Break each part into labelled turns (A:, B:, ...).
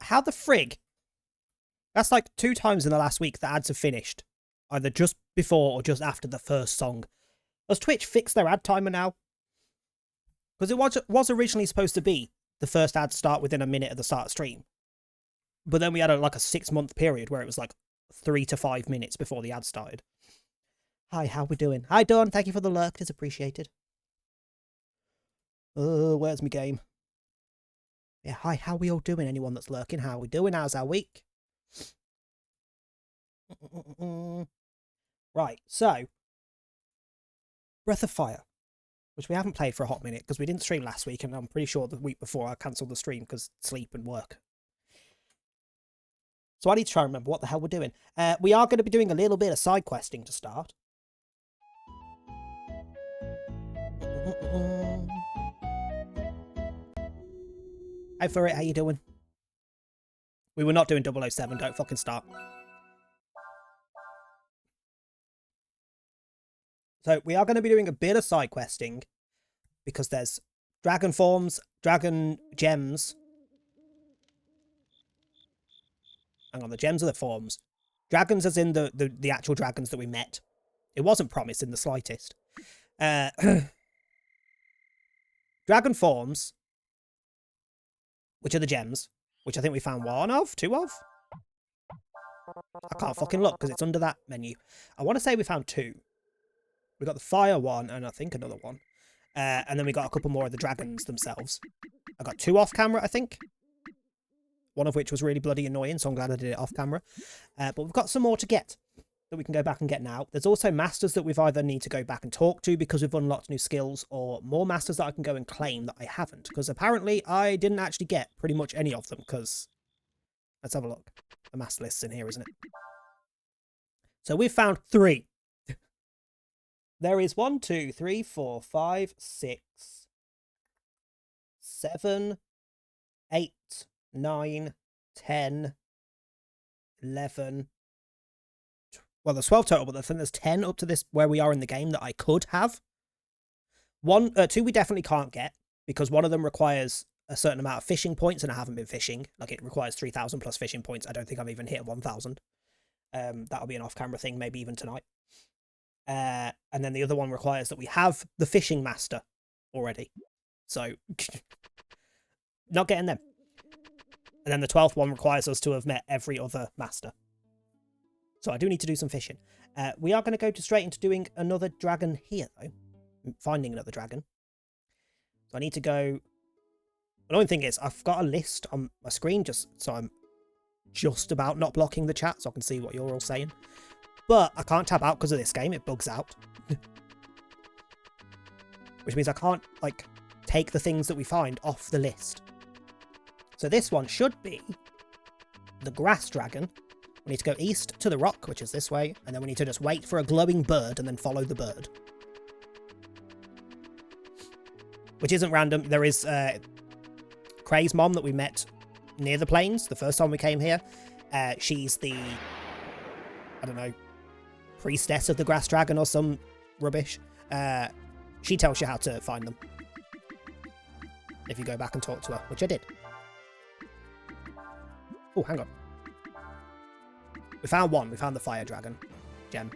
A: How the frig? That's like 2 times in the last week the ads have finished. Either just before or just after the first song. Has Twitch fixed their ad timer now? Because it was originally supposed to be the first ad start within a minute of the start of stream. But then we had like a 6-month period where it was like 3 to 5 minutes before the ad started. Hi, how we doing? Hi, Dawn. Thank you for the lurk. It's appreciated. Where's my game? Yeah, hi, how we all doing? Anyone that's lurking, how we doing? How's our week? Right, so Breath of Fire, which we haven't played for a hot minute because we didn't stream last week, and I'm pretty sure the week before I cancelled the stream because sleep and work. So I need to try and remember what the hell we're doing. We are going to be doing a little bit of side questing to start. Hi Furry, how you doing? We were not doing 007, don't fucking start. So we are going to be doing a bit of side questing because there's dragon forms, dragon gems. Hang on, the gems are the forms. Dragons as in the actual dragons that we met. It wasn't promised in the slightest. Dragon forms, which are the gems, which I think we found 2 of? I can't fucking look because it's under that menu. I want to say we found 2. We got the fire one and I think another one. And then we got a couple more of the dragons themselves. I got 2 off camera, I think. One of which was really bloody annoying, so I'm glad I did it off camera. But we've got some more to get that we can go back and get now. There's also masters that we've either need to go back and talk to because we've unlocked new skills, or more masters that I can go and claim that I haven't. Because apparently I didn't actually get pretty much any of them, because... Let's have a look. The master list's in here, isn't it? So we've found 3. There is 1, 2, 3, 4, 5, 6, 7, 8, 9, 10, 11. Well, there's 12 total, but I think there's 10 up to this where we are in the game that I could have. 2 we definitely can't get because one of them requires a certain amount of fishing points, and I haven't been fishing. Like, it requires 3,000 plus fishing points. I don't think I've even hit 1,000. That'll be an off-camera thing, maybe even tonight. And then the other one requires that we have the fishing master already. So, not getting them. And then the 12th one requires us to have met every other master. So I do need to do some fishing. We are going to go straight into doing another dragon here, though. Finding another dragon. So I need to go... The annoying thing is, I've got a list on my screen, just so I'm just about not blocking the chat, so I can see what you're all saying. But I can't tab out because of this game. It bugs out. Which means I can't, like, take the things that we find off the list. So this one should be the grass dragon. We need to go east to the rock, which is this way, and then we need to just wait for a glowing bird and then follow the bird. Which isn't random. There is Cray's mom that we met near the plains the first time we came here. She's the, I don't know, priestess of the grass dragon or some rubbish. She tells you how to find them. If you go back and talk to her, which I did. Oh, hang on. We found one. We found the fire dragon gem.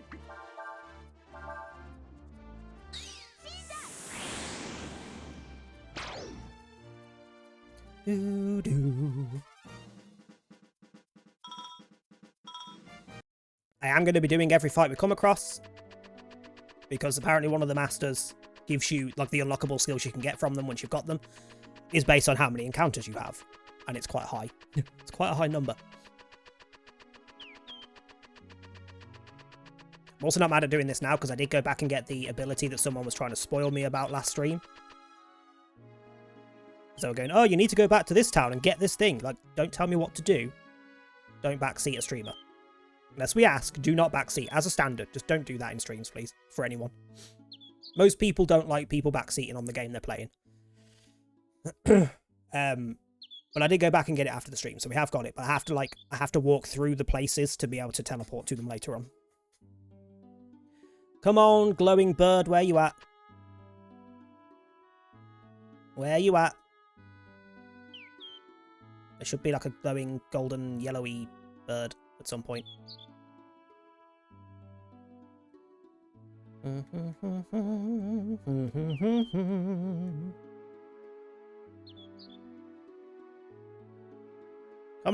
A: Doo-doo. I am going to be doing every fight we come across, because apparently one of the masters gives you, like, the unlockable skills you can get from them once you've got them is based on how many encounters you have, and it's quite high. It's quite a high number. I'm also not mad at doing this now because I did go back and get the ability that someone was trying to spoil me about last stream. So we're going, oh, you need to go back to this town and get this thing. Like, don't tell me what to do. Don't backseat a streamer. Unless we ask, do not backseat. As a standard, just don't do that in streams, please, for anyone. Most people don't like people backseating on the game they're playing. But I did go back and get it after the stream, so we have got it. But I have to walk through the places to be able to teleport to them later on. Come on, glowing bird, where you at? Where you at? There should be like a glowing golden yellowy bird at some point. Come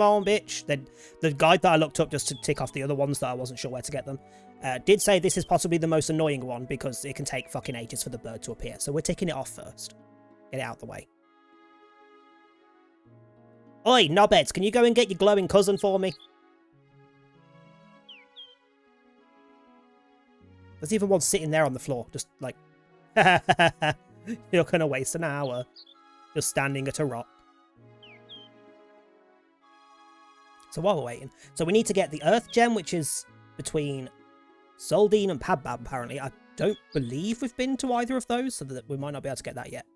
A: on, bitch. The guide that I looked up just to tick off the other ones that I wasn't sure where to get them did say this is possibly the most annoying one because it can take fucking ages for the bird to appear. So we're ticking it off first. Get it out of the way. Oi, knobheads, can you go and get your glowing cousin for me? There's even one sitting there on the floor, just like, you're gonna waste an hour just standing at a rock. So while we're waiting, so we need to get the Earth Gem, which is between Soldine and Padbab, apparently. I don't believe we've been to either of those, so that we might not be able to get that yet.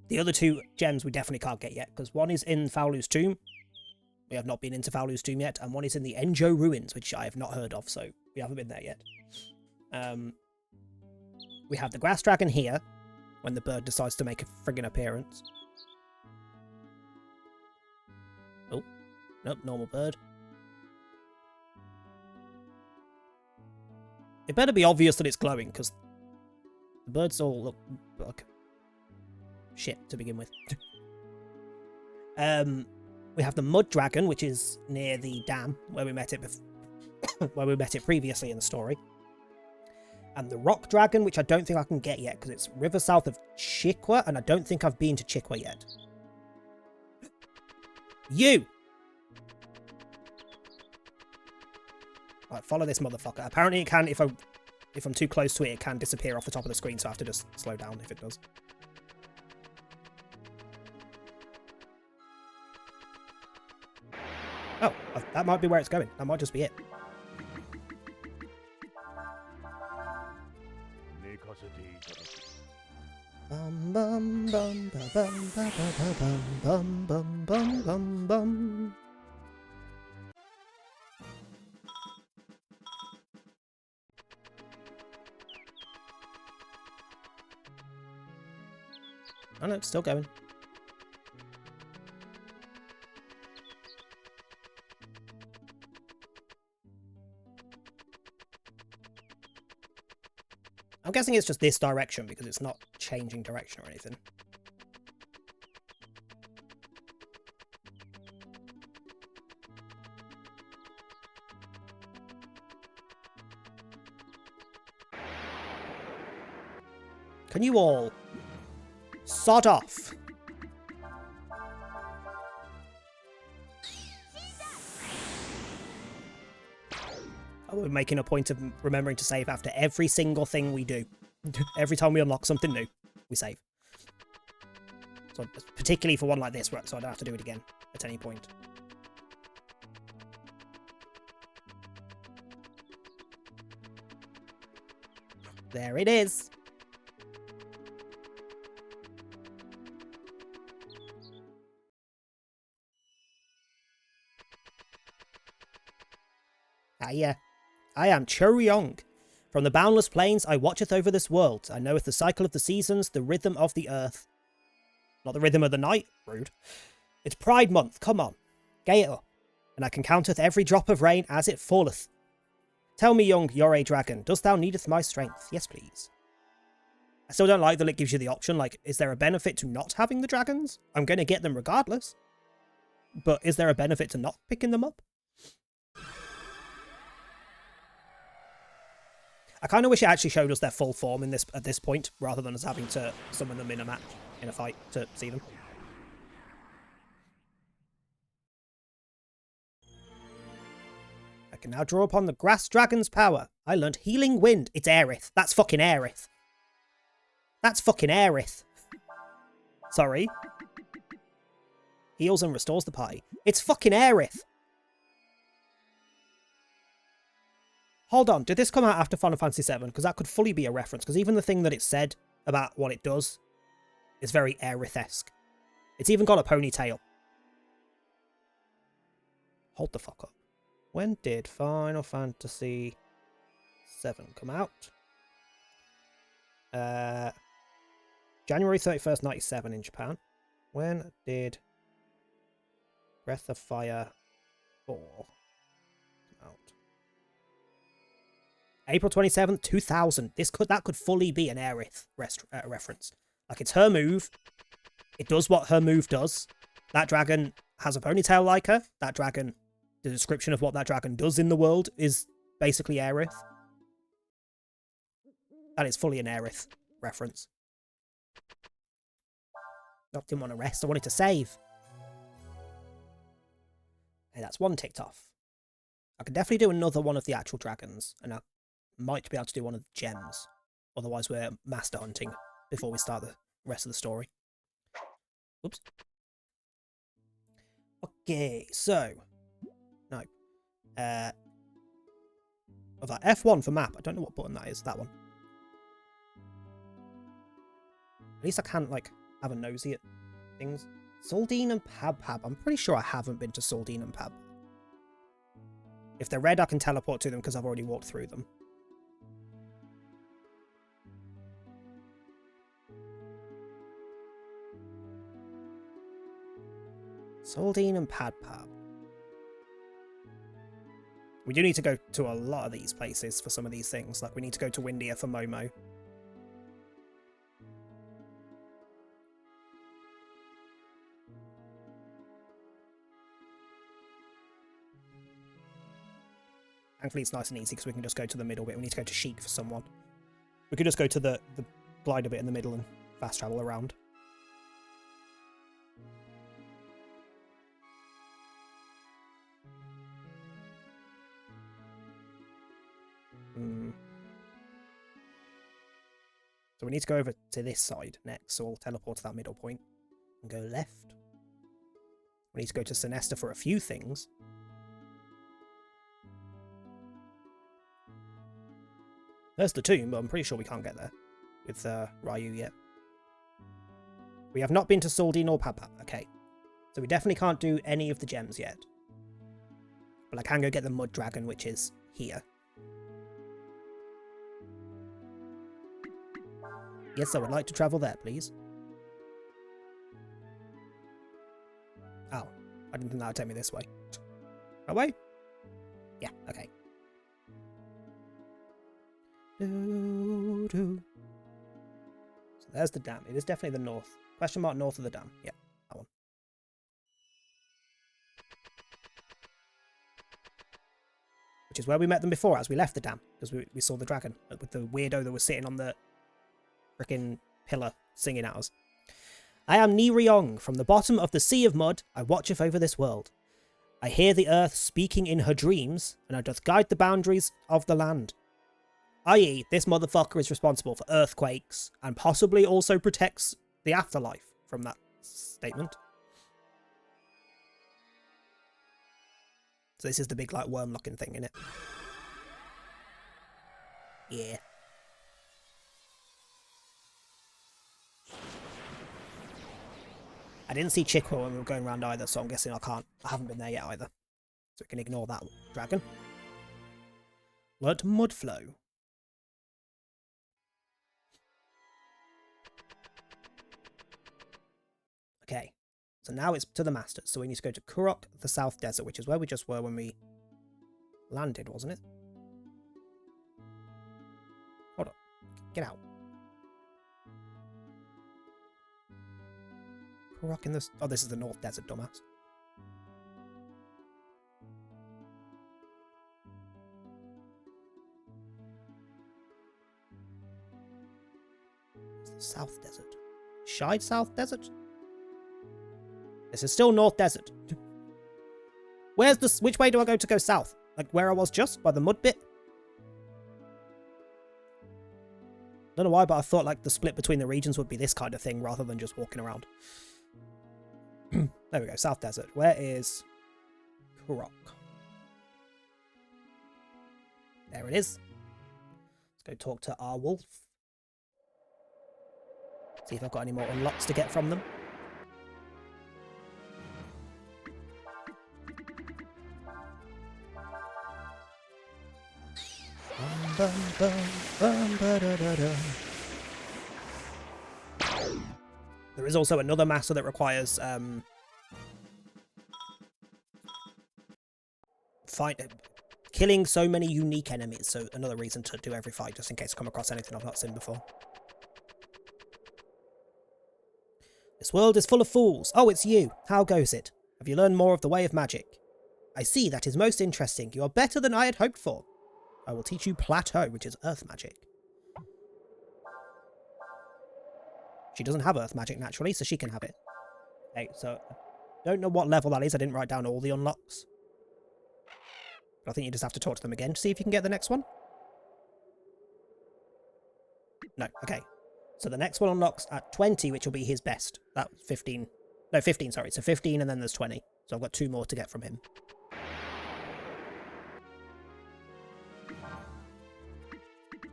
A: The other two gems we definitely can't get yet, because one is in Faolu's tomb. We have not been into Faolu's tomb yet, and one is in the Enjo ruins, which I have not heard of, so we haven't been there yet. We have the grass dragon here, when the bird decides to make a friggin' appearance. Oh, nope, normal bird. It better be obvious that it's glowing, because the birds all look like shit to begin with. We have the mud dragon, which is near the dam where we met it where we met it previously in the story. And the rock dragon, which I don't think I can get yet because it's river south of Chikwa, and I don't think I've been to Chikwa yet. You! Right, follow this motherfucker. Apparently it can, if I'm too close to it, it can disappear off the top of the screen, so I have to just slow down if it does. Oh, that might be where it's going. That might just be it. Bum bum bum ba bum ba ba ba bum bum bum bum bum. Oh no, it's still going. I'm guessing it's just this direction because it's not changing direction or anything. Can you all sod off? We're making a point of remembering to save after every single thing we do. Every time we unlock something new, we save. So particularly for one like this, so I don't have to do it again at any point. There it is. Hiya. I am Choryong. From the boundless plains I watcheth over this world. I knoweth the cycle of the seasons, the rhythm of the earth. Not the rhythm of the night, rude. It's Pride Month, come on. Gay it up. And I can counteth every drop of rain as it falleth. Tell me, young Yore dragon, dost thou needeth my strength? Yes, please. I still don't like that it gives you the option, like, is there a benefit to not having the dragons? I'm going to get them regardless. But is there a benefit to not picking them up? I kind of wish it actually showed us their full form at this point, rather than us having to summon them in a fight to see them. I can now draw upon the Grass Dragon's power. I learned Healing Wind. It's Aerith. That's fucking Aerith. That's fucking Aerith. Sorry. Heals and restores the party. It's fucking Aerith. Hold on, did this come out after Final Fantasy VII? Because that could fully be a reference, because even the thing that it said about what it does is very Aerith-esque. It's even got a ponytail. Hold the fuck up. When did Final Fantasy VII come out? January 31st, 97 in Japan. When did Breath of Fire 4. Out. April 27th, 2000. That could fully be an Aerith reference. Like, it's her move. It does what her move does. That dragon has a ponytail like her. That dragon, the description of what that dragon does in the world is basically Aerith. That is fully an Aerith reference. I didn't want to rest. I wanted to save. Hey, that's one ticked off. I could definitely do another one of the actual dragons, and I might be able to do one of the gems. Otherwise, we're master hunting before we start the rest of the story. Oops. Okay, so... No. Of that F1 for map. I don't know what button that is. That one. At least I can, like, have a nosy at things. Saldine and Pab. I'm pretty sure I haven't been to Saldine and Pab. If they're red, I can teleport to them because I've already walked through them. Saldine and Pab. We do need to go to a lot of these places for some of these things. Like, we need to go to Windia for Momo. Thankfully, it's nice and easy because we can just go to the middle bit. We need to go to Sheik for someone. We could just go to the glider bit in the middle and fast travel around. So we need to go over to this side next, so we'll teleport to that middle point and go left. We need to go to Sinesta for a few things. There's the tomb, but I'm pretty sure we can't get there with Ryu yet. We have not been to Saldine or Pab. Okay. So we definitely can't do any of the gems yet. But I can go get the Mud Dragon, which is here. Yes, I would like to travel there, please. Oh, I didn't think that would take me this way. That way? Yeah, okay. So there's the dam. It is definitely the north. Question mark north of the dam. Yeah, that one. Which is where we met them before as we left the dam. Because we saw the dragon with the weirdo that was sitting on the freaking pillar singing at us. I am Ni Ryong. From the bottom of the sea of mud, I watcheth over this world. I hear the earth speaking in her dreams, and I doth guide the boundaries of the land. I.e., this motherfucker is responsible for earthquakes, and possibly also protects the afterlife from that statement. So this is the big, like, worm-looking thing, innit? Yeah. I didn't see Chikwa when we were going around either, so I'm guessing I haven't been there yet either. So we can ignore that dragon. Learnt Mudflow. Okay, so now it's to the Masters, so we need to go to Kurok, the South Desert, which is where we just were when we landed, wasn't it? Hold on. Get out. Kurok in this... Oh, this is the North Desert, dumbass. It's the South Desert. Shide South Desert? This is still North Desert. Where's the... Which way do I go south? Like where I was just? By the mud bit? Don't know why, but I thought like the split between the regions would be this kind of thing rather than just walking around. There we go, South Desert. Where is Kurok? There it is. Let's go talk to our wolf. See if I've got any more unlocks to get from them. There is also another master that requires killing so many unique enemies, so another reason to do every fight, just in case I come across anything I've not seen before. This world is full of fools. Oh, it's you. How goes it? Have you learned more of the way of magic? I see, that is most interesting. You are better than I had hoped for. I will teach you Plateau, which is earth magic. She doesn't have earth magic naturally, so she can have it. Okay, so I don't know what level that is. I didn't write down all the unlocks. But I think you just have to talk to them again to see if you can get the next one. No, okay. So the next one unlocks at 20, which will be his best. That's 15. No, 15, sorry. So 15 and then there's 20. So I've got 2 more to get from him.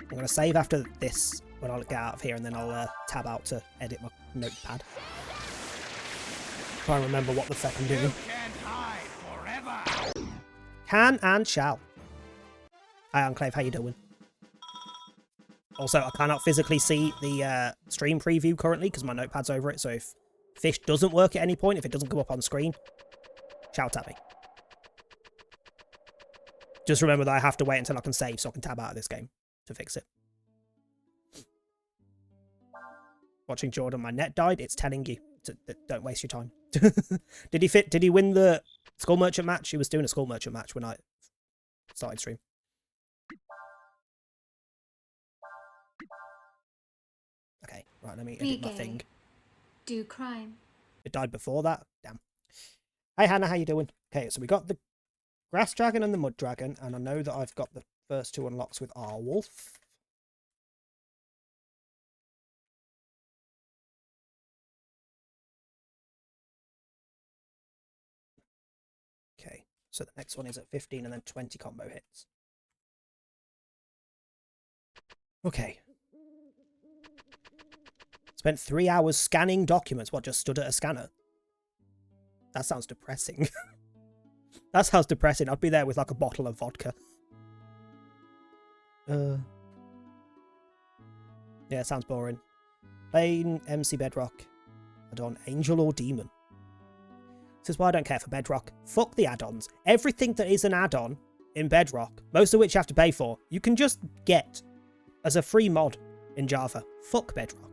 A: I'm going to save after this when I'll get out of here, and then I'll tab out to edit my notepad. Try and remember what the fuck I'm doing. Can and shall. Hi, Enclave. How you doing? Also, I cannot physically see the stream preview currently because my notepad's over it, so if Fish doesn't work at any point, if it doesn't come up on screen, shout at me. Just remember that I have to wait until I can save so I can tab out of this game to fix it. Watching Jordan, my net died. It's telling you to don't waste your time. Did he win the Skull Merchant match? He was doing a Skull Merchant match when I started stream. Okay, right, let me edit my thing.
B: Do crime.
A: It died before that? Damn. Hey Hannah, how you doing? Okay, so we got the Grass Dragon and the Mud Dragon, and I know that I've got the first 2 unlocks with Arwolf. Okay, so the next one is at 15 and then 20 combo hits. Okay. Spent 3 hours scanning documents. What, just stood at a scanner? That sounds depressing. That sounds depressing. I'd be there with like a bottle of vodka. Yeah, it sounds boring. Playing MC Bedrock. Add-on Angel or Demon. This is why I don't care for Bedrock. Fuck the add-ons. Everything that is an add-on in Bedrock, most of which you have to pay for, you can just get as a free mod in Java. Fuck Bedrock.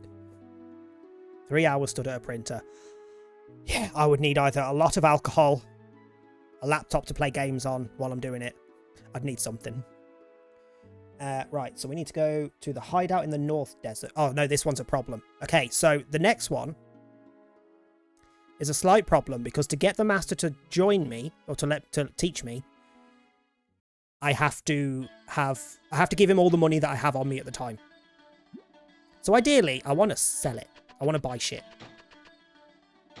A: 3 hours stood at a printer. Yeah, I would need either a lot of alcohol, a laptop to play games on while I'm doing it. I'd need something. Right, so we need to go to the hideout in the North Desert. Oh, no, this one's a problem. Okay, so the next one is a slight problem because to get the master to join me, or to teach me, I have to give him all the money that I have on me at the time. So ideally, I want to sell it. I want to buy shit.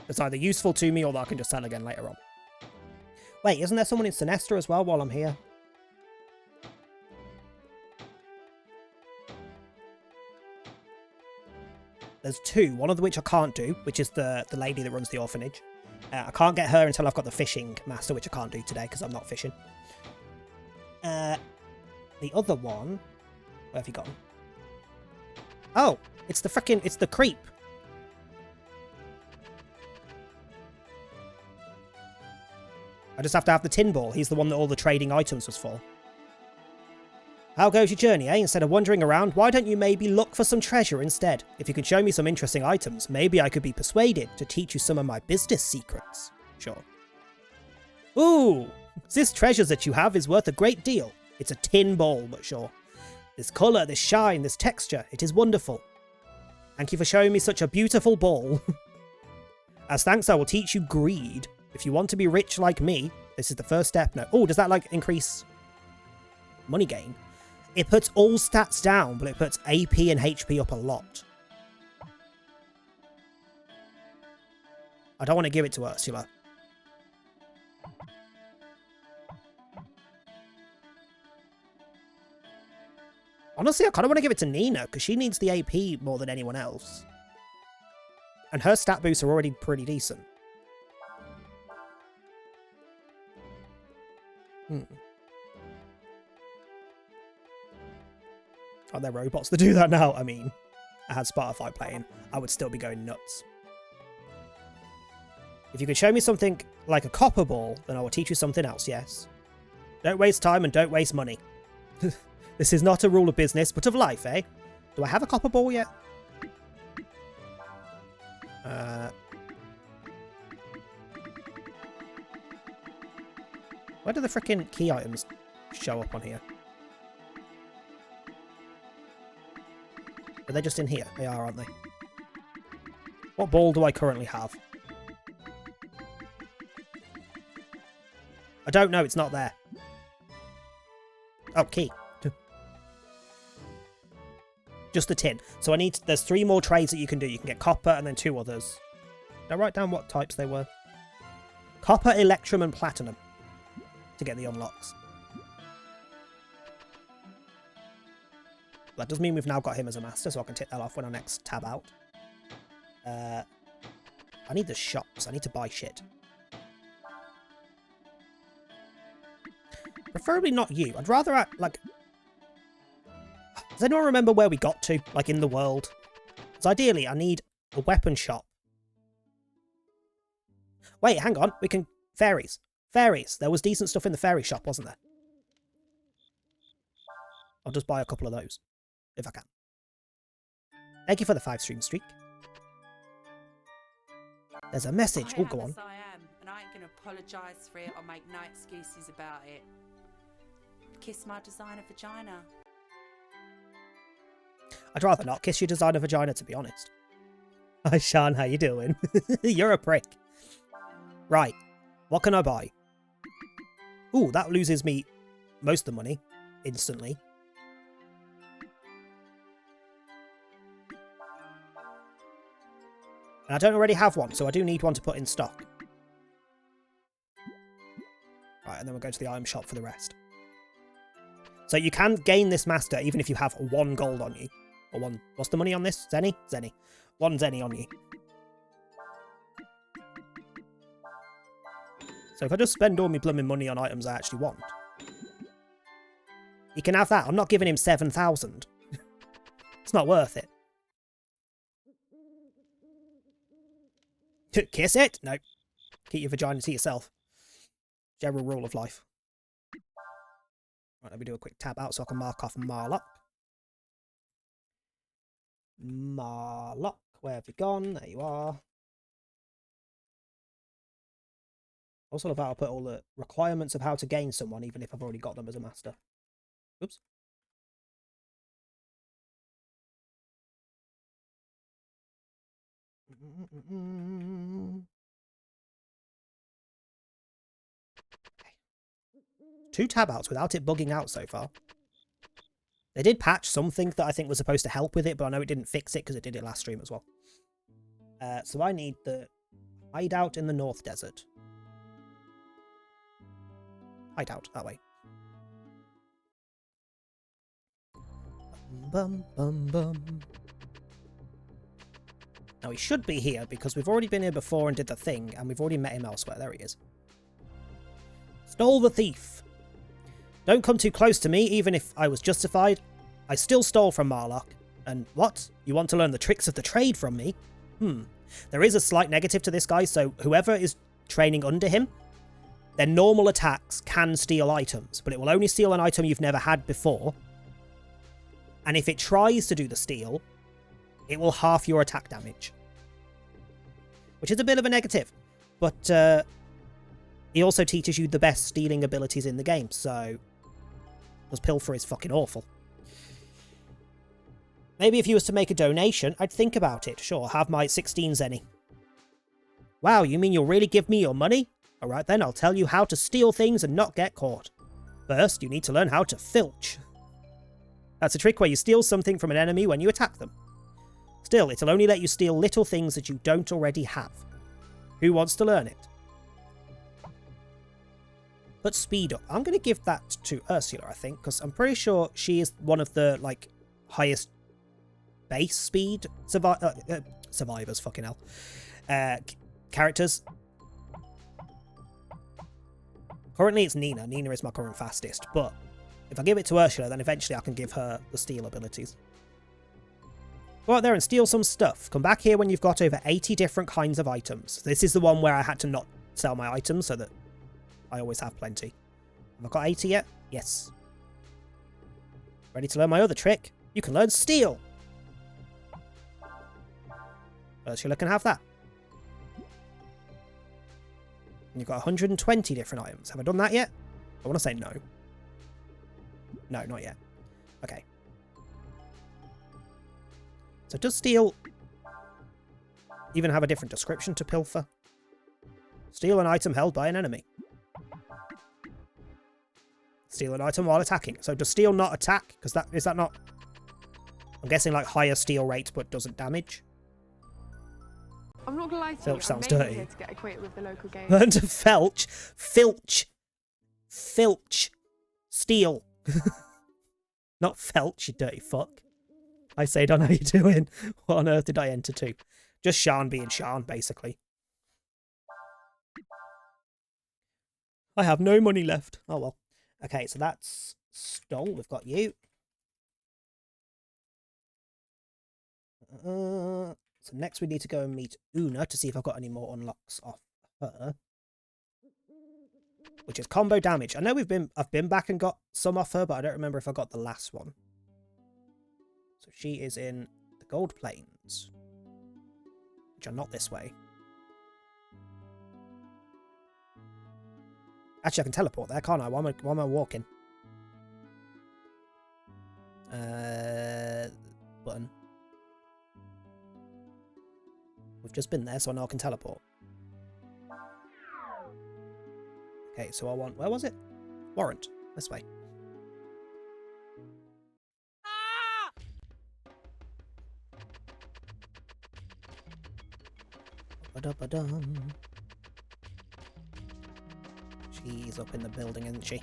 A: It's either useful to me or that I can just sell again later on. Wait, isn't there someone in Sinestro as well while I'm here? There's 2, one of which I can't do, which is the lady that runs the orphanage. I can't get her until I've got the fishing master, which I can't do today because I'm not fishing. The other one... Where have you gone? Oh, it's the creep. I just have to have the tin ball. He's the one that all the trading items was for. How goes your journey, eh? Instead of wandering around, why don't you maybe look for some treasure instead? If you could show me some interesting items, maybe I could be persuaded to teach you some of my business secrets. Sure. Ooh! This treasure that you have is worth a great deal. It's a tin ball, but sure. This colour, this shine, this texture, it is wonderful. Thank you for showing me such a beautiful ball. As thanks, I will teach you greed. If you want to be rich like me, this is the first step. No. Oh, does that like increase money gain? It puts all stats down, but it puts AP and HP up a lot. I don't want to give it to Ursula. Honestly, I kind of want to give it to Nina, because she needs the AP more than anyone else. And her stat boosts are already pretty decent. Are there robots that do that now? I mean, I had Spotify playing. I would still be going nuts. If you could show me something like a copper ball, then I will teach you something else, yes. Don't waste time and don't waste money. This is not a rule of business, but of life, eh? Do I have a copper ball yet? Where do the frickin' key items show up on here? Are they just in here? They are, aren't they? What ball do I currently have? I don't know, it's not there. Oh, key. Just the tin. So there's 3 more trades that you can do. You can get copper and then 2 others. Did I write down what types they were? Copper, electrum, and platinum to get the unlocks. That does mean we've now got him as a master, so I can tick that off when I next tab out. I need the shops. I need to buy shit. Preferably not you. I'd rather, like... Does anyone remember where we got to, like, in the world? Because ideally, I need a weapon shop. Wait, hang on. We can... Fairies. Fairies. There was decent stuff in the fairy shop, wasn't there? I'll just buy a couple of those, if I can. Thank you for the 5-stream streak. There's a message. Oh, go on.
C: I am, and I ain't gonna apologise for it or make no excuses about it. Kiss my designer vagina.
A: I'd rather not kiss your designer vagina, to be honest. Hi, Sean. How you doing? You're a prick. Right. What can I buy? Ooh, that loses me most of the money instantly. And I don't already have one, so I do need one to put in stock. Right, and then we'll go to the item shop for the rest. So you can gain this master even if you have 1 gold on you. Or 1... What's the money on this? Zenny? Zenny. 1 zenny on you. So if I just spend all my blooming money on items I actually want, he can have that. I'm not giving him 7,000. It's not worth it. Kiss it? No. Keep your vagina to yourself. General rule of life. Right, let me do a quick tab out so I can mark off Marlock. Marlock, where have you gone? There you are. Also love how I'll put all the requirements of how to gain someone, even if I've already got them as a master. Oops. Okay. 2 tab outs without it bugging out so far. They did patch something that I think was supposed to help with it, but I know it didn't fix it because it did it last stream as well. So I need the hideout in the North Desert. Hideout, that way. Bum, bum, bum. Now he should be here because we've already been here before and did the thing, and we've already met him elsewhere. There he is. Stole the thief. Don't come too close to me, even if I was justified. I still stole from Marlock. And what? You want to learn the tricks of the trade from me? There is a slight negative to this guy, so whoever is training under him, their normal attacks can steal items, but it will only steal an item you've never had before. And if it tries to do the steal, it will half your attack damage. Which is a bit of a negative. But he also teaches you the best stealing abilities in the game, so... Because Pilfer is fucking awful. Maybe if you was to make a donation, I'd think about it. Sure, have my 16 zenny. Wow, you mean you'll really give me your money? Alright then, I'll tell you how to steal things and not get caught. First, you need to learn how to filch. That's a trick where you steal something from an enemy when you attack them. Still, it'll only let you steal little things that you don't already have. Who wants to learn it? But speed up. I'm going to give that to Ursula, I think, because I'm pretty sure she is one of the, like, highest base speed survivors, fucking hell, characters. Currently it's Nina. Nina is my current fastest, but if I give it to Ursula, then eventually I can give her the steal abilities. Go out there and steal some stuff. Come back here when you've got over 80 different kinds of items. This is the one where I had to not sell my items so that I always have plenty. Have I got 80 yet? Yes. Ready to learn my other trick? You can learn Steel. Ursula can have that. And you've got 120 different items. Have I done that yet? I want to say no. No, not yet. Okay. So does Steel even have a different description to Pilfer? Steal an item held by an enemy. Steal an item while attacking. So does Steal not attack? Because is that not... I'm guessing like higher steal rate but doesn't damage.
D: I'm not gonna lie to
A: Filch
D: you,
A: sounds
D: I'm mainly
A: dirty.
D: here to get acquainted with the local game.
A: Learn to felch. Filch. Filch. Steal. Not felch, you dirty fuck. I say, don't know how you're doing. What on earth did I enter to? Just Shan being Shan, basically. I have no money left. Oh well. Okay, so that's Stole. We've got you. So next we need to go and meet Una to see if I've got any more unlocks off her. Which is combo damage. I know I've been back and got some off her, but I don't remember if I got the last one. So she is in the Gold Plains, which are not this way. Actually, I can teleport there, can't I? Why am I walking? Button. We've just been there, so now I can teleport. Okay, so I want... Where was it? Warrant. This way. Ba-da-ba-dum. She's up in the building, isn't she?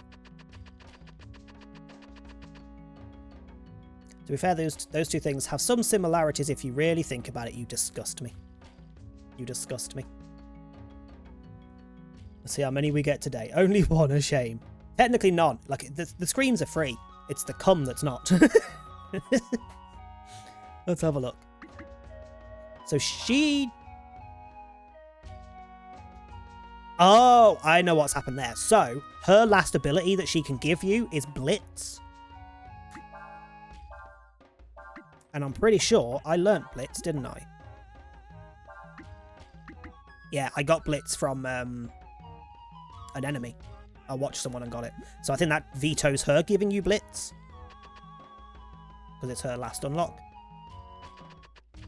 A: To be fair, those two things have some similarities if you really think about it. You disgust me. You disgust me. Let's see how many we get today. Only one, a shame. Technically none. Like, the screams are free. It's the cum that's not. Let's have a look. So she... Oh, I know what's happened there. So, her last ability that she can give you is Blitz. And I'm pretty sure I learnt Blitz, didn't I? Yeah, I got Blitz from an enemy. I watched someone and got it. So I think that vetoes her giving you Blitz. Because it's her last unlock.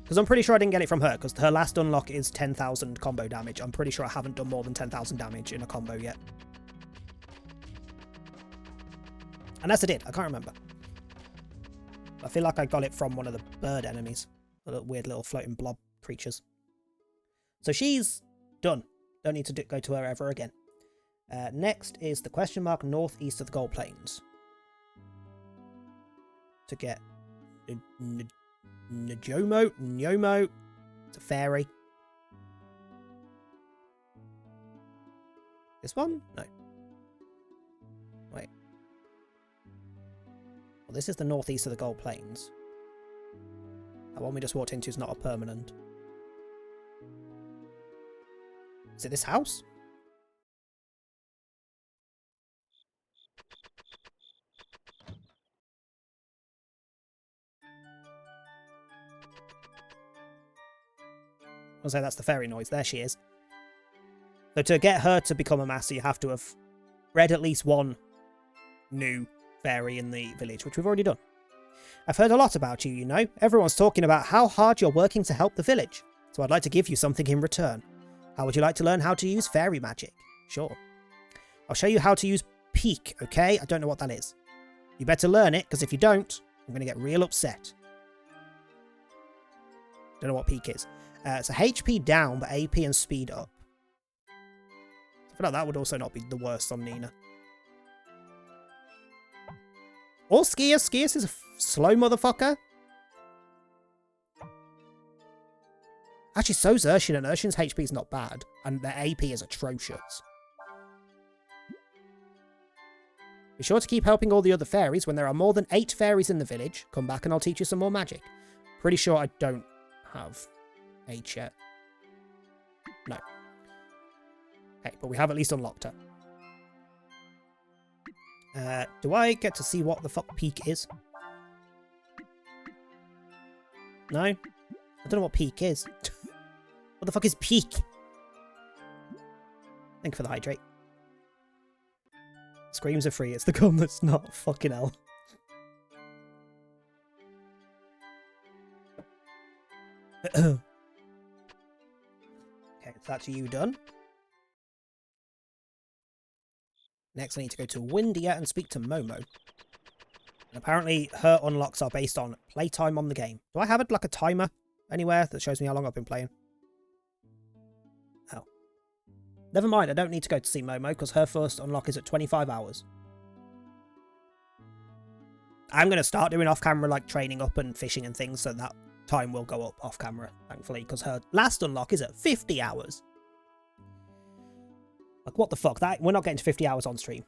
A: Because I'm pretty sure I didn't get it from her, because her last unlock is 10,000 combo damage. I'm pretty sure I haven't done more than 10,000 damage in a combo yet. Unless I did, I can't remember. I feel like I got it from one of the bird enemies. The weird little floating blob creatures. So she's done. Don't need to go to her ever again. Next is the question mark northeast of the Gold Plains. To get... Nyomo. It's a fairy. This one? No. Wait. Well, this is the northeast of the Gold Plains. That one we just walked into is not a permanent. Is it this house? I'll say that's the fairy noise. There she is. So to get her to become a master, you have to have read at least one new fairy in the village, which we've already done. I've heard a lot about you, you know. Everyone's talking about how hard you're working to help the village. So I'd like to give you something in return. How would you like to learn how to use fairy magic? Sure. I'll show you how to use Peek, okay? I don't know what that is. You better learn it, because if you don't, I'm going to get real upset. Don't know what Peek is. It's a HP down, but AP and speed up. I feel like that would also not be the worst on Nina. Or Skiers. Skiers is a slow motherfucker. Actually, so's Urshin, and Urshin's HP is not bad. And their AP is atrocious. Be sure to keep helping all the other fairies. When there are more than 8 fairies in the village, come back and I'll teach you some more magic. Pretty sure I don't have 8 yet. No. Okay, but we have at least unlocked her. Do I get to see what the fuck peak is? No? I don't know what peak is. What the fuck is peak? Thank you for the hydrate. Screams are free. It's the gun that's not. Fucking hell. Okay, so that's you done. Next I need to go to Windia and speak to Momo. And apparently her unlocks are based on playtime on the game. Do I have like a timer anywhere that shows me how long I've been playing? Oh. Never mind, I don't need to go to see Momo because her first unlock is at 25 hours. I'm going to start doing off-camera like training up and fishing and things so that time will go up off-camera, thankfully, because her last unlock is at 50 hours. Like, what the fuck? We're not getting to 50 hours on stream.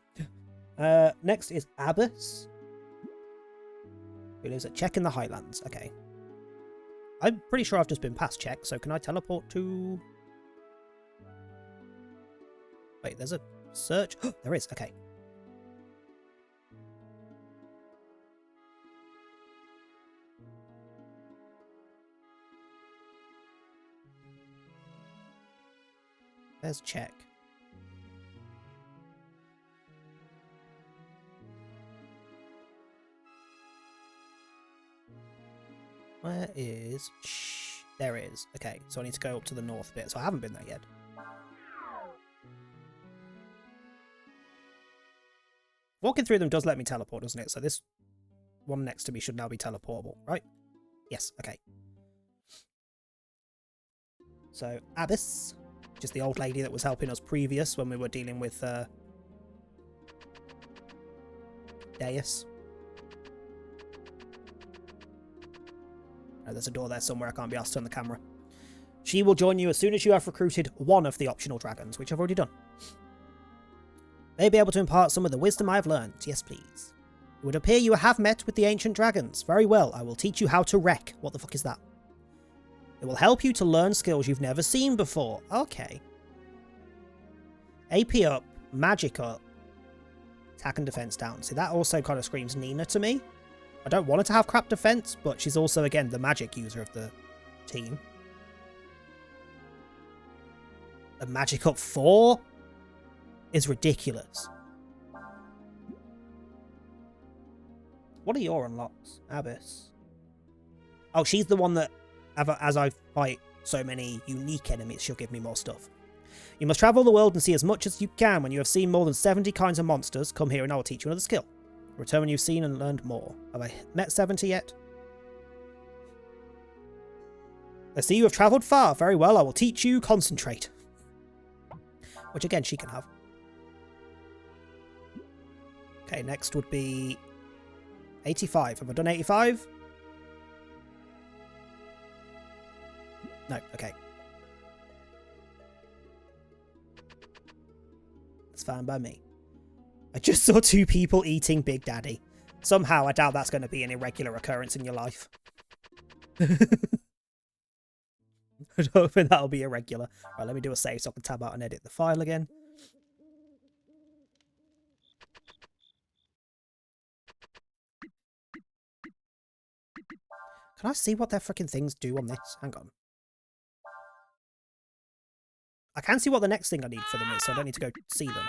A: Next is Abbas, who lives at Czech in the Highlands. Okay. I'm pretty sure I've just been past Czech, so can I teleport to... Wait, there's a search? There is, okay. There's Czech. Where is... There it is. Okay, so I need to go up to the north bit, so I haven't been there yet. Walking through them does let me teleport, doesn't it? So this one next to me should now be teleportable, right? Yes, okay. So, Abbas, just the old lady that was helping us previous when we were dealing with Deus. Oh, there's a door there somewhere. I can't be asked to turn the camera. She will join you as soon as you have recruited one of the optional dragons, which I've already done. May be able to impart some of the wisdom I have learned. Yes, please. It would appear you have met with the ancient dragons. Very well, I will teach you how to wreck. What the fuck is that? It will help you to learn skills you've never seen before. Okay. AP up, magic up, attack and defense down. See, that also kind of screams Nina to me. I don't want her to have crap defense, but she's also, again, the magic user of the team. A magic up 4 is ridiculous. What are your unlocks? Abbas. Oh, she's the one that, as I fight so many unique enemies, she'll give me more stuff. You must travel the world and see as much as you can. When you have seen more than 70 kinds of monsters, come here and I will teach you another skill. Return when you've seen and learned more. Have I met 70 yet? I see you have travelled far. Very well, I will teach you concentrate. Which again, she can have. Okay, next would be 85. Have I done 85? No, okay. That's fine by me. I just saw 2 people eating Big Daddy. Somehow, I doubt that's going to be an irregular occurrence in your life. I don't think that'll be irregular. Right, let me do a save so I can tab out and edit the file again. Can I see what their freaking things do on this? Hang on. I can see what the next thing I need for them is, so I don't need to go see them.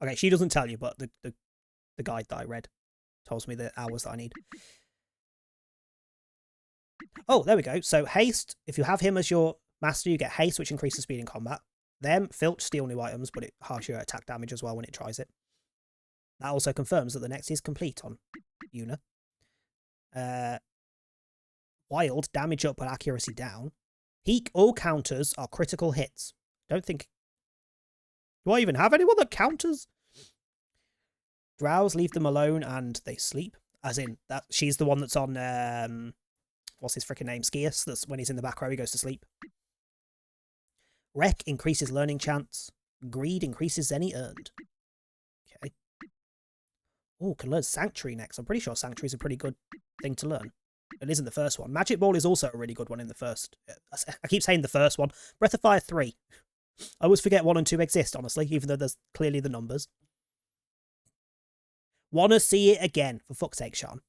A: Okay, she doesn't tell you, but the guide that I read tells me the hours that I need. Oh, there we go. So haste, if you have him as your master, you get haste, which increases speed in combat. Them, filch, steal new items, but it halves your attack damage as well when it tries it. That also confirms that the next is complete on Yuna. Wild, damage up but accuracy down. Peak, all counters are critical hits. Don't think... Do I even have anyone that counters? Drowse, leave them alone and they sleep. As in, that she's the one that's on, what's his freaking name? Skius. That's when he's in the back row, he goes to sleep. Wreck increases learning chance. Greed increases any earned. Okay. Oh, can learn Sanctuary next. I'm pretty sure Sanctuary is a pretty good thing to learn. It isn't the first one. Magic Ball is also a really good one in the first. I keep saying the first one. Breath of Fire 3. I always forget 1 and 2 exist, honestly, even though there's clearly the numbers. Wanna see it again, for fuck's sake, Sean.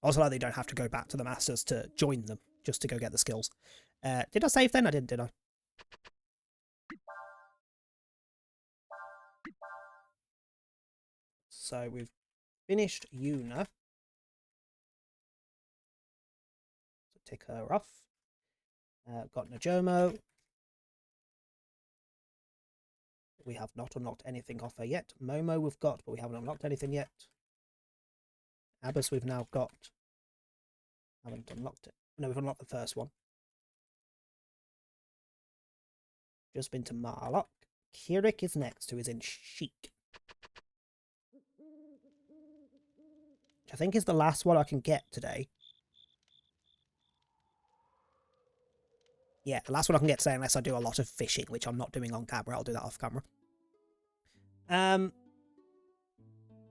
A: Also, like they don't have to go back to the Masters to join them, just to go get the skills. Did I save then? I didn't, did I? So we've finished Yuna. So tick her off. Got Najomo. We have not unlocked anything off her yet. Momo we've got, but we haven't unlocked anything yet. Abbas we've now got. Haven't unlocked it. No, we've unlocked the first one. Just been to Marlock. Kirik is next, who is in Sheik. Which I think is the last one I can get today. Yeah, the last one I can get today, unless I do a lot of fishing, which I'm not doing on camera. I'll do that off camera.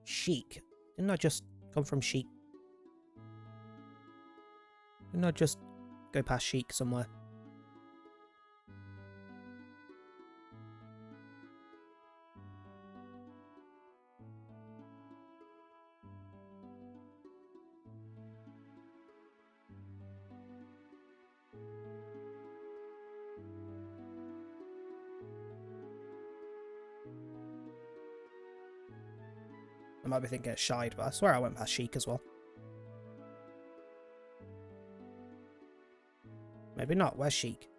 A: Sheik. Didn't I just come from Sheik? Didn't I just go past Sheik somewhere? I might be thinking it's Shide, but I swear I went past Sheik as well. Maybe not. Where's Sheik?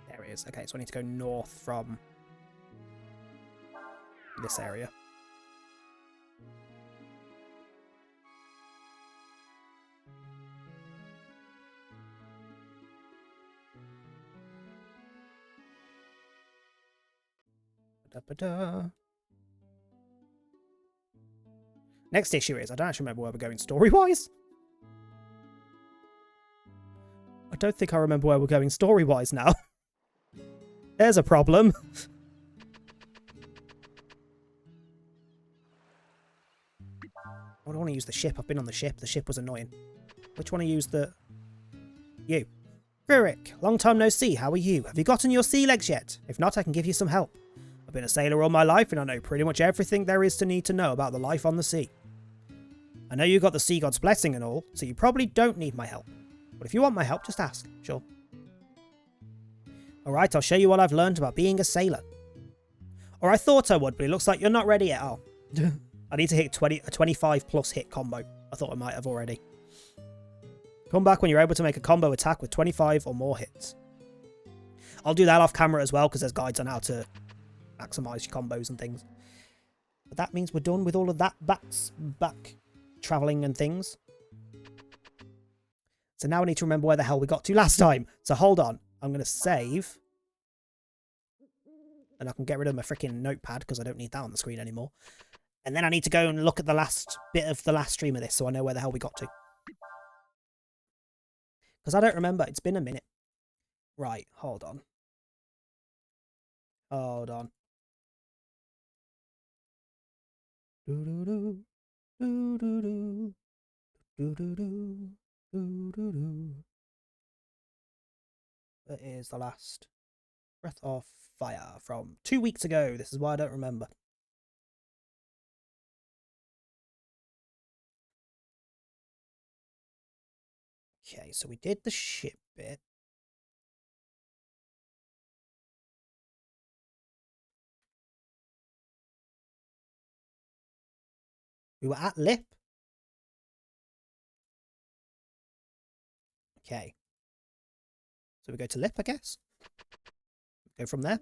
A: There it is. Okay, so I need to go north from this area. Da-ba-da. Next issue is, I don't actually remember where we're going story-wise. I don't think I remember where we're going story-wise now. There's a problem. I don't want to use the ship. I've been on the ship. The ship was annoying. Which one I use the... You. Rurik, long time no see. How are you? Have you gotten your sea legs yet? If not, I can give you some help. I've been a sailor all my life and I know pretty much everything there is to need to know about the life on the sea. I know you got the sea god's blessing and all, so you probably don't need my help. But if you want my help, just ask. Sure. Alright, I'll show you what I've learned about being a sailor. Or I thought I would, but it looks like you're not ready yet. Oh. I need to hit a 25 plus hit combo. I thought I might have already. Come back when you're able to make a combo attack with 25 or more hits. I'll do that off camera as well, because there's guides on how to maximise your combos and things. But that means we're done with all of that back travelling and things. So now I need to remember where the hell we got to last time. So hold on. I'm going to save. And I can get rid of my freaking notepad because I don't need that on the screen anymore. And then I need to go and look at the last bit of the last stream of this so I know where the hell we got to. Because I don't remember. It's been a minute. Right. Hold on. Hold on. Do-do-do. Do-do-do. Do-do-do. Do-do-do. That is the last Breath of Fire from 2 weeks ago. This is why I don't remember. Okay, so we did the ship bit. We were at Lip. Okay. So we go to Lip, I guess. Go from there.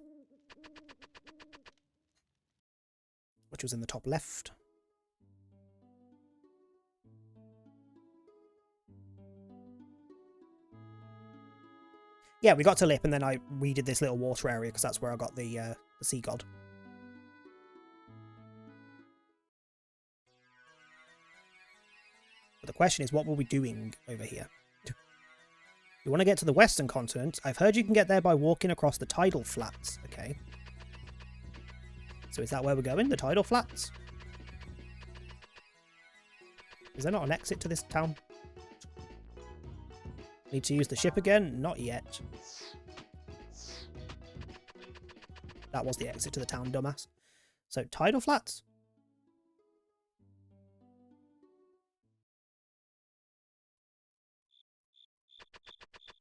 A: Which was in the top left. Yeah, we got to Lip and then I redid this little water area because that's where I got the sea god. But the question is, what were we doing over here? You want to get to the western continent? I've heard you can get there by walking across the tidal flats. Okay. So is that where we're going? The tidal flats? Is there not an exit to this town? Need to use the ship again? Not yet. That was the exit to the town, dumbass. So, tidal flats?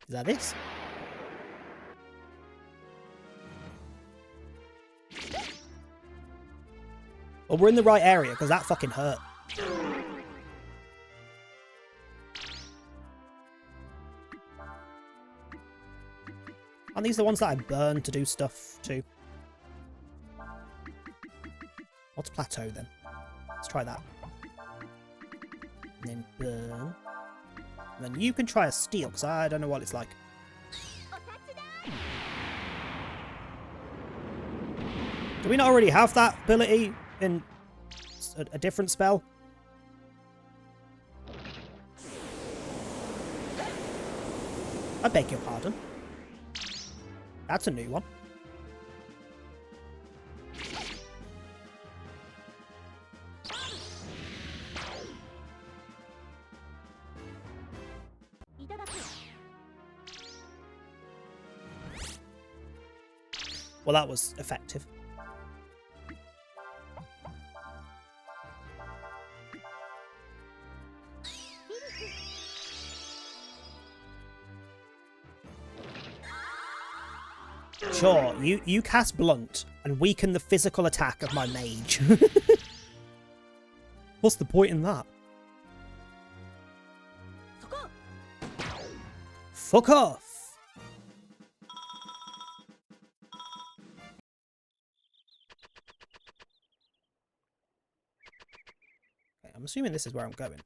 A: Is that this? Well, we're in the right area, because that fucking hurt. Aren't these the ones that I burn to do stuff to? What's plateau then? Let's try that. And then burn. And then you can try a steal, because I don't know what it's like. Do we not already have that ability in a different spell? I beg your pardon. That's a new one. Well, that was effective. Sure, you cast Blunt and weaken the physical attack of my mage. What's the point in that? Fuck off! Okay, I'm assuming this is where I'm going.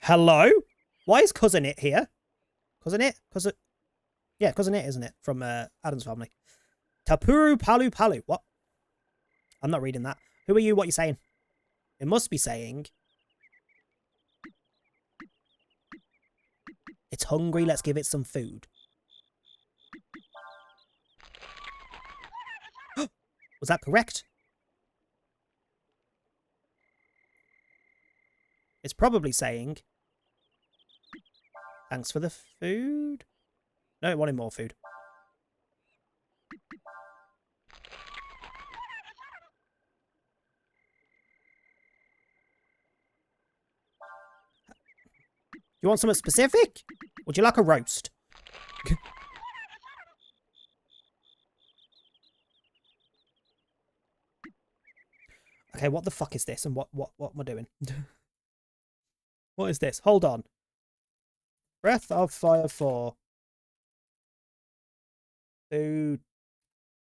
A: Hello? Why is Cousin It here? Cousin It? Yeah, Cousin It, isn't it? From Adam's Family. Tapuru Palu Palu. What? I'm not reading that. Who are you? What are you saying? It must be saying... It's hungry, let's give it some food. Was that correct? It's probably saying... Thanks for the food? No, it wanted more food. You want something specific? Would you like a roast? Okay, what the fuck is this? And what am I doing? What is this? Hold on. Breath of Fire 4. Food.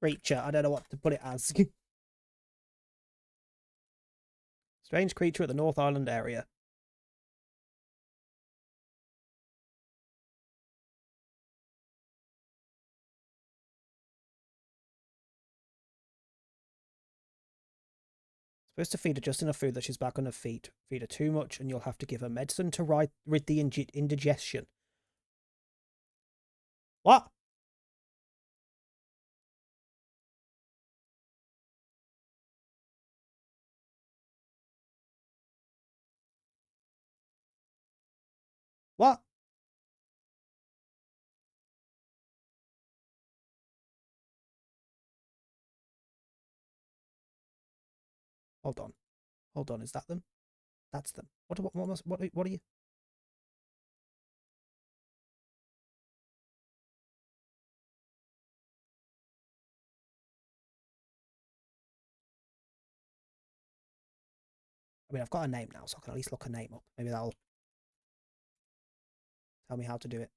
A: Creature. I don't know what to put it as. Strange creature at the North Island area. Supposed to feed her just enough food that she's back on her feet. Feed her too much and you'll have to give her medicine to rid the indigestion. What? What? Hold on. Hold on, is that them? That's them. What are you? I mean, I've got a name now, so I can at least look a name up. Maybe that'll tell me how to do it.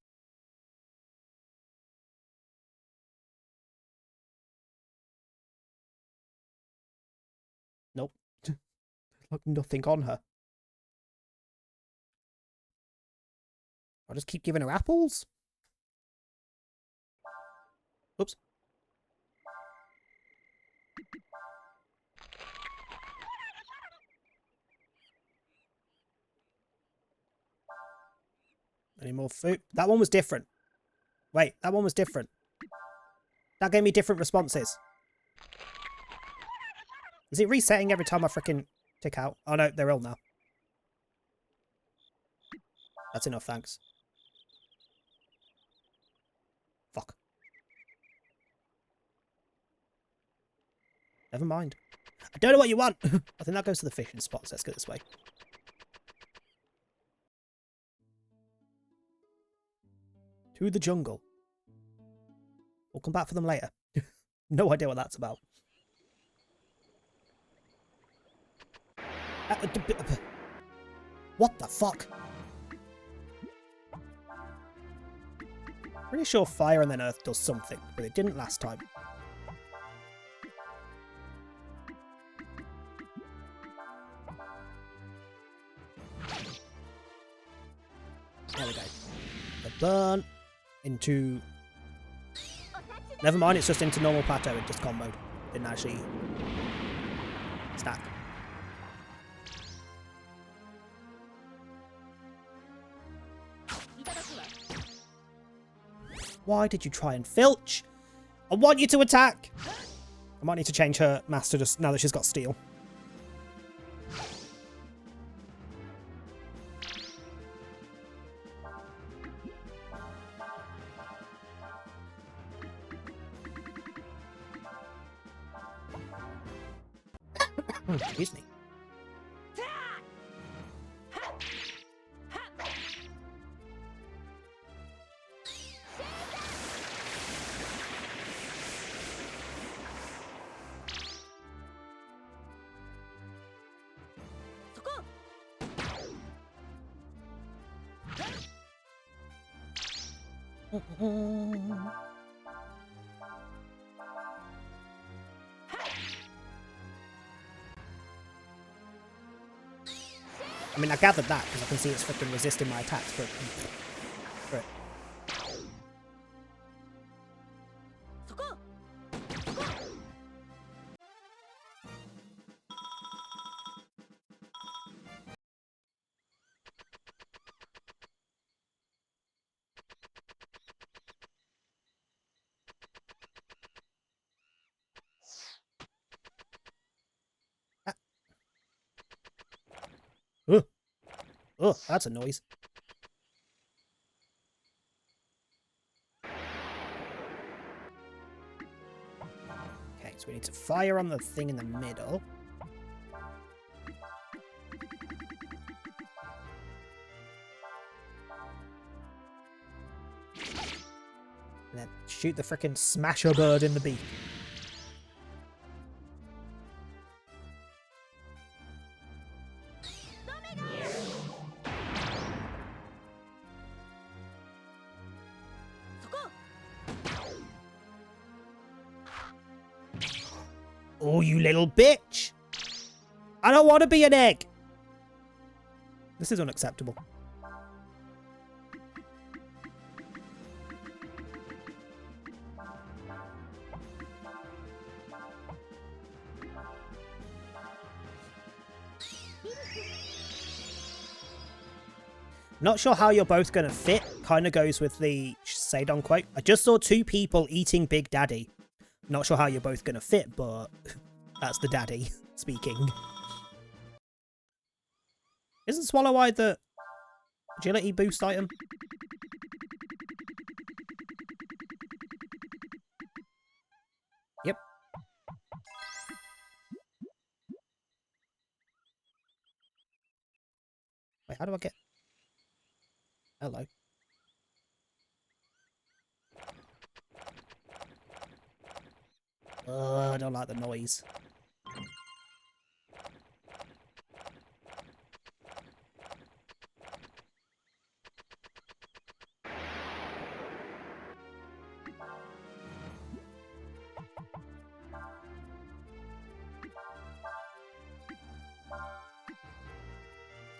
A: Nope. There's nothing on her. I'll just keep giving her apples. Oops. Any more food? That one was different. Wait, that one was different. That gave me different responses. Is it resetting every time I freaking tick out? Oh no, they're all now. That's enough, thanks. Fuck. Never mind. I don't know what you want! I think that goes to the fishing spots. Let's go this way. To the jungle. We'll come back for them later. No idea what that's about. What the fuck? Pretty sure fire and then earth does something, but it didn't last time. There we go. The burn into... Never mind, it's just into normal plateau and discon mode. Didn't actually stack. Why did you try and filch? I want you to attack! I might need to change her master just now that she's got steel. Excuse me. I mean, I gathered that because I can see it's freaking resisting my attacks, but... Right. Oh, that's a noise. Okay, so we need to fire on the thing in the middle. And then shoot the frickin' smasher bird in the beak. Oh, you little bitch! I don't want to be an egg! This is unacceptable. Not sure how you're both going to fit. Kind of goes with the Seidon quote. I just saw two people eating Big Daddy. Not sure how you're both going to fit, but that's the daddy speaking. Isn't Swallow Eye the agility boost item? Yep. Wait, how do I get... Hello. I don't like the noise.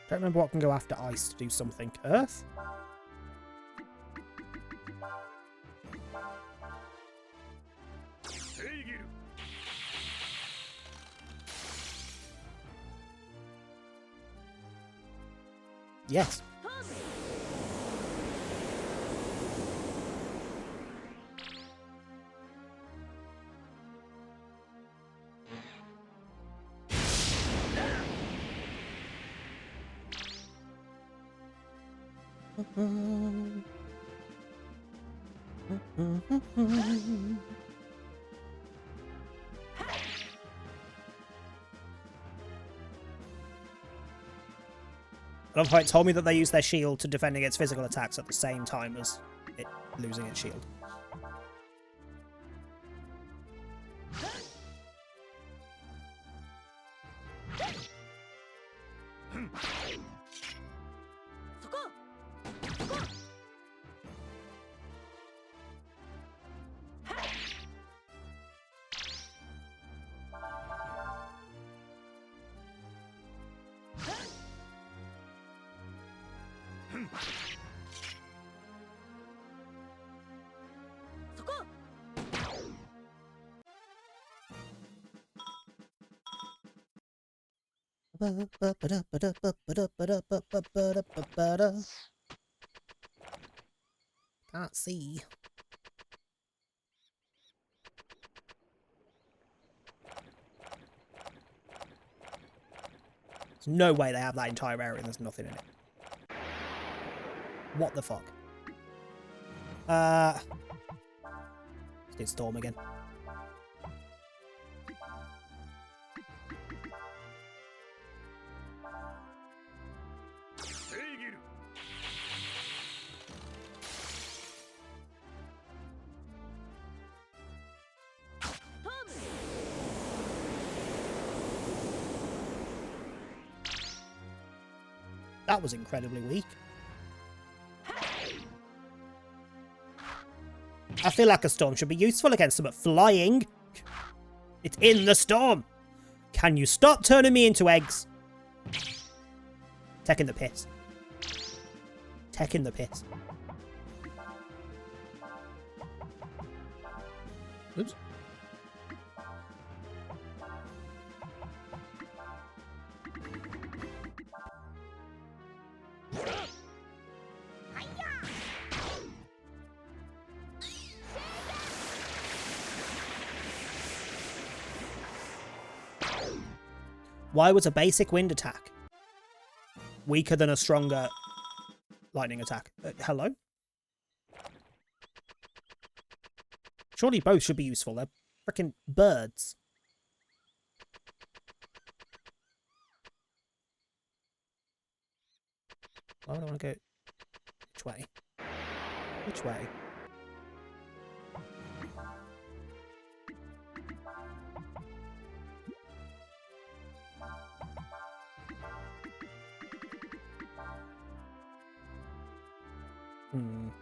A: Don't remember what can go after ice to do something. Earth? Yes. I love how it told me that they use their shield to defend against physical attacks at the same time as it losing its shield. Can't see. There's no way they have that entire area and there's nothing in it. What the fuck? Let's do Storm again. That was incredibly weak. I feel like a storm should be useful against them at flying. It's in the storm. Can you stop turning me into eggs? Taking the piss. Taking the piss. Oops. Why was a basic wind attack weaker than a stronger lightning attack? Hello? Surely both should be useful. They're freaking birds. Why would I want to go? Which way? Which way?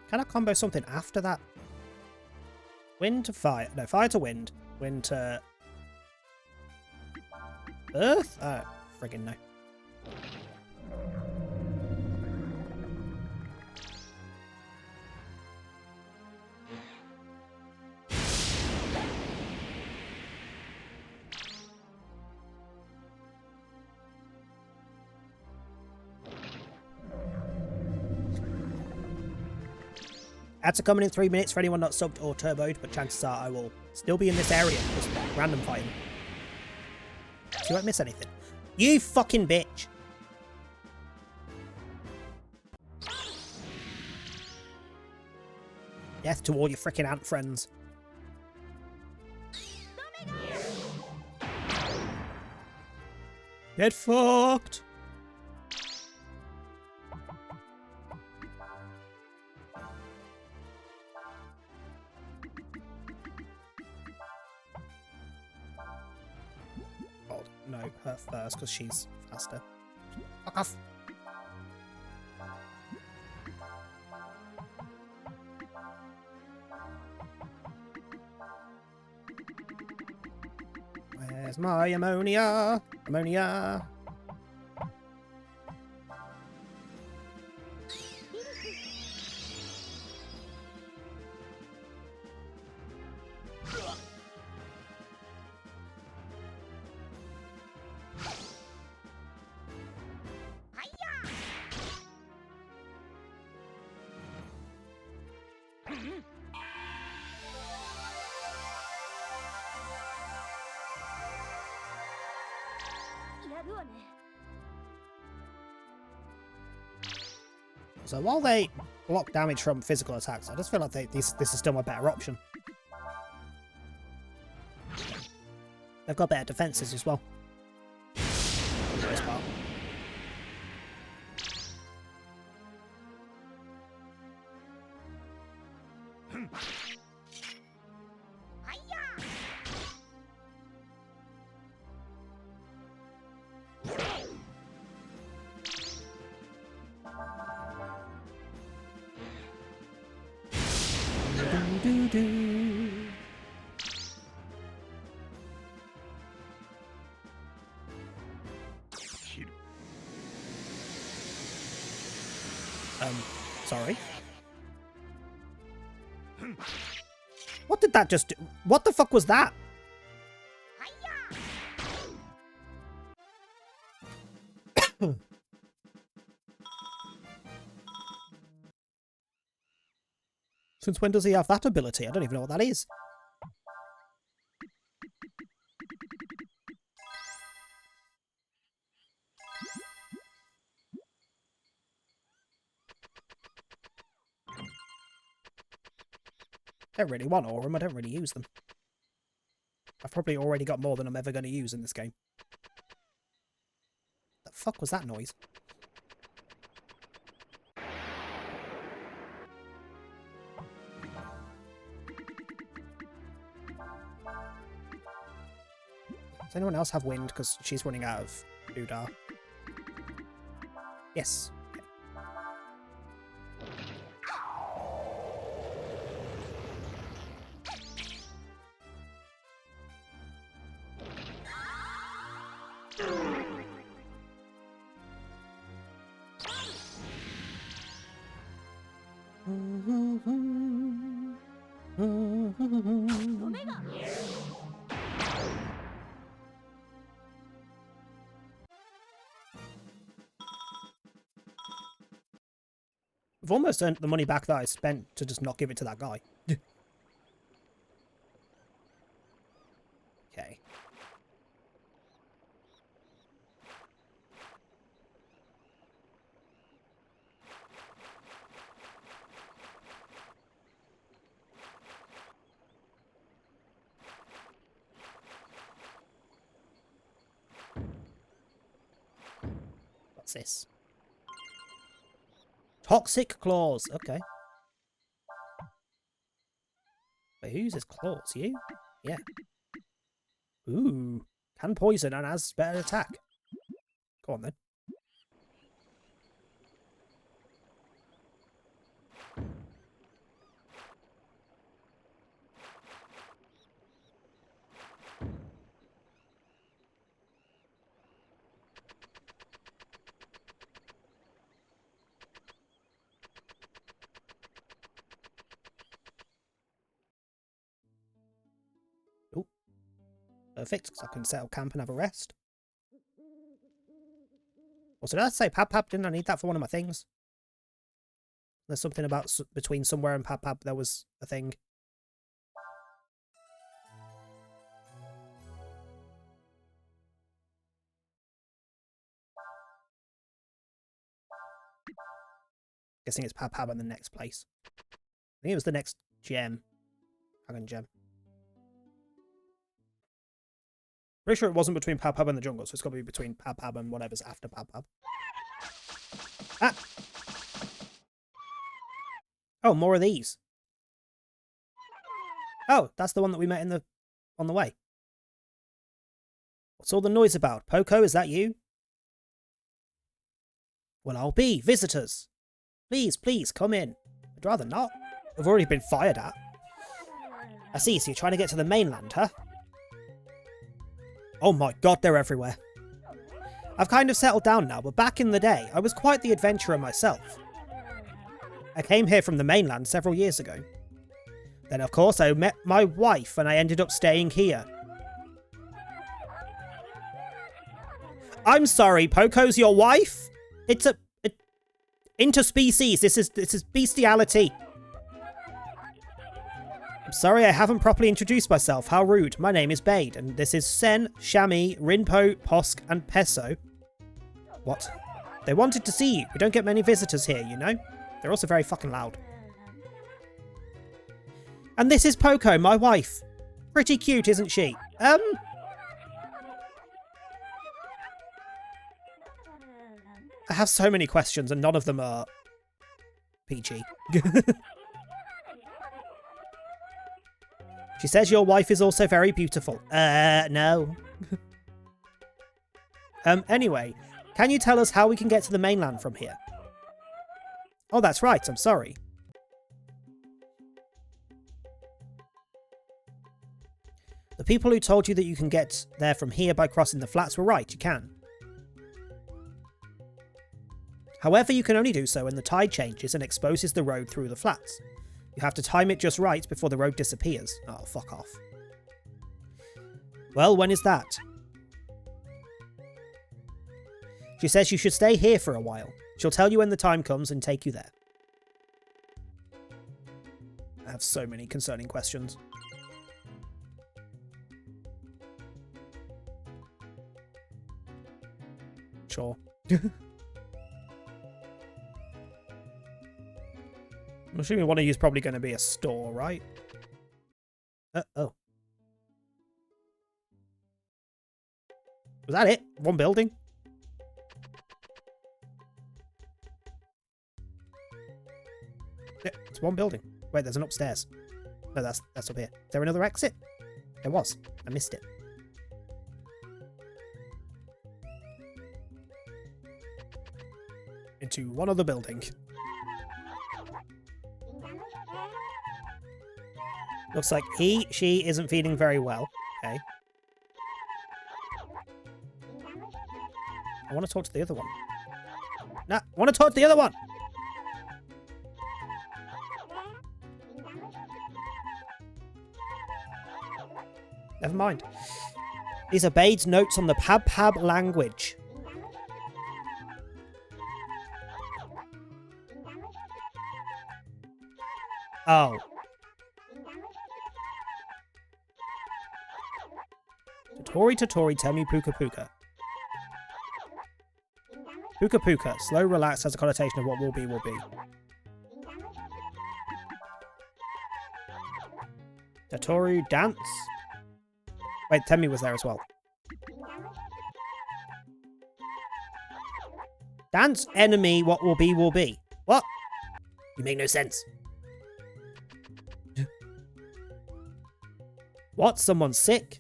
A: Can I combo something after that? Wind to fire. No, fire to wind. Wind to earth? Friggin' no. Ads are coming in 3 minutes for anyone not subbed or turboed, but chances are I will still be in this area, just random fighting. So you won't miss anything. You fucking bitch! Death to all your freaking ant friends. Get fucked! No, her first, because she's faster. Fuck off! Where's my ammonia? Ammonia! So while they block damage from physical attacks, I just feel like this is still my better option. They've got better defenses as well. For the most part. Sorry. What did that just do? What the fuck was that? Since when does he have that ability? I don't even know what that is. I don't really want Aurum, I don't really use them. I've probably already got more than I'm ever going to use in this game. The fuck was that noise? Does anyone else have wind? Because she's running out of Doodah. Yes. Okay. I've almost earned the money back that I spent to just not give it to that guy. Okay. What's this? Toxic claws. Okay. Wait, who uses claws? You? Yeah. Ooh. Can poison and has better attack. Go on then. Perfect, because I can set up camp and have a rest. Also, did I say Pab? Didn't I need that for one of my things? There's something about between somewhere and Pab. There was a thing. Guessing it's Pab in the next place. I think it was the next gem. Dragon gem. Pretty sure it wasn't between Pab and the jungle, so it's got to be between Pab and whatever's after Pab. Ah! Oh, more of these. Oh, that's the one that we met on the way. What's all the noise about? Poco, is that you? Well, I'll be. Visitors. Please, please, come in. I'd rather not. I've already been fired at. I see, so you're trying to get to the mainland, huh? Oh my god, they're everywhere. I've kind of settled down now, but back in the day, I was quite the adventurer myself. I came here from the mainland several years ago. Then, of course, I met my wife and I ended up staying here. I'm sorry, Poco's your wife? It's a interspecies. This is bestiality. I'm sorry I haven't properly introduced myself. How rude. My name is Bade, and this is Sen, Shami, Rinpo, Posk, and Peso. What? They wanted to see you. We don't get many visitors here, you know? They're also very fucking loud. And this is Poco, my wife. Pretty cute, isn't she? I have so many questions and none of them are PG. She says your wife is also very beautiful. No. Anyway, can you tell us how we can get to the mainland from here? Oh, that's right, I'm sorry. The people who told you that you can get there from here by crossing the flats were right, you can. However, you can only do so when the tide changes and exposes the road through the flats. You have to time it just right before the road disappears. Oh, fuck off. Well, when is that? She says you should stay here for a while. She'll tell you when the time comes and take you there. I have so many concerning questions. Sure. I'm assuming one of you is probably going to be a store, right? Oh. Was that it? One building? Yeah, it's one building. Wait, there's an upstairs. No, that's up here. Is there another exit? There was. I missed it. Into one other building. Looks like she isn't feeling very well. Okay. I want to talk to the other one. Nah, I want to talk to the other one! Never mind. These are Bade's notes on the Pab language. Oh. Totori, tell me Puka Puka. Puka Puka, slow, relaxed, has a connotation of what will be, will be. Totori, dance. Wait, Temi was there as well. Dance, enemy, what will be, will be. What? You make no sense. What? Someone's sick?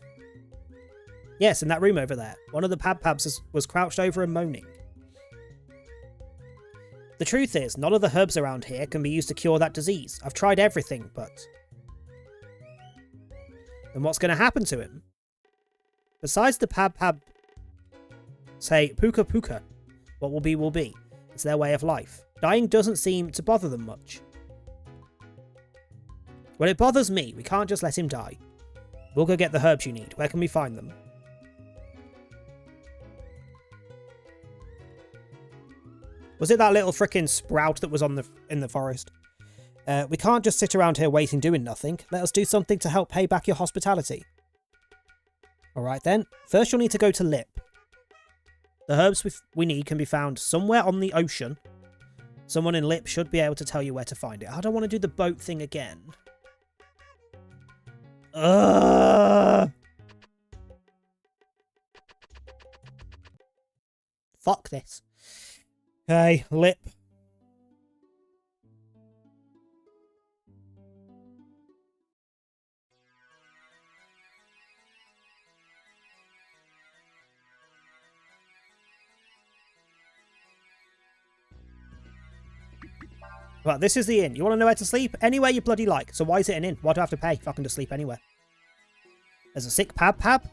A: Yes, in that room over there. One of the Pabs was crouched over and moaning. The truth is, none of the herbs around here can be used to cure that disease. I've tried everything, but... Then what's going to happen to him? Besides the Pab say, Puka Puka, what will be, will be. It's their way of life. Dying doesn't seem to bother them much. Well, it bothers me. We can't just let him die. We'll go get the herbs you need. Where can we find them? Was it that little frickin' sprout that was in the forest? We can't just sit around here waiting doing nothing. Let us do something to help pay back your hospitality. Alright then. First you'll need to go to Lip. The herbs we need can be found somewhere on the ocean. Someone in Lip should be able to tell you where to find it. I don't want to do the boat thing again. Fuck this. Okay, Lip. Right, this is the inn. You want to know where to sleep? Anywhere you bloody like. So why is it an inn? Why do I have to pay if I can just sleep anywhere? There's a sick Pab?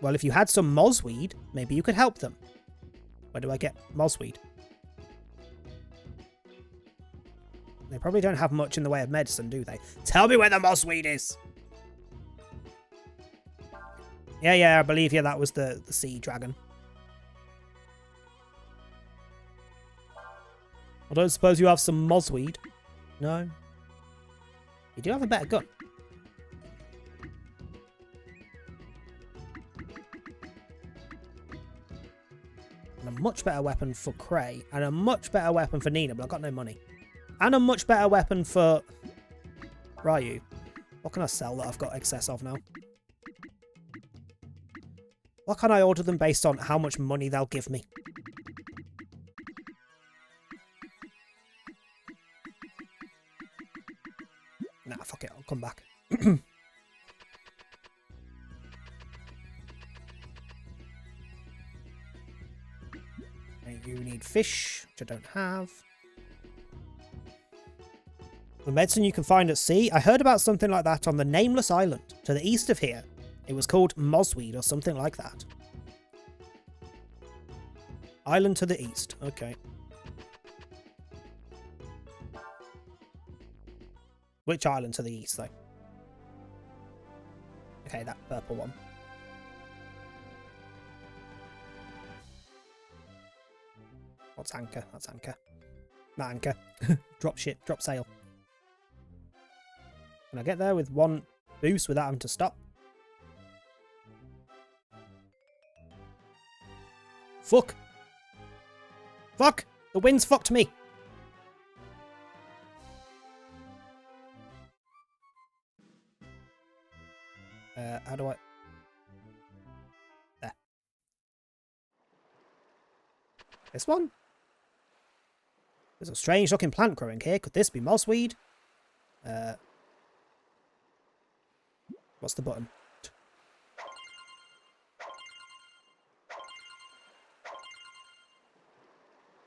A: Well, if you had some mozweed, maybe you could help them. Where do I get mozweed? They probably don't have much in the way of medicine, do they? Tell me where the mozweed is! Yeah, I believe, yeah, that was the sea dragon. I don't suppose you have some mozweed? No? You do have a better gun. And a much better weapon for Cray. And a much better weapon for Nina, but I've got no money. And a much better weapon for Ryu. What can I sell that I've got excess of now? What can I order them based on how much money they'll give me? Nah, fuck it. I'll come back. You need fish, which I don't have. The medicine you can find at sea. I heard about something like that on the Nameless Island, to the east of here. It was called Mosweed or something like that. Island to the east. Okay. Which island to the east, though? Okay, that purple one. What's anchor? That's anchor. Not anchor. Drop ship. Drop sail. Can I get there with one boost without having to stop? Fuck! Fuck! The wind's fucked me! How do I... There. This one? There's a strange looking plant growing here. Could this be mossweed? What's the button?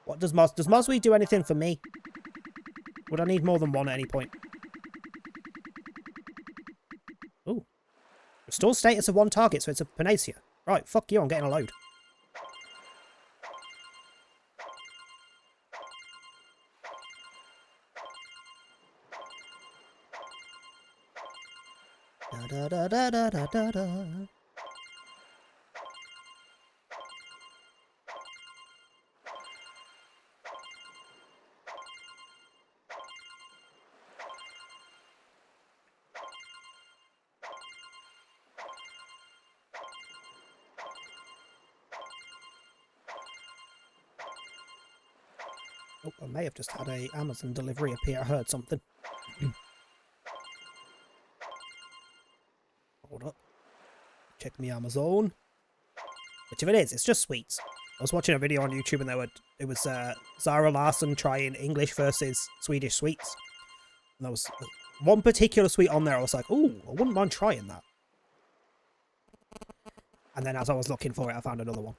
A: What does mossweed do anything for me? Would I need more than one at any point? Ooh. Restore status of one target, so it's a panacea. Right, fuck you, I'm getting a load. Da da da da da da da. Oh, I may have just had a Amazon delivery appear. I heard something. Hold up. Check me Amazon. Which if it is, it's just sweets. I was watching a video on YouTube and it was Zara Larsson trying English versus Swedish sweets. And there was one particular sweet on there. I was like, oh, I wouldn't mind trying that. And then as I was looking for it, I found another one.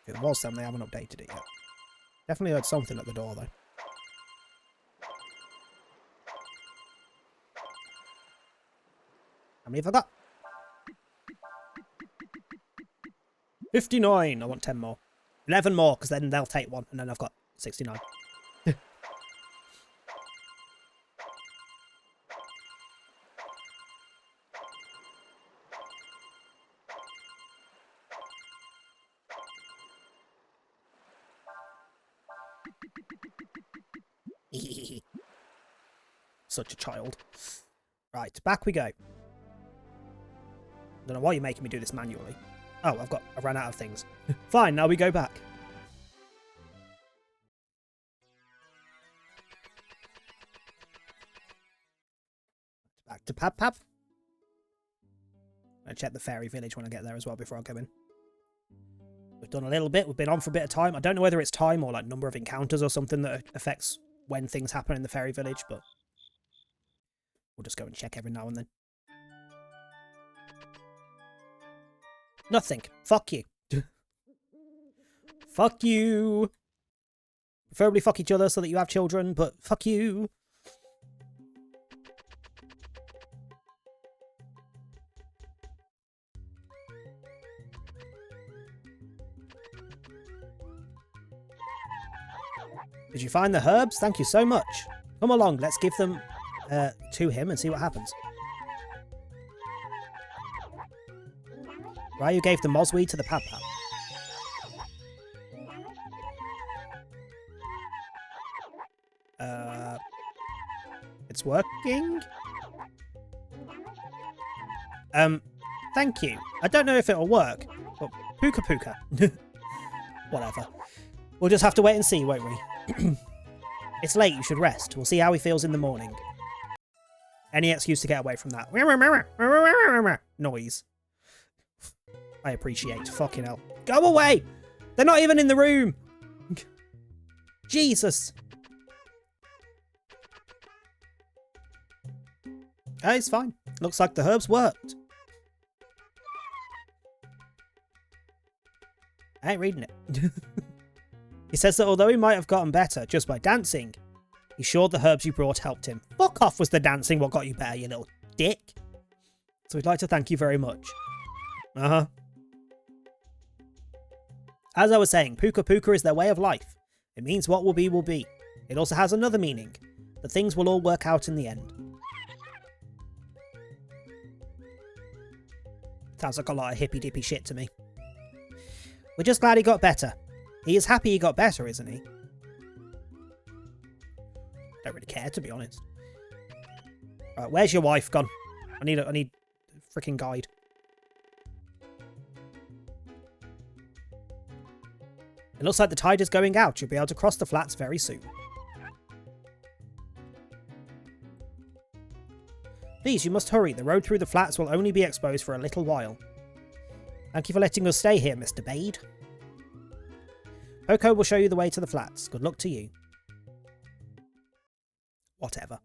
A: If it was them, they haven't updated it yet. Definitely heard something at the door, though. How many have I got? 59. I want 10 more. 11 more, because then they'll take one, and then I've got 69. Such a child. Right, back we go. Don't know why you're making me do this manually. Oh, I ran out of things. Fine, now we go back. Back to Pap Pap. I'll check the fairy village when I get there as well before I go in. We've done a little bit. We've been on for a bit of time. I don't know whether it's time or like number of encounters or something that affects when things happen in the fairy village, but we'll just go and check every now and then. Nothing. Fuck you. Fuck you. Preferably fuck each other so that you have children, but fuck you. Did you find the herbs? Thank you so much. Come along, let's give them to him and see what happens. Ryu gave the mossweed to the Pap Pap. It's working? Thank you. I don't know if it'll work, but Puka Puka. Whatever. We'll just have to wait and see, won't we? It's late, you should rest. We'll see how he feels in the morning. Any excuse to get away from that noise. I appreciate. Fucking hell. Go away! They're not even in the room! Jesus! Oh, it's fine. Looks like the herbs worked. I ain't reading it. He says that although he might have gotten better just by dancing, he's sure the herbs you brought helped him. Fuck off, was the dancing what got you better, you little dick? So we'd like to thank you very much. Uh-huh. As I was saying, Puka Puka is their way of life. It means what will be will be. It also has another meaning, that things will all work out in the end. Sounds like a lot of hippy-dippy shit to me. We're just glad he got better. He is happy he got better, isn't he? Don't really care, to be honest. Right, where's your wife gone? I need a freaking guide. It looks like the tide is going out. You'll be able to cross the flats very soon. Please, you must hurry. The road through the flats will only be exposed for a little while. Thank you for letting us stay here, Mr. Bade. Poco will show you the way to the flats. Good luck to you. Whatever.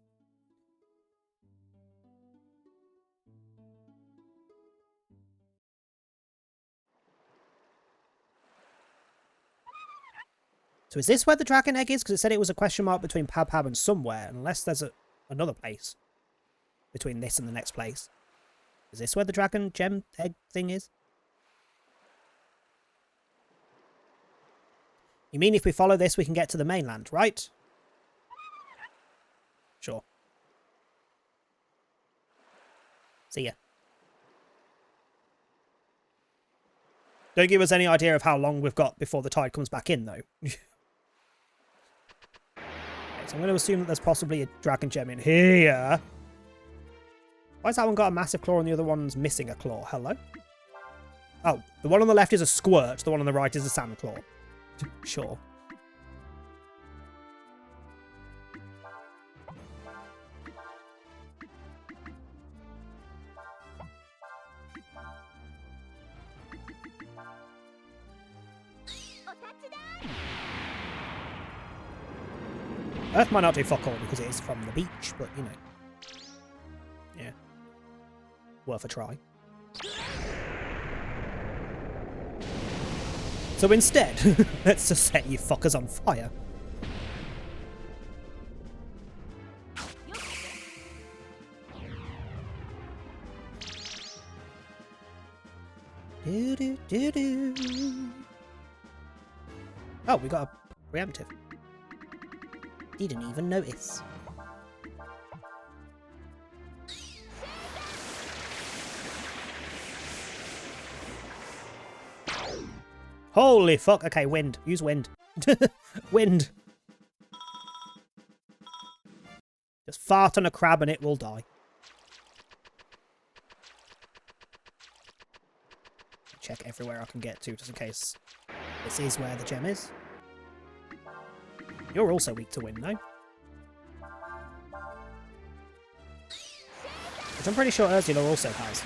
A: So is this where the dragon egg is? Because it said it was a question mark between Pab Pab and somewhere, unless there's another place between this and the next place. Is this where the dragon gem egg thing is? You mean if we follow this, we can get to the mainland, right? Sure. See ya. Don't give us any idea of how long we've got before the tide comes back in, though. Okay, so I'm going to assume that there's possibly a dragon gem in here. Why has that one got a massive claw and the other one's missing a claw? Hello? Oh, the one on the left is a squirt. The one on the right is a sand claw. Sure. Earth might not do fuck all because it is from the beach, but you know. Yeah. Worth a try. So instead, let's just set you fuckers on fire. Do, do, do, do. Oh, we got a preemptive. Didn't even notice. Holy fuck. Okay, wind. Use wind. Wind. Just fart on a crab and it will die. Check everywhere I can get to just in case this is where the gem is. You're also weak to wind, though. Which I'm pretty sure Ursula also has.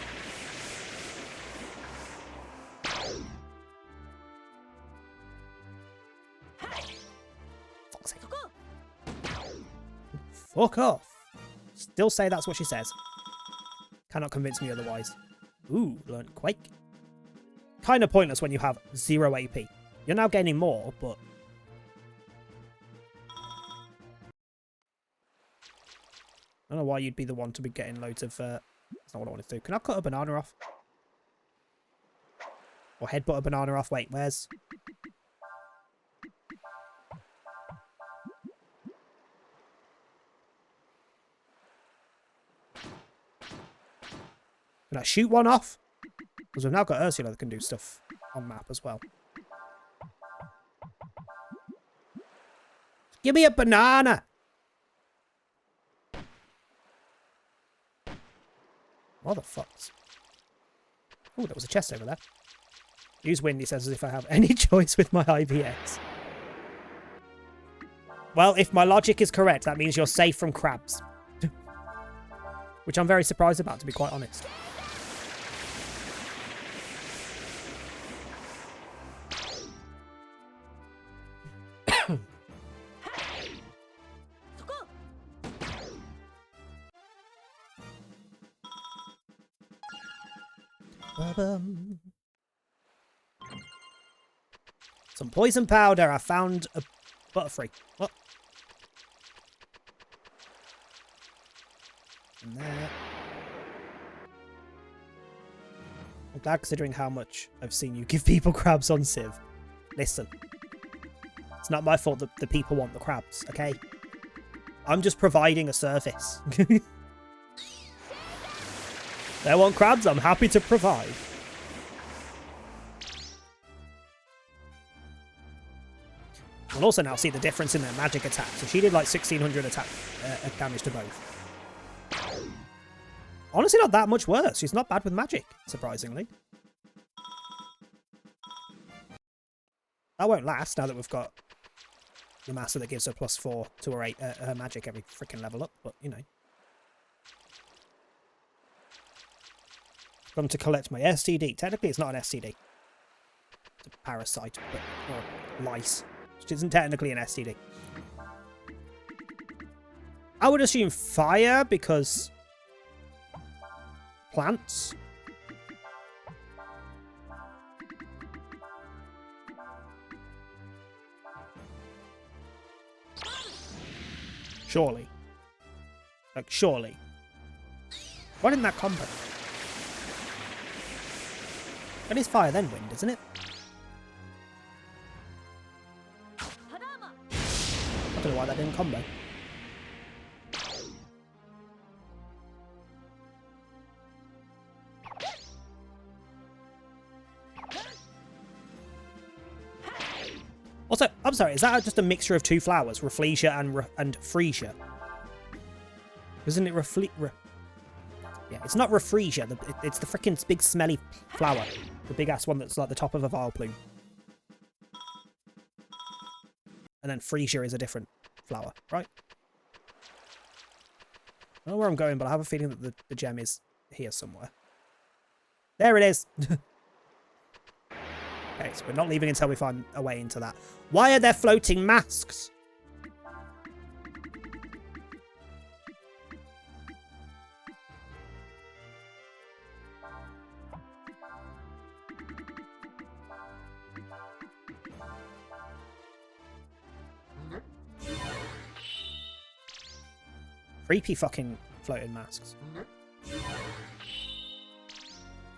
A: Fuck's sake. Fuck off. Still say that's what she says. Cannot convince me otherwise. Ooh, learnt Quake. Kind of pointless when you have 0 AP. You're now gaining more, but... I don't know why you'd be the one to be getting loads of... That's not what I wanted to do. Can I cut a banana off? Or headbutt a banana off? Wait, where's... Can I shoot one off? Because we've now got Ursula that can do stuff on map as well. Give me a banana! What the fucks? Oh, there was a chest over there. Use wind, he says, as if I have any choice with my IBX. Well, if my logic is correct, that means you're safe from crabs. Which I'm very surprised about, to be quite honest. Some poison powder. I found a Butterfree. What? And there. I'm glad, considering how much I've seen you give people crabs on Civ. Listen. It's not my fault that the people want the crabs, okay? I'm just providing a service. They want crabs, I'm happy to provide. We'll also now see the difference in their magic attack. So she did like 1600 attack damage to both. Honestly, not that much worse. She's not bad with magic, surprisingly. That won't last now that we've got the master that gives her +4 to her magic every freaking level up, but you know. Come to collect my STD. Technically, it's not an STD. It's a parasite, but, or lice. Which isn't technically an STD. I would assume fire, because plants. Surely. Like, surely. Why didn't that combo? It is fire, then wind, isn't it? I don't know why that didn't combo. Also, I'm sorry, is that just a mixture of two flowers? Rafflesia and Freesia? Isn't it yeah, it's not Rafflesia. It's the freaking big smelly flower. The big ass one that's like the top of a vile plume. And then Freesia is a different flower, right? I don't know where I'm going, but I have a feeling that the gem is here somewhere. There it is! Okay, so we're not leaving until we find a way into that. Why are there floating masks? Creepy fucking floating masks. I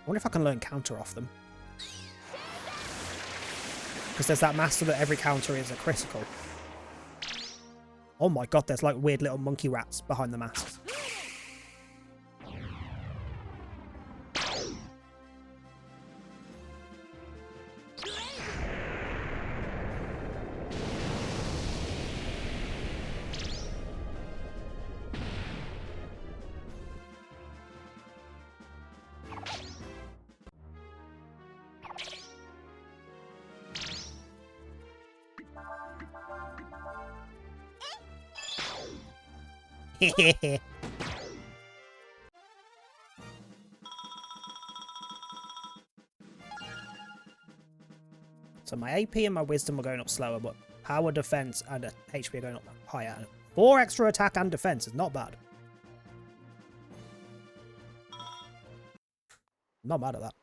A: wonder if I can learn counter off them. Because there's that master that every counter is a critical. Oh my god, there's like weird little monkey rats behind the masks. So my AP and my wisdom are going up slower, but power, defense, and HP are going up higher. 4 extra attack and defense is not bad. Not mad at that.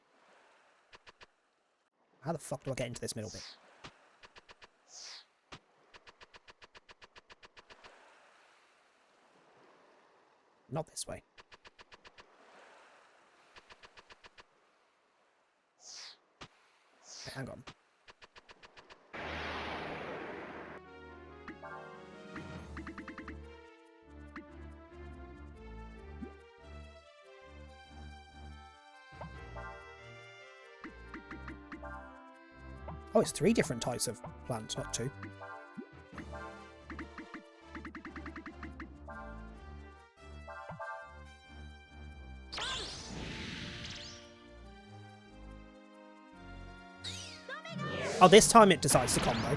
A: How the fuck do I get into this middle bit? Not this way. Okay, hang on. Oh, it's 3 different types of plants, not 2. Oh, this time it decides to combo.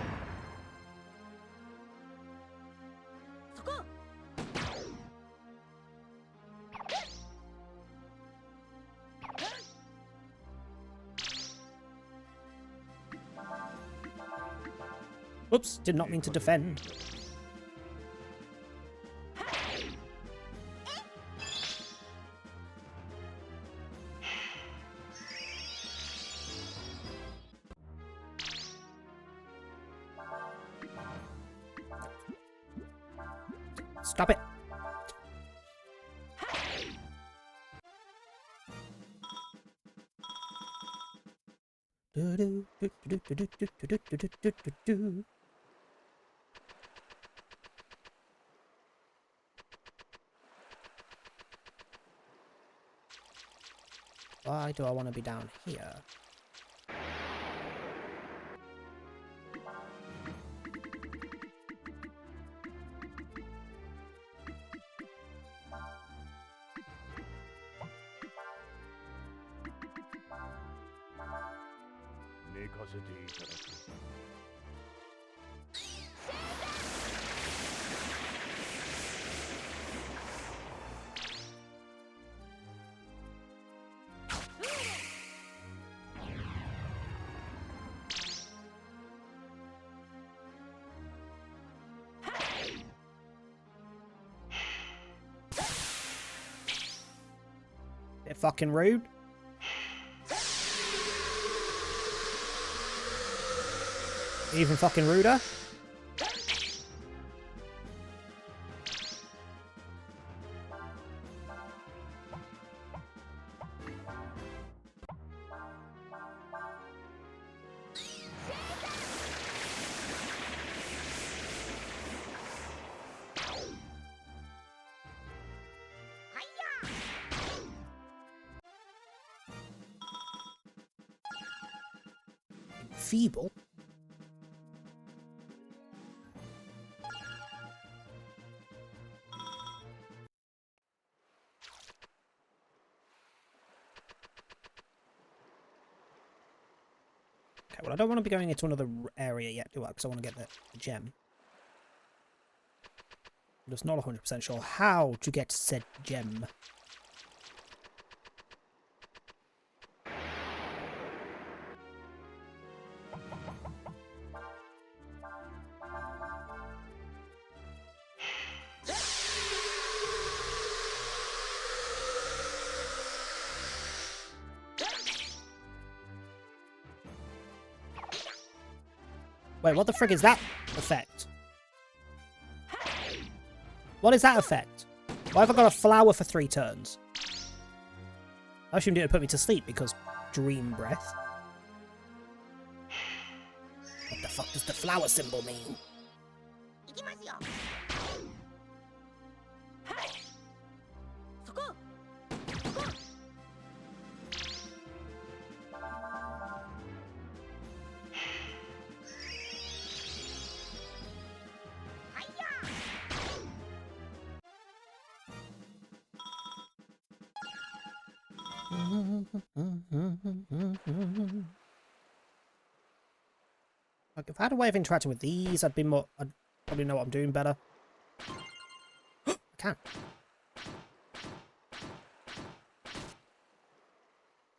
A: Oops, did not mean to defend. Stop it. Why do I want to be down here? Bit fucking rude. Even fucking ruder. Feeble. Okay, well, I don't want to be going into another area yet, do I? Because I want to get the gem. I'm just not 100% sure how to get said gem. Wait, what the frick is that effect? What is that effect? Why have I got a flower for 3 turns? I assumed it would put me to sleep because dream breath. What the fuck does the flower symbol mean? Like, if I had a way of interacting with these, I'd probably know what I'm doing better. I can.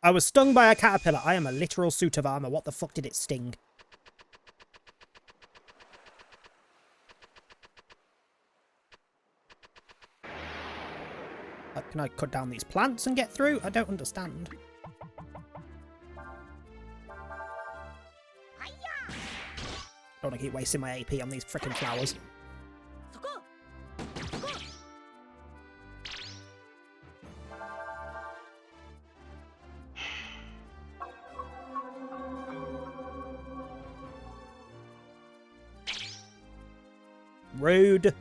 A: I was stung by a caterpillar. I am a literal suit of armor. What the fuck did it sting? Can I cut down these plants and get through? I don't understand. Don't want to keep wasting my AP on these frickin' flowers. Rude.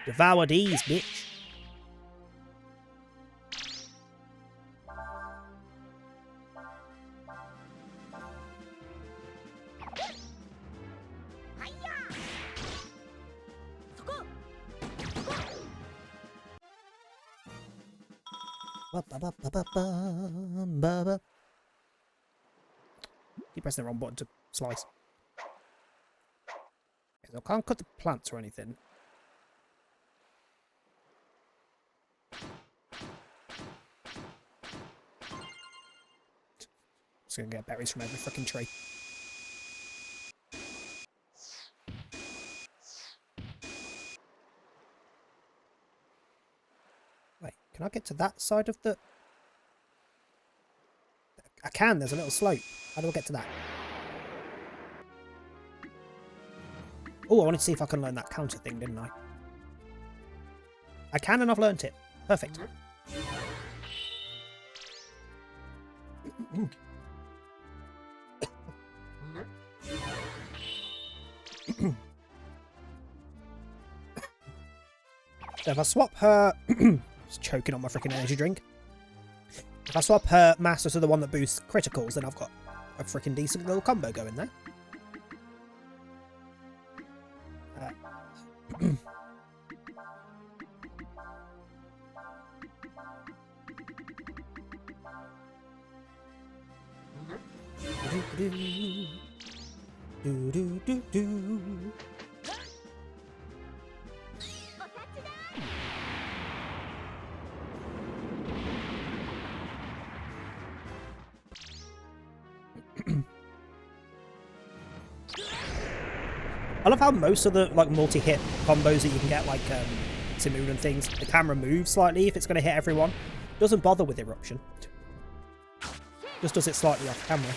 A: Devour these, bitch. Keep pressing the wrong button to slice. Okay, so I can't cut the plants or anything. Just gonna get berries from every fucking tree. Wait, can I get to that side of the... I can, there's a little slope. How do I get to that? Oh, I wanted to see if I can learn that counter thing, didn't I? I can, and I've learnt it. Perfect. So if I swap her... Just choking on my freaking energy drink. If I swap her master to the one that boosts criticals, then I've got a freaking decent little combo going there. I love how most of the like multi-hit combos that you can get, like Simoon and things, the camera moves slightly if it's going to hit everyone. Doesn't bother with Eruption. Just does it slightly off camera.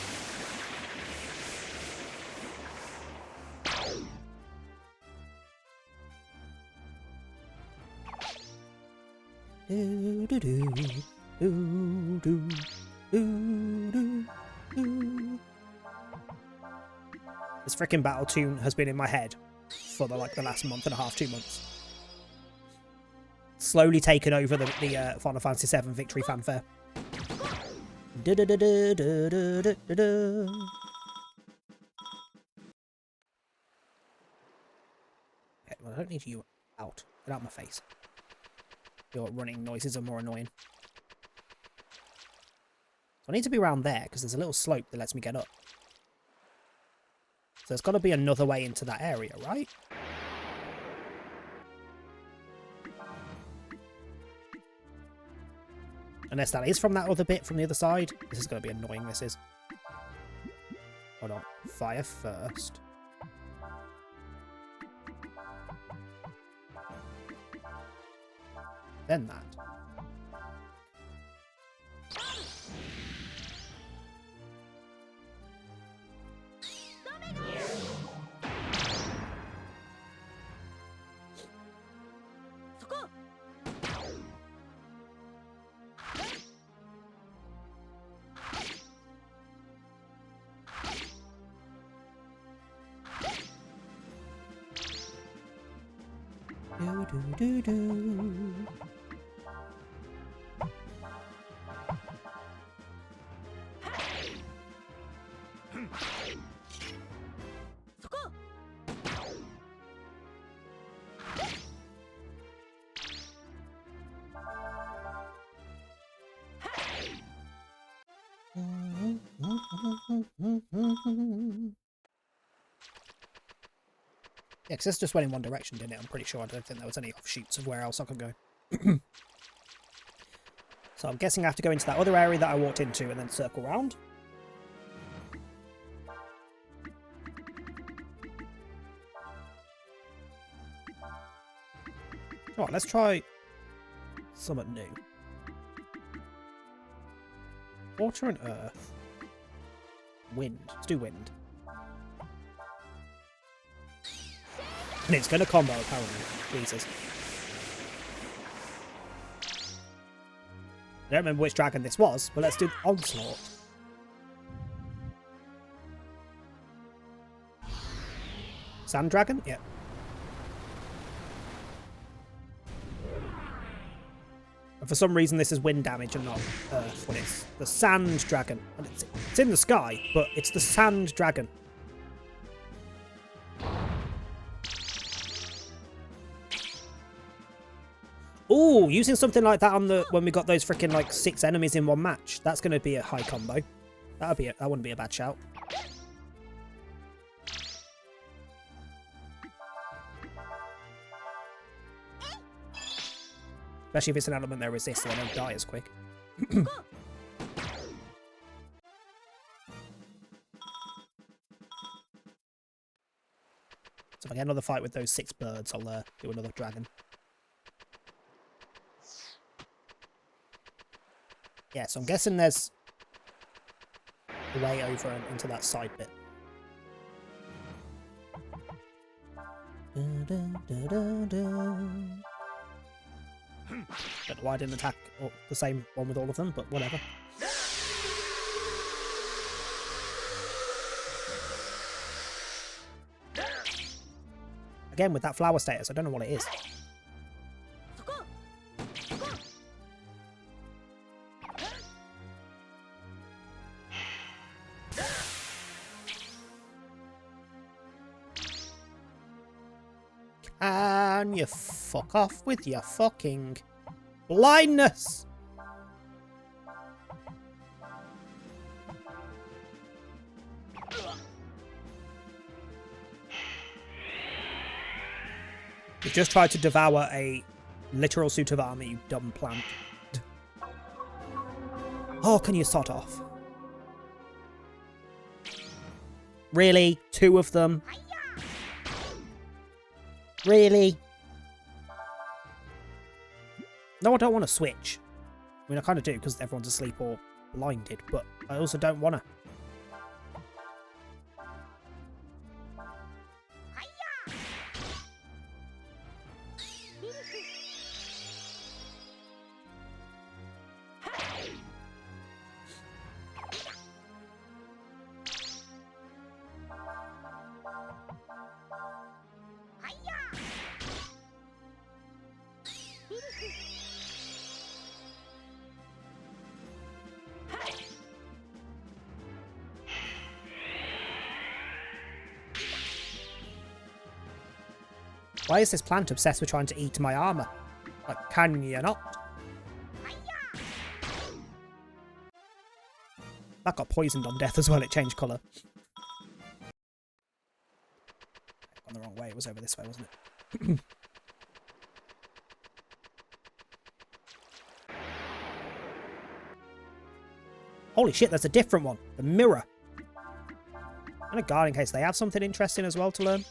A: This freaking battle tune has been in my head for the last month and a half, 2 months. Slowly taken over the Final Fantasy VII victory fanfare. Okay, well, I don't need you out. Get out of my face. Your running noises are more annoying. So I need to be around there because there's a little slope that lets me get up. So there's got to be another way into that area, right? Unless that is from that other bit from the other side. This is going to be annoying, this is. Hold on. Fire first. Then that. Yeah, because this just went in one direction, didn't it? I'm pretty sure. I don't think there was any offshoots of where else I could go. So I'm guessing I have to go into that other area that I walked into and then circle round. Alright, let's try something new. Water and earth. Wind. Let's do wind. And it's going to combo, apparently. Jesus. I don't remember which dragon this was, but let's do Onslaught. Sand dragon? Yeah. And for some reason this is wind damage and not earth when it's the sand dragon. And it's in the sky, but it's the sand dragon. Ooh, using something like that on the when we got those freaking like 6 enemies in one match. That's going to be a high combo. That wouldn't be a bad shout. Especially if it's an element they resist, so they don't die as quick. I get another fight with those 6 birds, I'll do another dragon. Yeah, so I'm guessing there's a way over and into that side bit. Don't know why I didn't attack the same one with all of them, but whatever. Again, with that flower status, I don't know what it is. Can you fuck off with your fucking blindness? You just tried to devour a literal suit of armor, you dumb plant. Oh, can you sod off? Really? 2 of them? Really? No, I don't want to switch. I mean, I kind of do because everyone's asleep or blinded, but I also don't want to. Why is this plant obsessed with trying to eat my armor? Like, can you not? That got poisoned on death as well, it changed colour. Gone the wrong way, it was over this way, wasn't it? Holy shit, there's a different one. The mirror. And a guard in case they have something interesting as well to learn.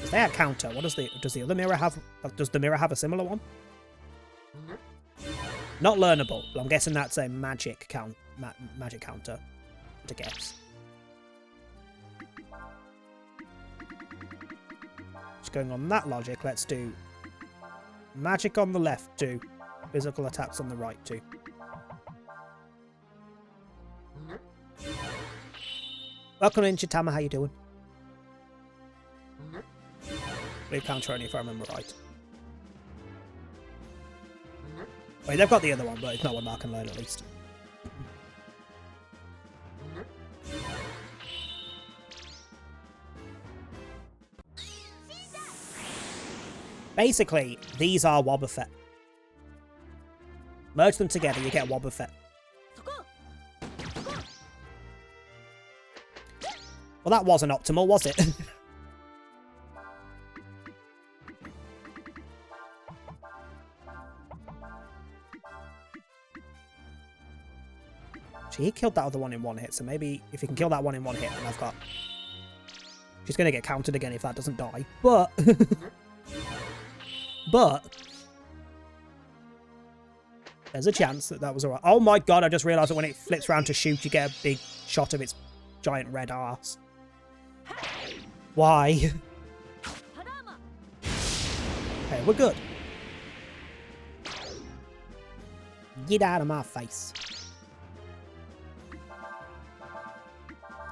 A: Is there a counter? What does the other mirror have? Does the mirror have a similar one? Not learnable, but I'm guessing that's a magic magic counter to guess. Just going on that logic, let's do magic on the left, do physical attacks on the right, too. Welcome in, Chitama, how you doing? Leave counter only if I remember right. Wait, they've got the other one, but it's not one that I can learn at least. Basically, these are Wobbuffet. Merge them together, you get Wobbuffet. Well, that wasn't optimal, was it? He killed that other one in one hit, so maybe if he can kill that one in one hit, then I've got... She's going to get countered again if that doesn't die. But... but... there's a chance that that was alright. Oh my god, I just realised that when it flips around to shoot, you get a big shot of its giant red arse. Why? Okay, we're good. Get out of my face.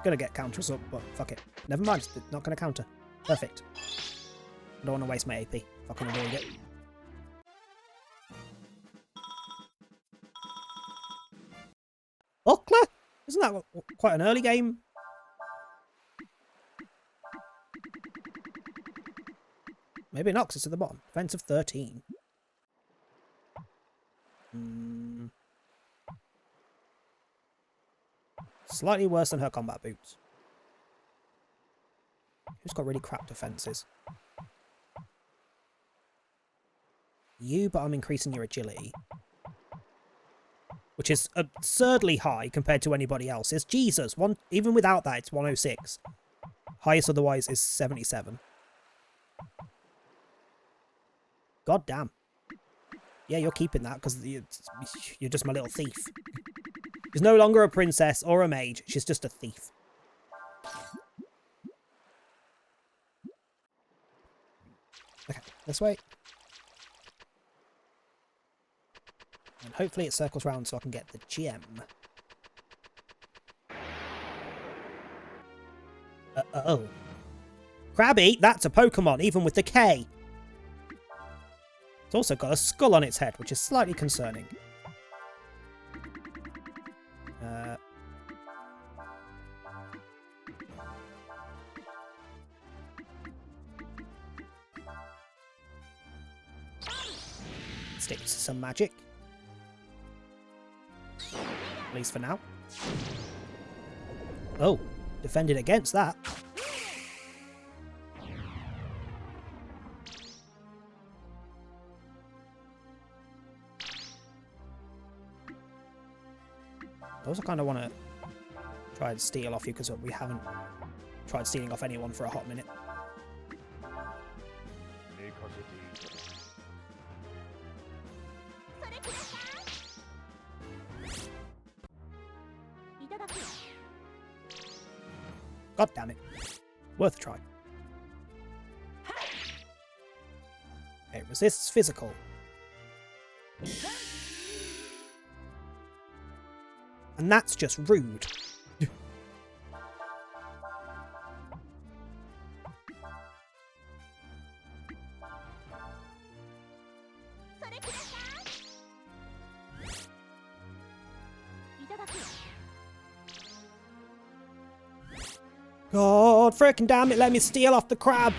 A: Gonna get counters up, but fuck it. Never mind, it's not gonna counter. Perfect. I don't want to waste my AP if I can avoid it. Buckler? Isn't that quite an early game? Maybe not, 'cause it's at the bottom. Defense of 13. Slightly worse than her combat boots. Who's got really crap defences? You, but I'm increasing your agility. which is absurdly high compared to anybody else's. Jesus, even without that, it's 106. Highest otherwise is 77. God damn. Yeah, you're keeping that because you're just my little thief. She's no longer a princess or a mage. She's just a thief. Okay, this way. And hopefully it circles round so I can get the gem. Oh. Krabby, that's a Pokemon, even with the K. It's also got a skull on its head, which is slightly concerning. Stick to some magic. At least for now. Oh, defended against that. I also kind of want to try and steal off you because we haven't tried stealing off anyone for a hot minute. God damn it. Worth a try. Okay, resists physical. And that's just rude. God frickin' damn it, let me steal off the crab!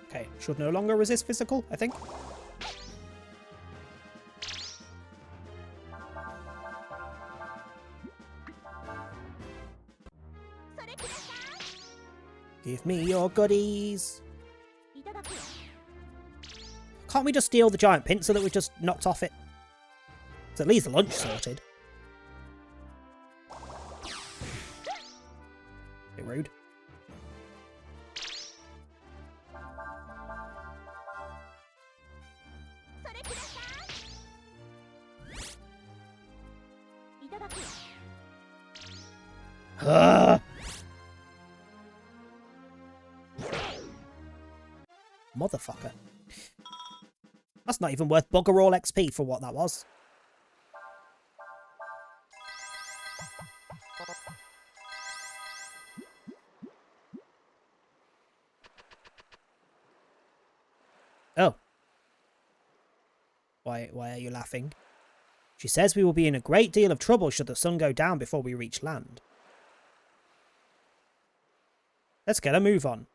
A: Okay, should no longer resist physical, I think. Give me your goodies! Can't we just steal the giant pincer that we just knocked off it? It's at least the lunch sorted. Bit rude. Motherfucker. That's not even worth bugger all XP for what that was. Oh. Why are you laughing? She says we will be in a great deal of trouble should the sun go down before we reach land. Let's get a move on.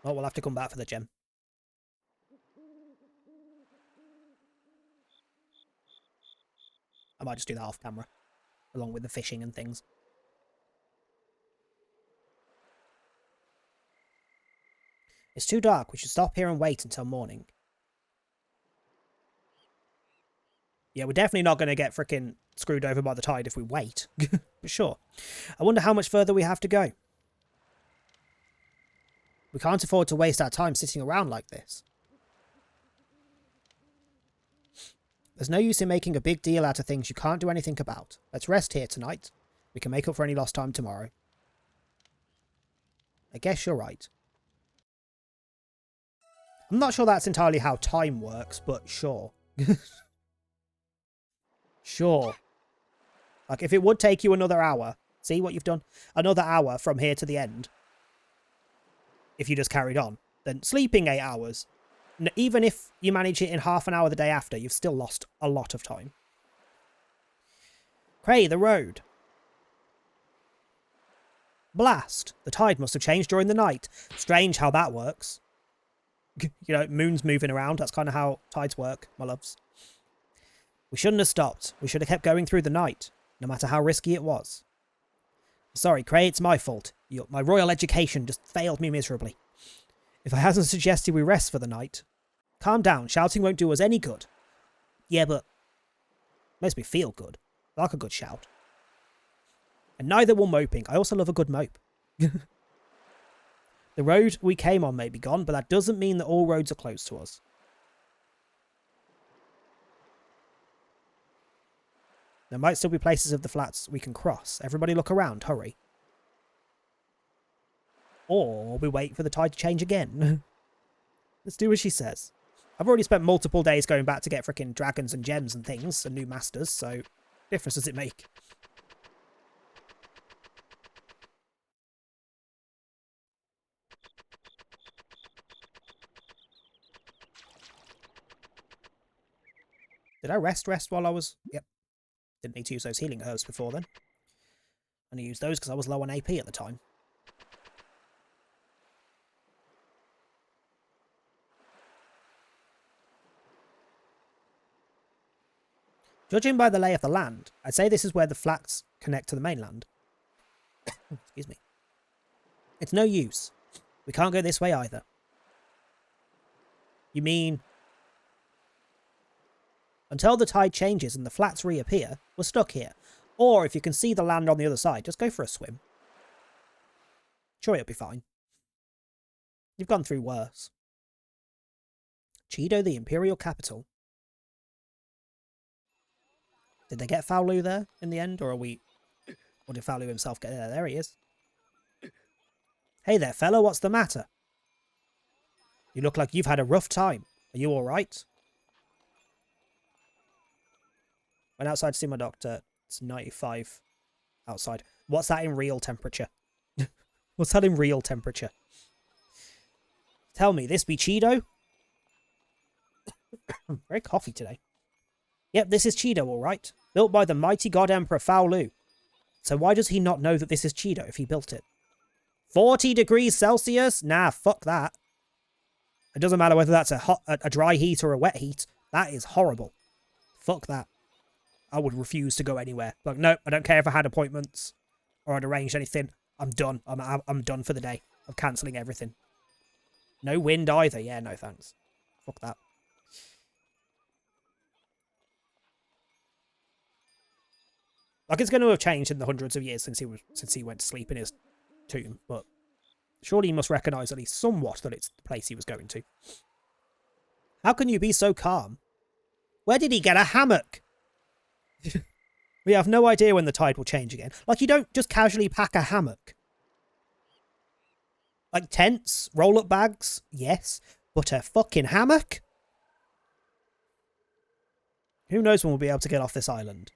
A: Oh, we'll have to come back for the gem. I might just do that off camera, along with the fishing and things. It's too dark. We should stop here and wait until morning. Yeah, we're definitely not going to get frickin' screwed over by the tide if we wait. But sure. I wonder how much further we have to go. We can't afford to waste our time sitting around like this. There's no use in making a big deal out of things you can't do anything about. Let's rest here tonight. We can make up for any lost time tomorrow. I guess you're right. I'm not sure that's entirely how time works, but sure. Sure. Like, if it would take you another hour, see what you've done? Another hour from here to the end. If you just carried on, then sleeping 8 hours, even if you manage it in half an hour the day after, you've still lost a lot of time. Cray, the road. Blast. The tide must have changed during the night. Strange how that works. You know, moon's moving around. That's kind of how tides work, my loves. We shouldn't have stopped. We should have kept going through the night. no matter how risky it was. Sorry, Cray, it's my fault. My royal education just failed me miserably. If I hadn't suggested we rest for the night... Calm down, shouting won't do us any good. Yeah, but... makes me feel good. I like a good shout. And neither will moping. I also love a good mope. The road we came on may be gone, but that doesn't mean that all roads are closed to us. There might still be places of the flats we can cross. Everybody look around, hurry. Or we wait for the tide to change again. Let's do as she says. I've already spent multiple days going back to get frickin' dragons and gems and things, and new masters, so difference does it make? Did I rest while I was... Yep. Didn't need to use those healing herbs before then. Only used those because I was low on AP at the time. Judging by the lay of the land, I'd say this is where the flats connect to the mainland. Excuse me. It's no use. We can't go this way either. You mean... until the tide changes and the flats reappear, we're stuck here. Or if you can see the land on the other side, just go for a swim. Sure, you'll be fine. You've gone through worse. Cheedo, the Imperial capital. Did they get Faolu there in the end, or are we... or did Faolu himself get there? There he is. Hey there, fella, what's the matter? You look like you've had a rough time. Are you alright? Went outside to see my doctor. It's 95 outside. What's that in real temperature? What's that in real temperature? Tell me, this be Cheedo? Very coffee today. Yep, this is Cheedo, alright. Built by the mighty god Emperor Faolu. So why does he not know that this is Cheedo if he built it? 40 degrees Celsius? Nah, fuck that. It doesn't matter whether that's a dry heat or a wet heat. That is horrible. Fuck that. I would refuse to go anywhere. Like, no, I don't care if I had appointments or I'd arranged anything. I'm done. I'm done for the day. I'm cancelling everything. No wind either. Yeah, no thanks. Fuck that. Like, it's going to have changed in the hundreds of years since he went to sleep in his tomb, but surely he must recognise at least somewhat that it's the place he was going to. How can you be so calm? Where did he get a hammock? We have no idea when the tide will change again. Like, you don't just casually pack a hammock. Like, tents, roll-up bags, yes, but a fucking hammock? Who knows when we'll be able to get off this island?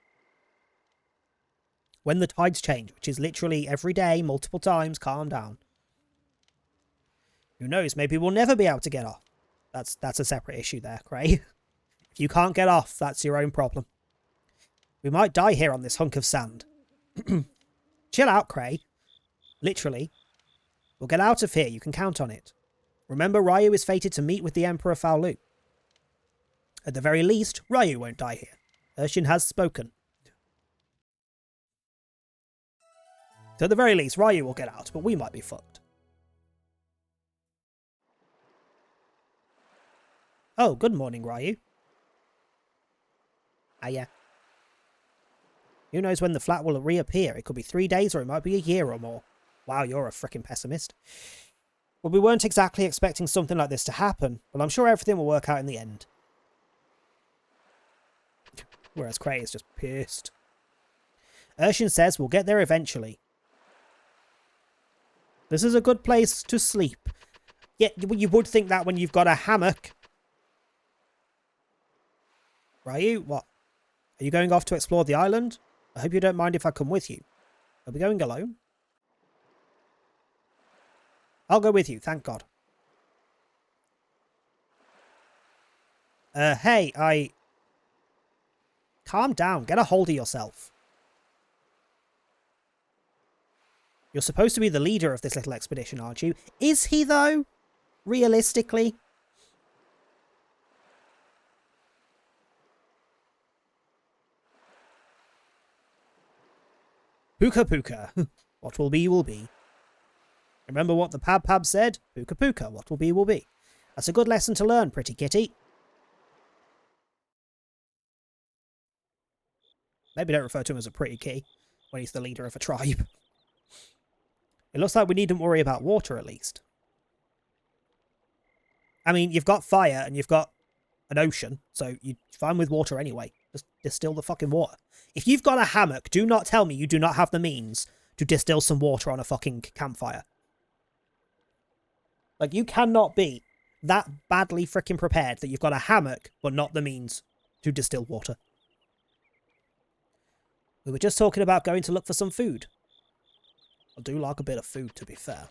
A: When the tides change, which is literally every day, multiple times, calm down. Who knows, maybe we'll never be able to get off. That's a separate issue there, Cray. If you can't get off, that's your own problem. We might die here on this hunk of sand. Chill out, Cray. Literally. We'll get out of here, you can count on it. Remember, Ryu is fated to meet with the Emperor Faolu. At the very least, Ryu won't die here. Urshin has spoken. So at the very least, Ryu will get out, but we might be fucked. Oh, good morning, Ryu. Hiya. Who knows when the flat will reappear? It could be 3 days or it might be a year or more. Wow, you're a frickin' pessimist. Well, we weren't exactly expecting something like this to happen, but I'm sure everything will work out in the end. Whereas Cray is just pissed. Urshin says we'll get there eventually. This is a good place to sleep. Yeah, you would think that when you've got a hammock. Ryu, what? Are you going off to explore the island? I hope you don't mind if I come with you. Are we going alone? I'll go with you, thank God. Hey, Calm down, get a hold of yourself. You're supposed to be the leader of this little expedition, aren't you? Is he, though? Realistically? Puka Puka. What will be, will be. Remember what the Pab Pab said? Puka Puka, what will be, will be. That's a good lesson to learn, pretty kitty. Maybe don't refer to him as a pretty kitty when he's the leader of a tribe. It looks like we needn't worry about water, at least. I mean, you've got fire and you've got an ocean, so you're fine with water anyway. Just distill the fucking water. If you've got a hammock, do not tell me you do not have the means to distill some water on a fucking campfire. Like, you cannot be that badly freaking prepared that you've got a hammock, but not the means to distill water. We were just talking about going to look for some food. I do like a bit of food, to be fair.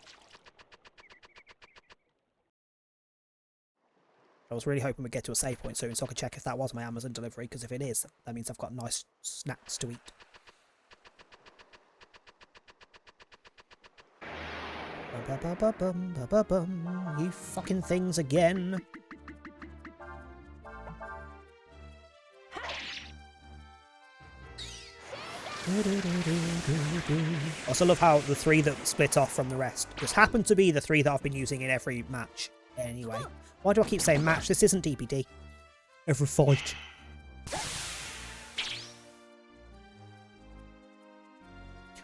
A: I was really hoping we'd get to a save point soon so I could check if that was my Amazon delivery, because if it is, that means I've got nice snacks to eat. You fucking things again. I also love how the three that split off from the rest just happen to be the three that I've been using in every match anyway. Why do I keep saying match? This isn't DBD. Every fight.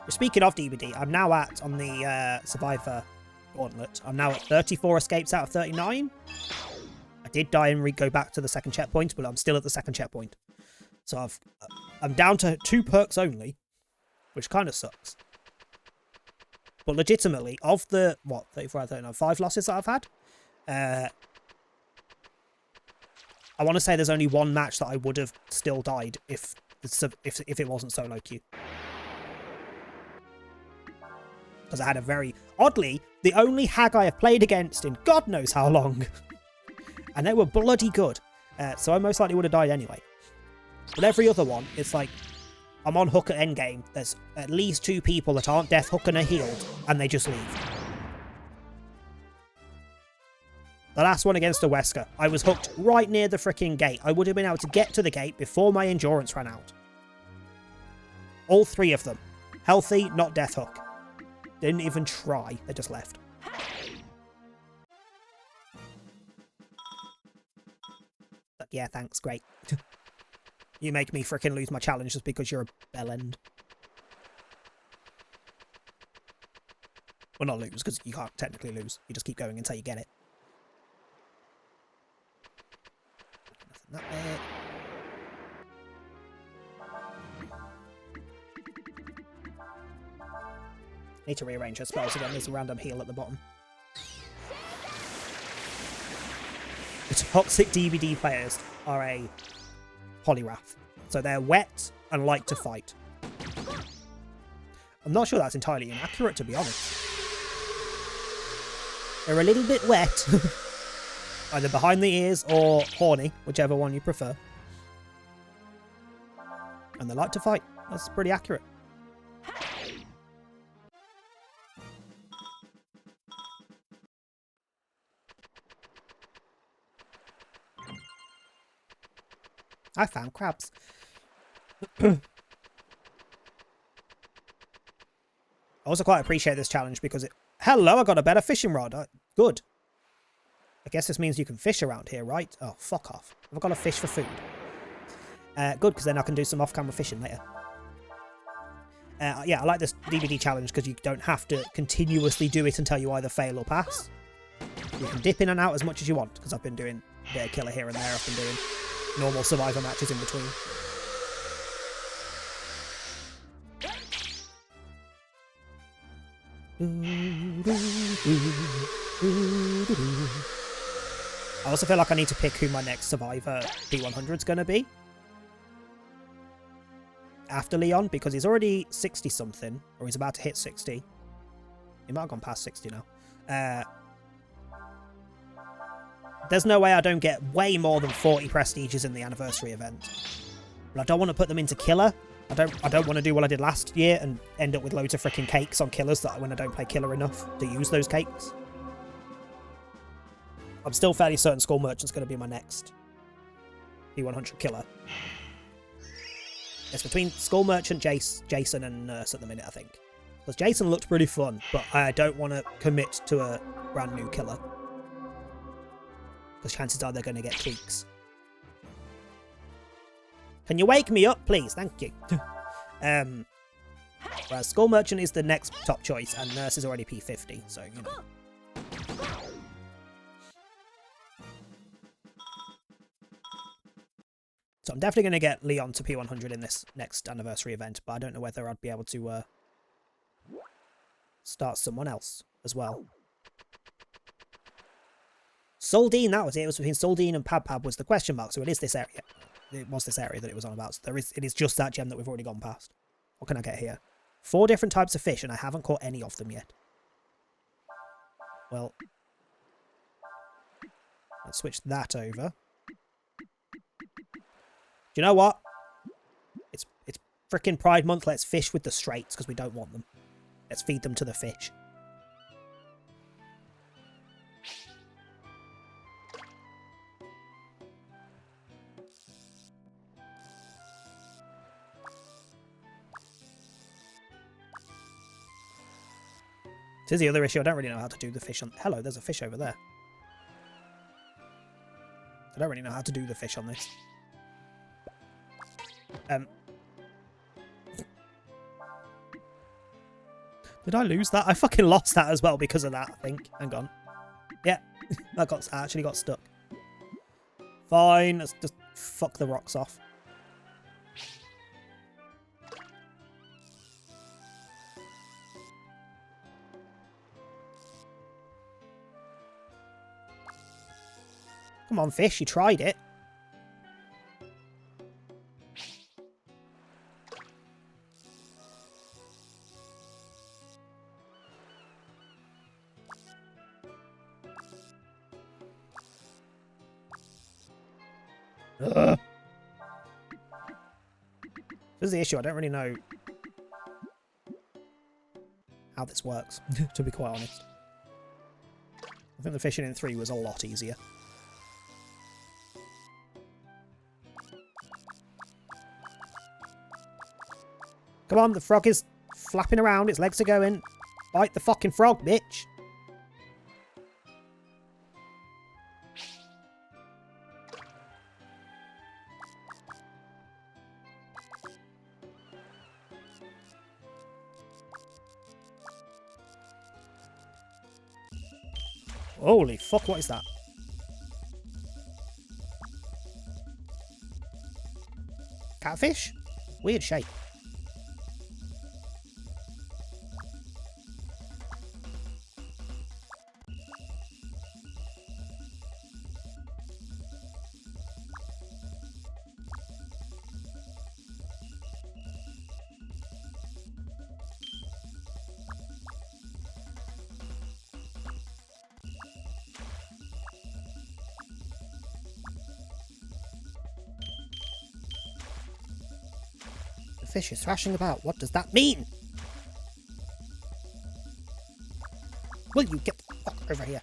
A: Speaking of DBD, I'm now on the Survivor Gauntlet. I'm now at 34 escapes out of 39. I did die and go back to the second checkpoint, but I'm still at the second checkpoint. So I'm down to 2 perks only, which kind of sucks. But legitimately, of the, 34 out of 39, 5 losses that I've had, I want to say there's only one match that I would have still died if it wasn't solo queue. Because I had a very... Oddly, the only hag I have played against in God knows how long. And they were bloody good. So I most likely would have died anyway. But every other one, it's like... I'm on hook at endgame. There's at least 2 people that aren't death hook and are healed. And they just leave. The last one against a Wesker, I was hooked right near the freaking gate. I would have been able to get to the gate before my endurance ran out. All 3 of them. Healthy, not death hook. Didn't even try. They just left. But yeah, thanks. Great. You make me freaking lose my challenge just because you're a bellend. Well, not lose, because you can't technically lose. You just keep going until you get it. Nothing that way. Need to rearrange her spells again. There's a random heal at the bottom. The toxic DBD players are a polyrath. So they're wet and like to fight. I'm not sure that's entirely inaccurate, to be honest. They're a little bit wet. Either behind the ears or horny, whichever one you prefer. And they like to fight. That's pretty accurate. I found crabs. I also quite appreciate this challenge because it... Hello, I got a better fishing rod. Good. I guess this means you can fish around here, right? Oh, fuck off. I've got to fish for food. Good, because then I can do some off-camera fishing later. Yeah, I like this DVD challenge because you don't have to continuously do it until you either fail or pass. You can dip in and out as much as you want, because I've been doing Bear Killer here and there. I've been doing normal Survivor matches in between. I also feel like I need to pick who my next Survivor P100 is going to be. After Leon, because he's already 60-something, or he's about to hit 60. He might have gone past 60 now. There's no way I don't get way more than 40 prestiges in the anniversary event. But I don't want to put them into Killer. I don't want to do what I did last year and end up with loads of freaking cakes on Killers that when I don't play Killer enough to use those cakes. I'm still fairly certain Skull Merchant's going to be my next P100 Killer. It's between Skull Merchant, Jason, and Nurse at the minute, I think. Because Jason looked pretty fun, but I don't want to commit to a brand new killer. Because chances are they're going to get tweaks. Can you wake me up, please? Thank you. Whereas Skull Merchant is the next top choice, and Nurse is already P50, so, you know. So I'm definitely going to get Leon to P100 in this next anniversary event, but I don't know whether I'd be able to start someone else as well. Soldine, that was it. It was between Soldine and Pab was the question mark, so it is this area. It was this area that it was on about. So it is just that gem that we've already gone past. What can I get here? 4 different types of fish, and I haven't caught any of them yet. Well, let's switch that over. Do you know what? It's frickin' Pride Month. Let's fish with the straights because we don't want them. Let's feed them to the fish. This is the other issue. I don't really know how to do the fish on... Hello, there's a fish over there. I don't really know how to do the fish on this. Did I lose that? I fucking lost that as well because of that, I think. Hang on. Yeah, I actually got stuck. Fine, let's just fuck the rocks off. Come on, fish, you tried it. Ugh. This is the issue. I don't really know how this works, to be quite honest. I think the fishing in 3 was a lot easier. Come on, the frog is flapping around. Its legs are going. Bite the fucking frog, bitch. Holy fuck, what is that? Catfish? Weird shape. The fish is thrashing about. What does that mean? Will you get the fuck over here?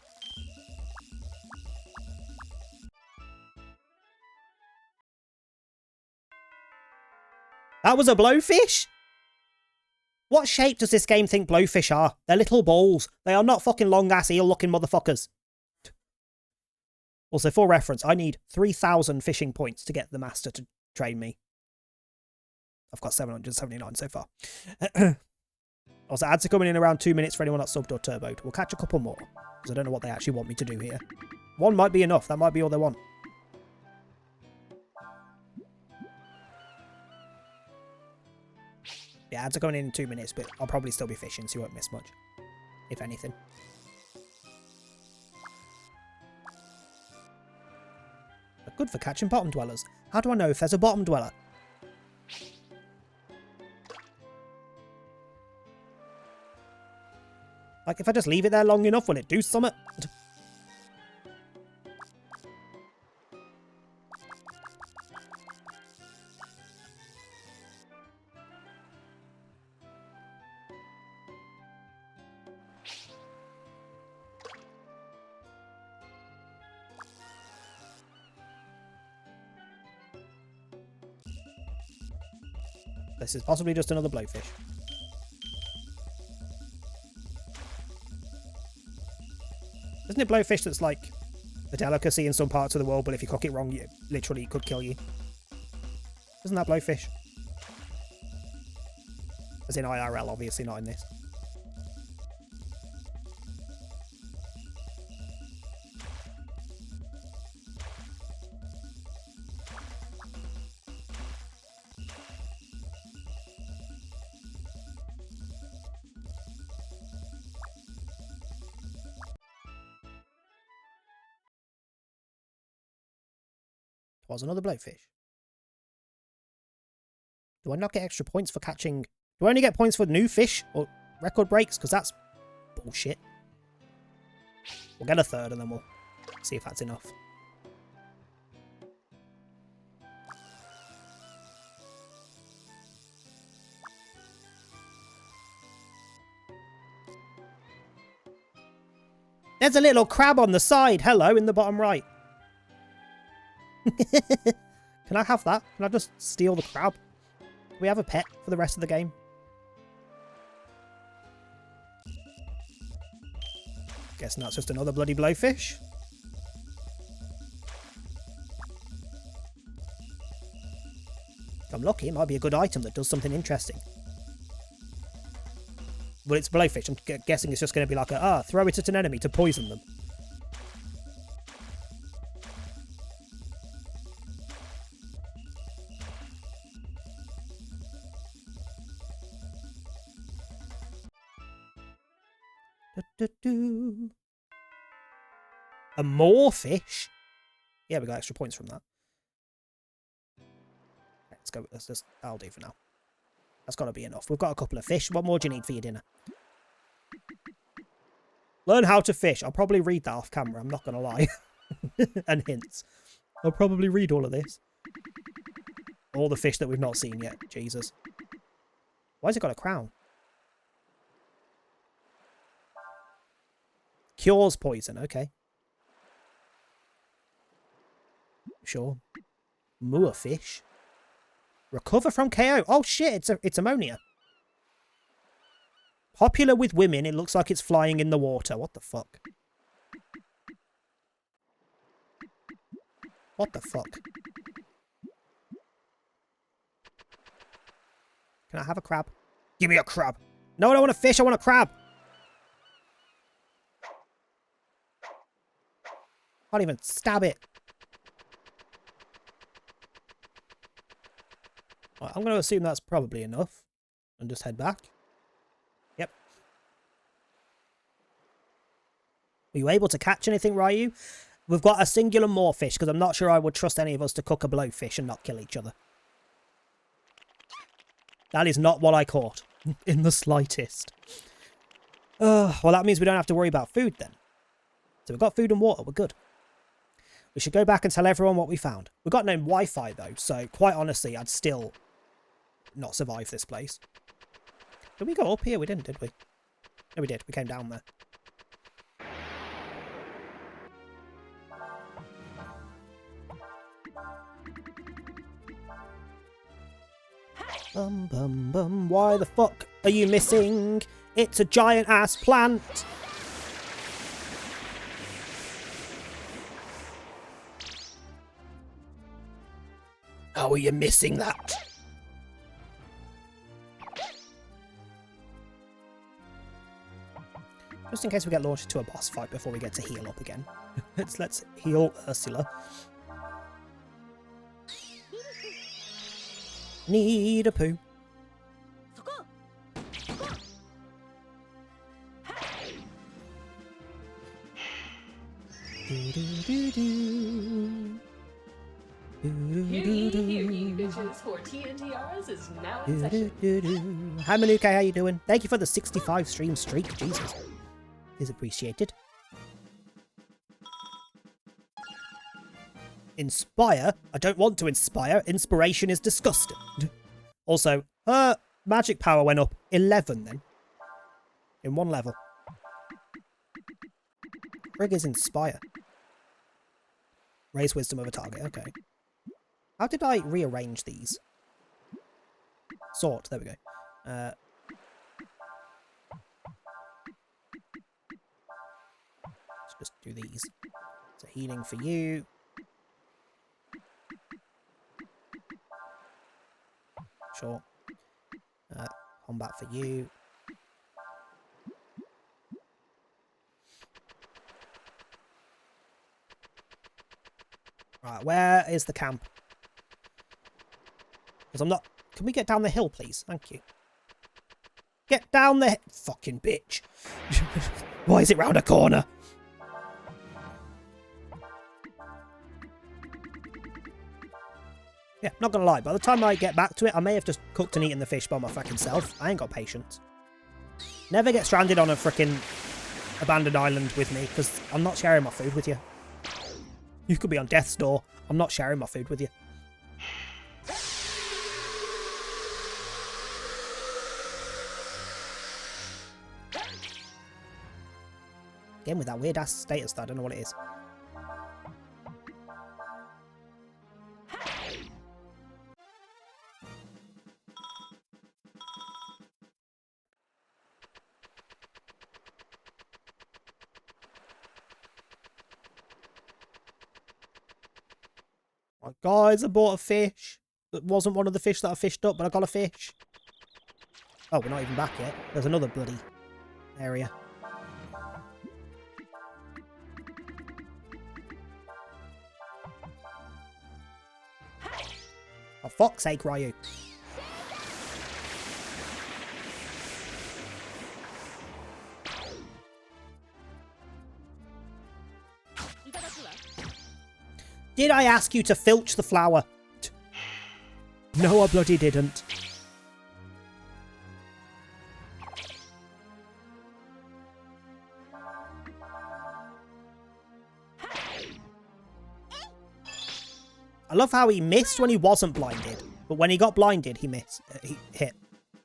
A: That was a blowfish? What shape does this game think blowfish are? They're little balls. They are not fucking long-ass eel-looking motherfuckers. Also, for reference, I need 3,000 fishing points to get the master to train me. I've got 779 so far. Also, ads are coming in around 2 minutes for anyone that's subbed or turboed. We'll catch a couple more, because I don't know what they actually want me to do here. 1 might be enough. That might be all they want. Yeah, ads are coming in 2 minutes, but I'll probably still be fishing, so you won't miss much, if anything. But good for catching bottom dwellers. How do I know if there's a bottom dweller? Like, if I just leave it there long enough, will it do something? This is possibly just another blowfish. Isn't it blowfish that's like a delicacy in some parts of the world, but if you cook it wrong, it literally could kill you? Isn't that blowfish? As in IRL, obviously, not in this. Was another blowfish. Do I not get extra points for catching? Do I only get points for new fish or record breaks? Because that's bullshit. We'll get a third and then we'll see if that's enough. There's a little crab on the side. Hello, in the bottom right. Can I have that? Can I just steal the crab? Do we have a pet for the rest of the game? Guessing that's just another bloody blowfish. If I'm lucky, it might be a good item that does something interesting. Well, it's blowfish. I'm guessing it's just going to be like a, throw it at an enemy to poison them. A more fish? Yeah, we got extra points from that. Let's go. That'll do for now. That's got to be enough. We've got a couple of fish. What more do you need for your dinner? Learn how to fish. I'll probably read that off camera. I'm not going to lie. And hints. I'll probably read all of this. All the fish that we've not seen yet. Jesus. Why has it got a crown? Cures poison. Okay. Sure. Moor fish. Recover from KO. Oh shit, it's ammonia. Popular with women, it looks like it's flying in the water. What the fuck? What the fuck? Can I have a crab? Give me a crab. No, I don't want a fish, I want a crab. Can't even stab it. Right, I'm going to assume that's probably enough. And just head back. Yep. Were you able to catch anything, Ryu? We've got a singular moorfish, because I'm not sure I would trust any of us to cook a blowfish and not kill each other. That is not what I caught. In the slightest. Well, that means we don't have to worry about food then. So we've got food and water. We're good. We should go back and tell everyone what we found. We've got no Wi-Fi, though, so quite honestly, I'd still not survive this place. Did we go up here? We didn't, did we? No, we did. We came down there. Bum, bum, bum. Why the fuck are you missing? It's a giant-ass plant. How are you missing that? Just in case we get launched into a boss fight before we get to heal up again. Let's heal Ursula. Need a poo.
E: Bitches for TNTRs is now in session.
A: Hi Manuka, how you doing? Thank you for the 65 stream streak. Jesus. Is appreciated. Inspire? I don't want to inspire. Inspiration is disgusting. Also, her magic power went up 11 then. In one level. Frig is inspire. Raise wisdom of a target, okay. How did I rearrange these? Sort. There we go. Let's just do these. So healing for you. Sure. Combat for you. Right, where is the camp? Because I'm not... Can we get down the hill, please? Thank you. Get down the... Fucking bitch. Why is it round a corner? Yeah, not gonna lie. By the time I get back to it, I may have just cooked and eaten the fish by my fucking self. I ain't got patience. Never get stranded on a frickin' abandoned island with me, because I'm not sharing my food with you. You could be on death's door. I'm not sharing my food with you. Again with that weird ass status that I don't know what it is. Oh, guys, I bought a fish. That wasn't one of the fish that I fished up, but I got a fish. Oh, we're not even back yet. There's another bloody area. For fuck's sake, Ryu. Did I ask you to filch the flower? No, I bloody didn't. I love how he missed when he wasn't blinded, but when he got blinded, he missed. He hit.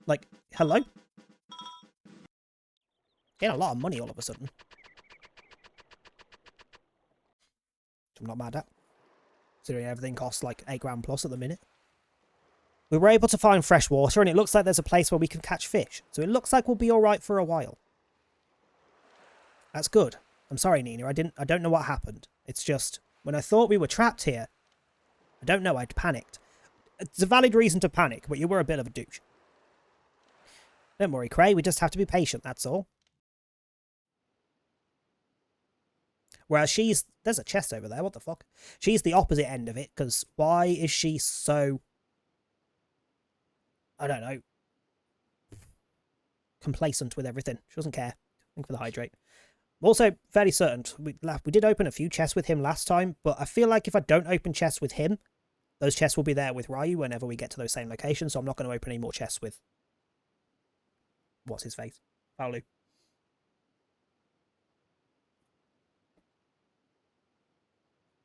A: Like, hello? Getting a lot of money all of a sudden. I'm not mad at. Considering everything costs like 8 grand plus at the minute. We were able to find fresh water, and it looks like there's a place where we can catch fish. So it looks like we'll be alright for a while. That's good. I'm sorry, Nina. I don't know what happened. It's just, when I thought we were trapped here, I don't know, I'd panicked. It's a valid reason to panic, but you were a bit of a douche. Don't worry, Cray. We just have to be patient, that's all. Whereas she's... There's a chest over there, what the fuck? She's the opposite end of it, because why is she so... I don't know. Complacent with everything. She doesn't care. Thank you for the hydrate. I'm also fairly certain, we did open a few chests with him last time, but I feel like if I don't open chests with him, those chests will be there with Ryu whenever we get to those same locations, so I'm not going to open any more chests with... What's his face? Paolu.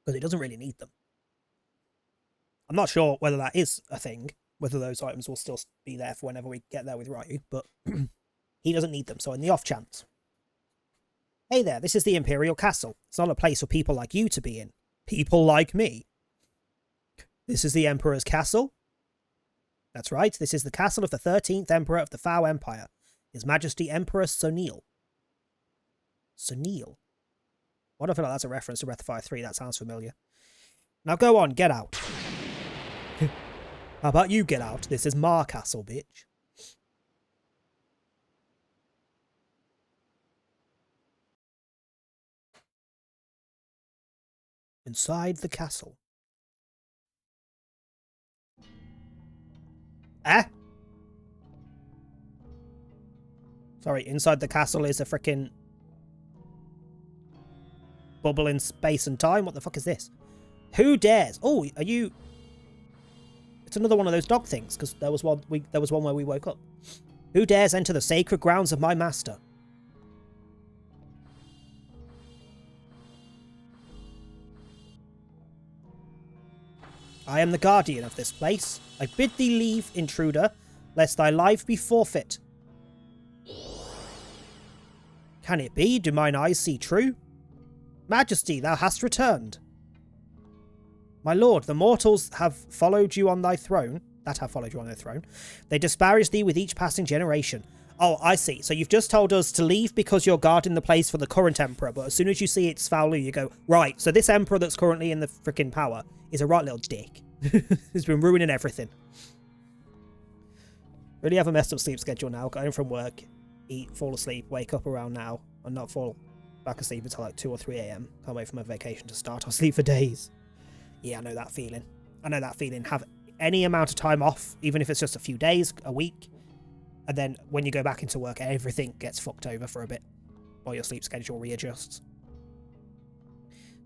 A: Because he doesn't really need them. I'm not sure whether that is a thing, whether those items will still be there for whenever we get there with Ryu, but he doesn't need them, so in the off chance. Hey there, this is the Imperial Castle. It's not a place for people like you to be in. People like me. This is the Emperor's Castle. That's right, this is the castle of the 13th Emperor of the Fao Empire, His Majesty Emperor Sonil. Sonil? Why do I feel like that's a reference to Breath of Fire 3? That sounds familiar. Now go on, get out. How about you get out? This is Mar Castle, bitch. Inside the castle. Eh? Sorry, inside the castle is a frickin' bubble in space and time. What the fuck is this? Who dares? Oh, are you... It's another one of those dog things, because there was one where we woke up. Who dares enter the sacred grounds of my master? I am the guardian of this place. I bid thee leave, intruder, lest thy life be forfeit. Can it be? Do mine eyes see true? Majesty, thou hast returned. My lord, the mortals have followed you on thy throne. that have followed you on their throne. They disparage thee with each passing generation. Oh, I see. So you've just told us to leave because you're guarding the place for the current emperor, but as soon as you see it's Faolu, you go, right, so this emperor that's currently in the freaking power is a right little dick. He's been ruining everything. Really have a messed up sleep schedule now. Got home from work, eat, fall asleep, wake up around now, and not fall back asleep until like 2 or 3 a.m. Can't wait for my vacation to start. I'll sleep for days. Yeah, I know that feeling. I know that feeling. Have any amount of time off, even if it's just a few days, a week. And then when you go back into work, everything gets fucked over for a bit while your sleep schedule readjusts.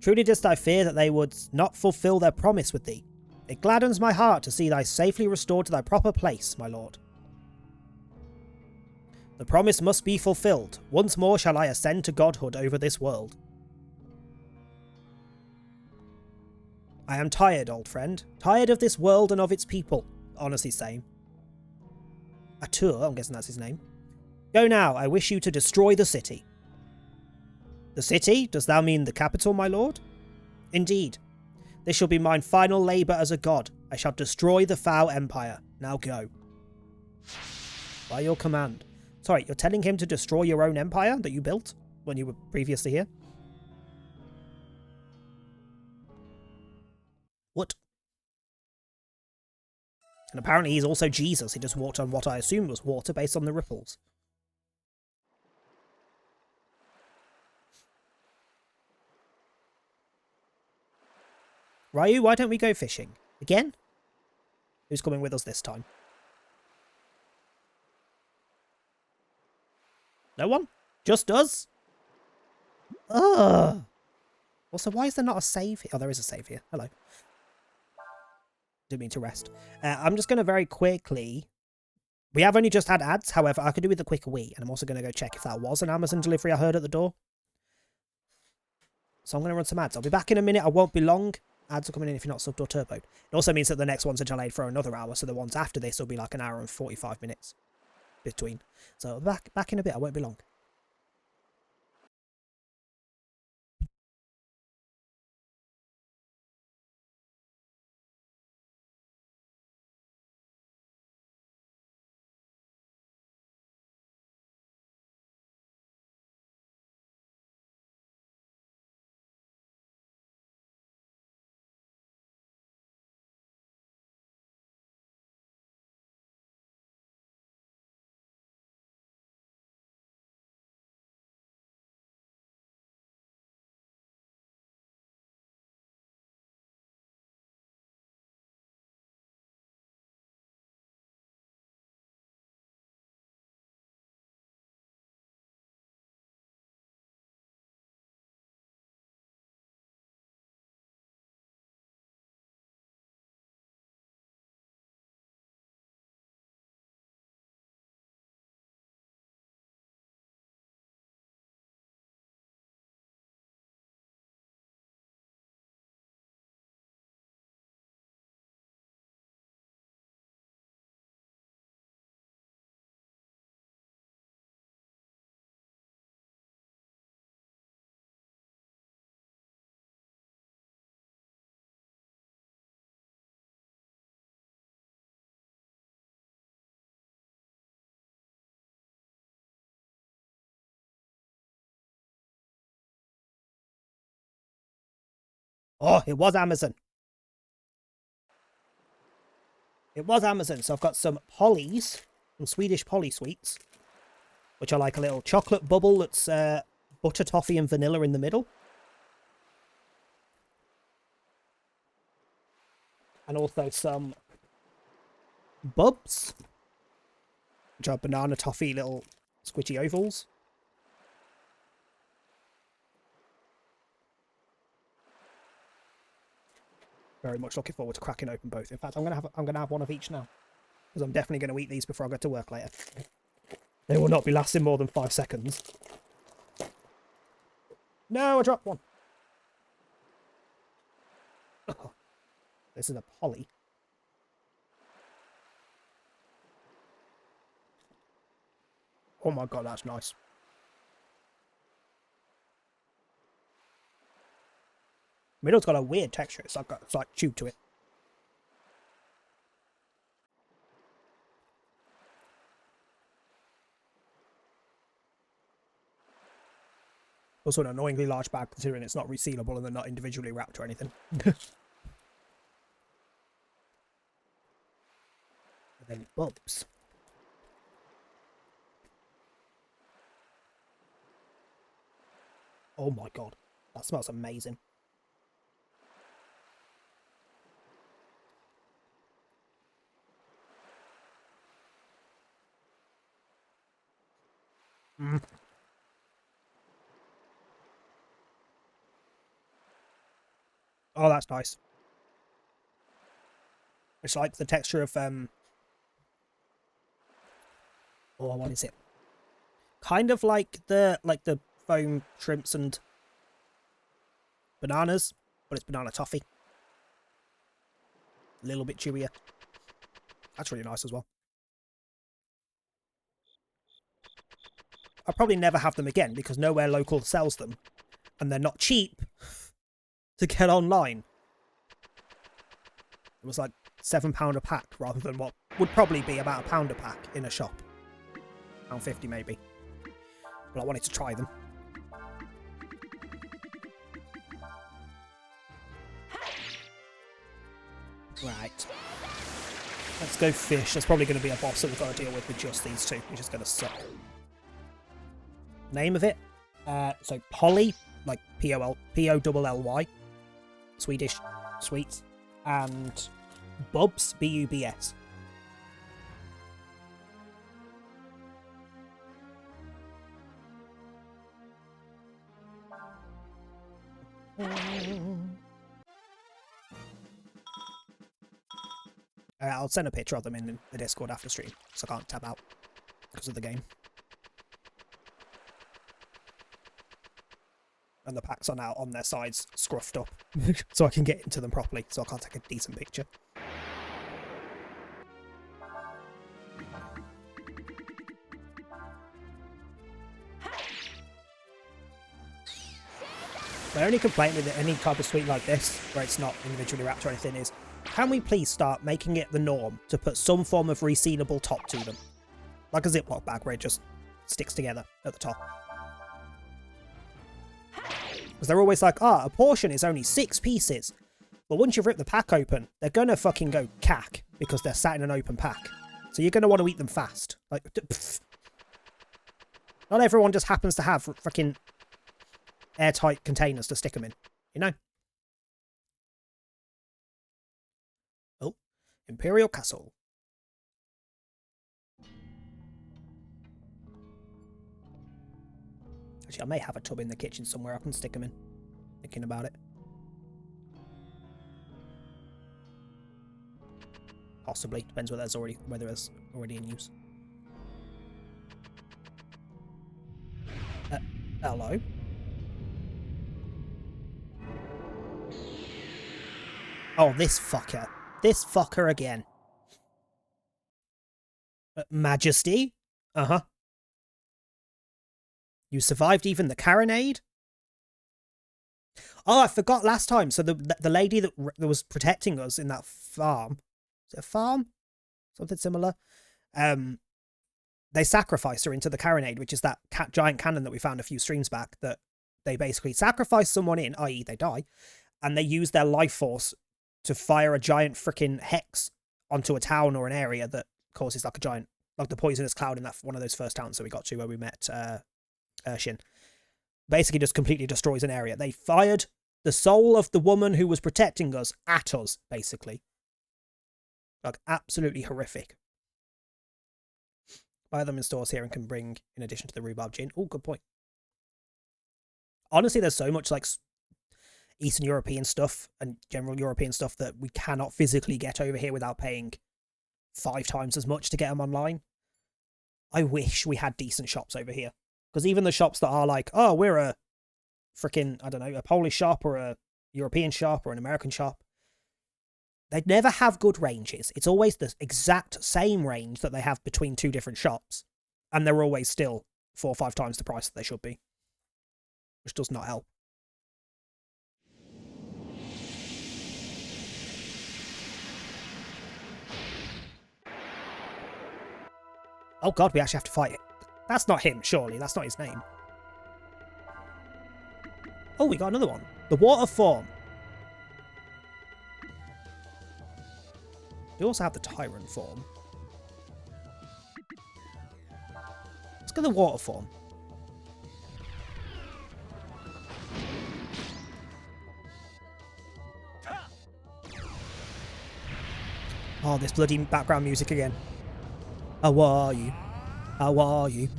A: Truly didst I fear that they would not fulfill their promise with thee. It gladdens my heart to see thy safely restored to thy proper place, my lord. The promise must be fulfilled. Once more shall I ascend to godhood over this world. I am tired, old friend. Tired of this world and of its people. Honestly same. Atur, I'm guessing that's his name. Go now, I wish you to destroy the city. The city? Dost thou mean the capital, my lord? Indeed. This shall be mine final labour as a god. I shall destroy the foul empire. Now go. By your command. Sorry, you're telling him to destroy your own empire that you built when you were previously here? What? And apparently he's also Jesus. He just walked on what I assumed was water based on the ripples. Ryu, why don't we go fishing? Again? Who's coming with us this time? No one? Just us? Ugh. Also, why is there not a save here? Oh, there is a save here. Hello. Didn't mean to rest. I'm just going to very quickly... We have only just had ads. However, I could do with a quick wee. And I'm also going to go check if that was an Amazon delivery I heard at the door. So I'm going to run some ads. I'll be back in a minute. I won't be long. Ads are coming in if you're not subbed or turboed. It also means that the next ones are delayed for another hour. So the ones after this will be like an hour and 45 minutes between. So back in a bit. I won't be long. Oh, it was Amazon. It was Amazon. So I've got some Polly's, some Swedish Polly sweets, which are like a little chocolate bubble that's butter, toffee, and vanilla in the middle. And also some Bubs, which are banana toffee little squishy ovals. Very much looking forward to cracking open both. In fact, I'm gonna have one of each now, because I'm definitely going to eat these before I go to work later. They will not be lasting more than 5 seconds. No, I dropped one. Oh, this is a Polly. Oh my god, that's nice. Middle's got a weird texture. It's like chewed to it. Also an annoyingly large bag considering it's not resealable and they're not individually wrapped or anything. And then Bubs. Oh my god, that smells amazing. Mm. Oh, that's nice. It's like the texture of oh, what is it? Kind of like the foam shrimps and bananas, but it's banana toffee. A little bit chewier. That's really nice as well. I'll probably never have them again because nowhere local sells them. And they're not cheap to get online. It was like £7 a pack rather than what would probably be about £1 a pack in a shop. £1.50 maybe. But I wanted to try them. Right. Let's go fish. There's probably going to be a boss that we've got to deal with just these two, which is going to suck. Name of it? So Polly, like P-O-L-L-Y. Swedish sweets. And Bubs, B-U-B-S. I'll send a picture of them in the Discord after stream, so I can't tab out because of the game. And the packs are now on their sides, scruffed up, so I can get into them properly, so I can't take a decent picture. My only complaint with any type of sweet like this, where it's not individually wrapped or anything, is can we please start making it the norm to put some form of resealable top to them? Like a Ziploc bag where it just sticks together at the top. Because they're always like, a portion is only 6 pieces. But once you've ripped the pack open, they're going to fucking go cack because they're sat in an open pack. So you're going to want to eat them fast. Like, pfft. Not everyone just happens to have fucking airtight containers to stick them in, you know? Oh, Imperial Castle. Actually, I may have a tub in the kitchen somewhere I can stick them in. Thinking about it. Possibly. Depends whether there's already in use. Hello? Oh, this fucker. This fucker again. Majesty? Uh-huh. You survived even the carronade? Oh, I forgot last time. So the lady that was protecting us in that farm. Is it a farm? Something similar. They sacrificed her into the carronade, which is that giant cannon that we found a few streams back that they basically sacrifice someone in, i.e. they die, and they use their life force to fire a giant freaking hex onto a town or an area that causes like a giant, like the poisonous cloud in that one of those first towns that we got to where we met Urshin. Basically just completely destroys an area. They fired the soul of the woman who was protecting us at us, basically. Like, absolutely horrific. Buy them in stores here and can bring, in addition to the rhubarb gin. Oh, good point. Honestly, there's so much, like, Eastern European stuff and general European stuff that we cannot physically get over here without paying 5 times as much to get them online. I wish we had decent shops over here. Because even the shops that are like, oh, we're a freaking, I don't know, a Polish shop or a European shop or an American shop, they'd never have good ranges. It's always the exact same range that they have between 2 different shops. And they're always still 4 or 5 times the price that they should be. Which does not help. Oh god, we actually have to fight it. That's not him, surely. That's not his name. Oh, we got another one. The water form. We also have the tyrant form. Let's get the water form. Oh, this bloody background music again. How are you? How are you?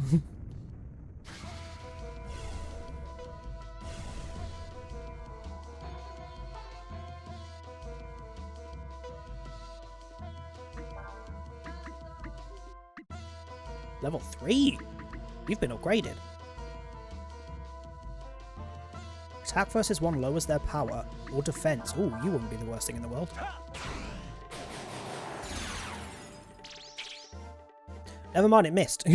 A: Level 3? You've been upgraded. Attack versus 1 lowers their power or defense. Ooh, you wouldn't be the worst thing in the world. Never mind, it missed.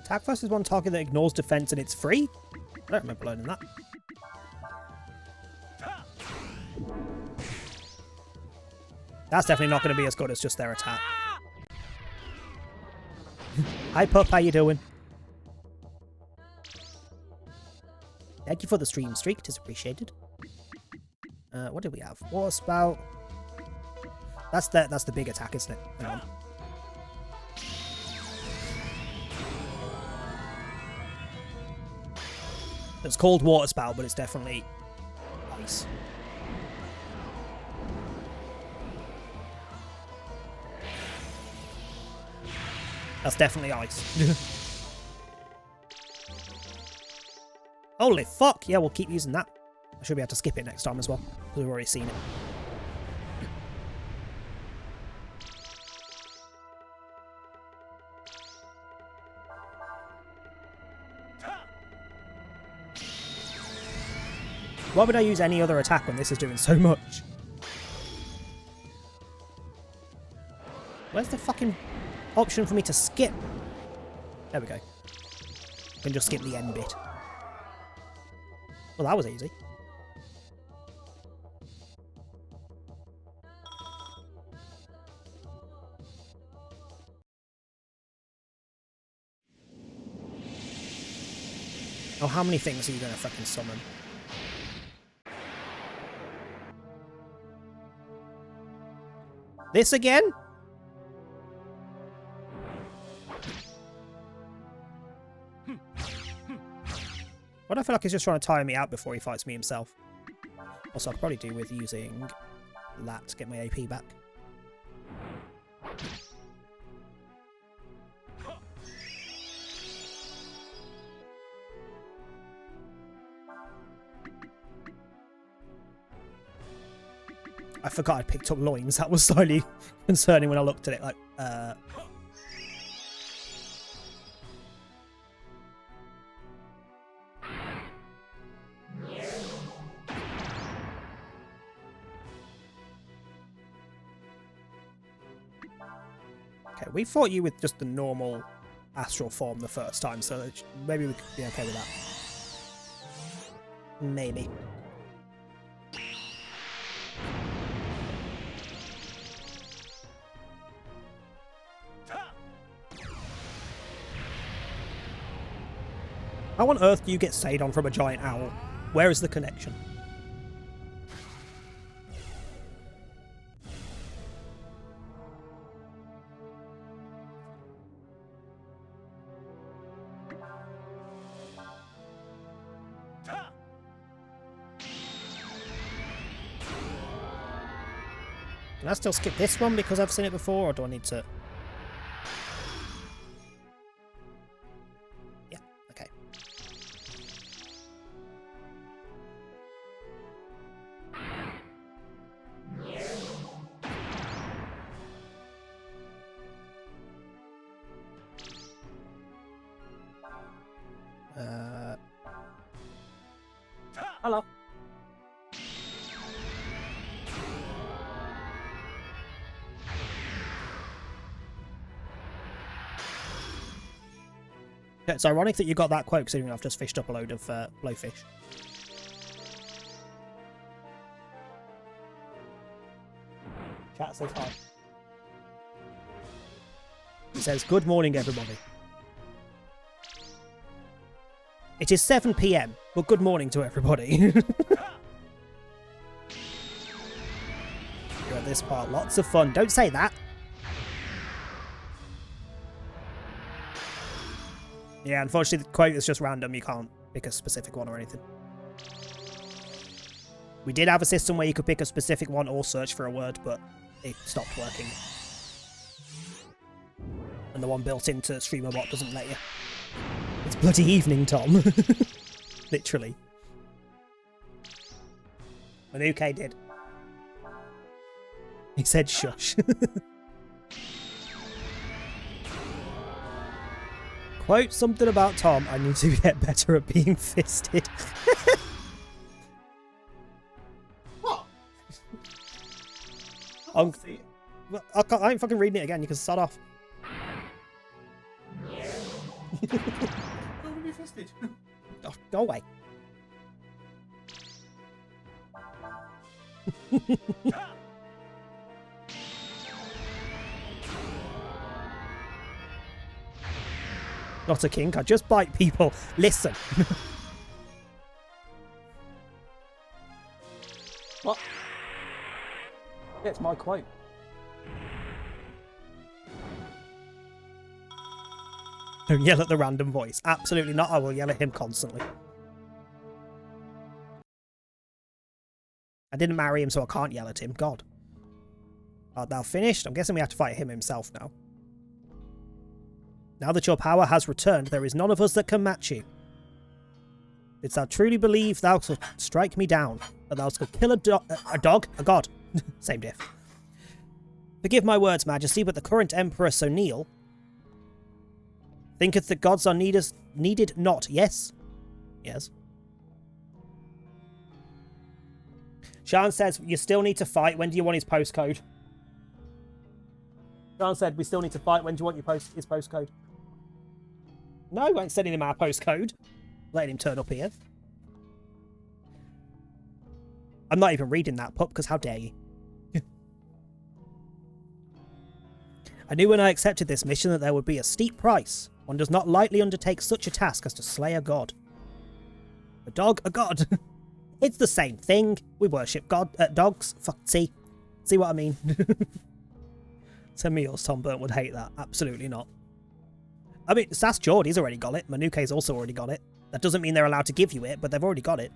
A: Attack versus 1 target that ignores defense and it's free? I don't remember learning that. That's definitely not going to be as good as just their attack. Hi pup, how you doing? Thank you for the stream streak, it is appreciated. What did we have? Water spout. That's the big attack, isn't it? Hang on. It's called water spout, but it's definitely ice. That's definitely ice. Holy fuck! Yeah, we'll keep using that. I should be able to skip it next time as well, because we've already seen it. Why would I use any other attack when this is doing so much? Where's the fucking option for me to skip? There we go. I can just skip the end bit. Well, that was easy. Oh, how many things are you going to fucking summon? This again? What I feel like he's just trying to tire me out before he fights me himself. Also, I'll probably do with using that to get my AP back. I forgot I picked up loins. That was slightly concerning when I looked at it. Like, okay, we fought you with just the normal astral form the first time, so maybe we could be okay with that. Maybe. How on earth do you get Sadon from a giant owl? Where is the connection? Can I still skip this one because I've seen it before, or do I need to... Yeah, okay. Hello. It's ironic that you got that quote considering I've just fished up a load of blowfish. Chat says hi. He says, good morning, everybody. It is 7 PM, but good morning to everybody. Got this part, lots of fun. Don't say that. Yeah, unfortunately, the quote is just random. You can't pick a specific one or anything. We did have a system where you could pick a specific one or search for a word, but it stopped working. And the one built into StreamerBot doesn't let you. It's bloody evening, Tom. Literally. Manuke did. He said shush. Quote something about Tom, I need to get better at being fisted.
F: What?
A: Well, I ain't fucking reading it again, you can start off.
F: Don't be fisted.
A: Oh, go away. Not a kink, I just bite people. Listen. What? Yeah, it's my quote. Don't yell at the random voice. Absolutely not. I will yell at him constantly. I didn't marry him, so I can't yell at him. God. Art thou finished? I'm guessing we have to fight him himself now. Now that your power has returned, there is none of us that can match you. Didst thou truly believe thou could strike me down, that thou could kill a god? Same diff. Forgive my words, Majesty, but the current Emperor Sonil thinketh that gods are needed not. Yes? Yes. Shan says, you still need to fight. When do you want his postcode? Shan said, we still need to fight. When do you want his postcode? No, I ain't sending him our postcode. Letting him turn up here. I'm not even reading that, pup, because how dare you? I knew when I accepted this mission that there would be a steep price. One does not lightly undertake such a task as to slay a god. A dog, a god. It's the same thing. We worship dogs. Fuck, see what I mean? Send me yours, Tom Burnt would hate that. Absolutely not. I mean, Sass Geordie's already got it. Manuke's also already got it. That doesn't mean they're allowed to give you it, but they've already got it.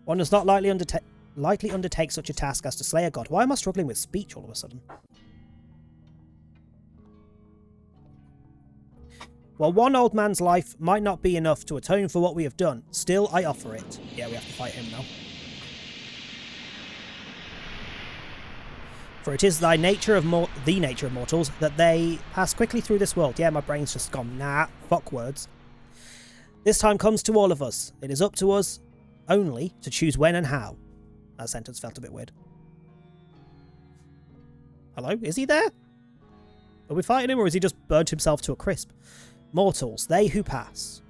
A: One does not lightly undertake such a task as to slay a god. Why am I struggling with speech all of a sudden? While one old man's life might not be enough to atone for what we have done, still I offer it. Yeah, we have to fight him now. For it is the nature of mortals that they pass quickly through this world. Yeah, my brain's just gone, nah, fuck words. This time comes to all of us. It is up to us only to choose when and how. That sentence felt a bit weird. Hello? Is he there? Are we fighting him, or has he just burnt himself to a crisp? Mortals, they who pass.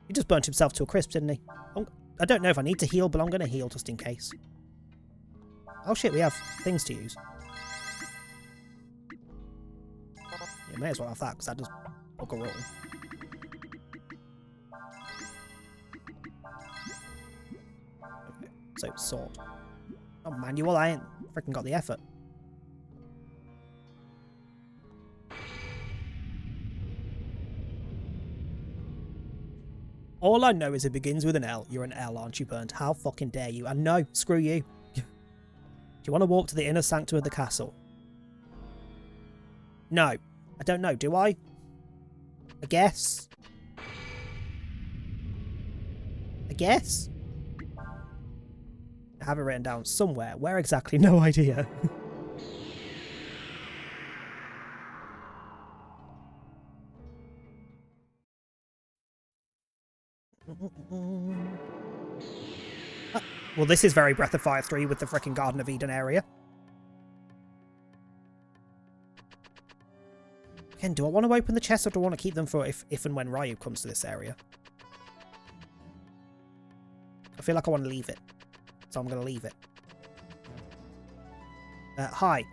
A: He just burnt himself to a crisp, didn't he? I don't know if I need to heal, but I'm going to heal just in case. Oh shit, we have things to use. Yeah, may as well have that, because that does book a roll. Okay, so sword. Oh, manual, I ain't freaking got the effort. All I know is it begins with an L. You're an L, aren't you, Burnt? How fucking dare you? And no, screw you. Do you want to walk to the inner sanctum of the castle? No. I don't know, do I? I guess. I guess? I have it written down somewhere. Where exactly? No idea. Well, this is very Breath of Fire 3 with the frickin' Garden of Eden area. Again, do I want to open the chest or do I want to keep them for if and when Ryu comes to this area? I feel like I want to leave it. So I'm going to leave it. Hi.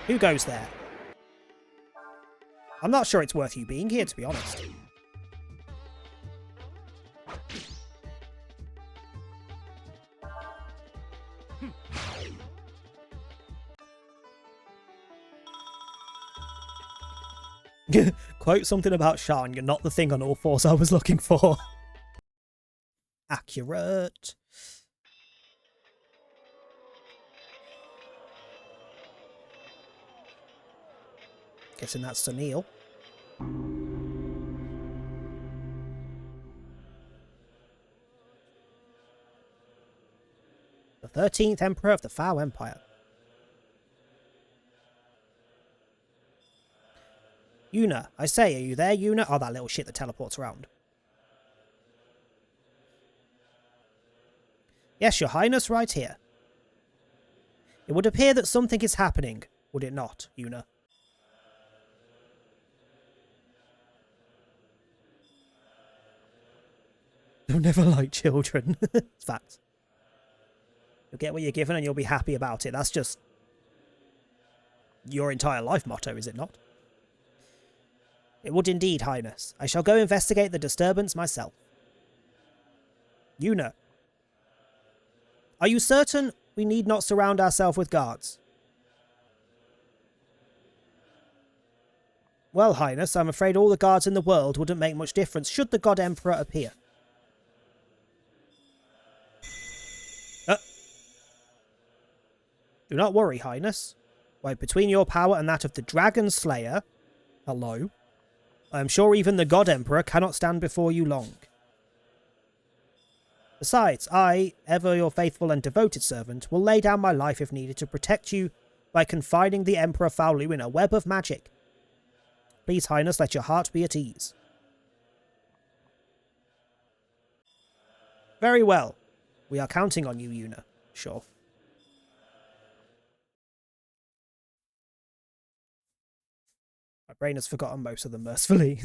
A: Who goes there? I'm not sure it's worth you being here, to be honest. Quote something about Sean, you're not the thing on all fours I was looking for. Accurate. Guessing that's Sunil. The 13th Emperor of the Foul Empire. Yuna, I say, are you there, Yuna? Oh, that little shit that teleports around. Yes, your highness, right here. It would appear that something is happening, would it not, Yuna? They'll never like children. It's facts. You'll get what you're given and you'll be happy about it. That's just your entire life motto, is it not? It would indeed, Highness. I shall go investigate the disturbance myself. Yuna. Are you certain we need not surround ourselves with guards? Well, Highness, I'm afraid all the guards in the world wouldn't make much difference should the God Emperor appear. Do not worry, Highness. Why, between your power and that of the Dragon Slayer... Hello? I am sure even the God Emperor cannot stand before you long. Besides, I, ever your faithful and devoted servant, will lay down my life if needed to protect you by confining the Emperor Faolu in a web of magic. Please, Highness, let your heart be at ease. Very well. We are counting on you, Yuna. Sure. My brain has forgotten most of them, mercifully.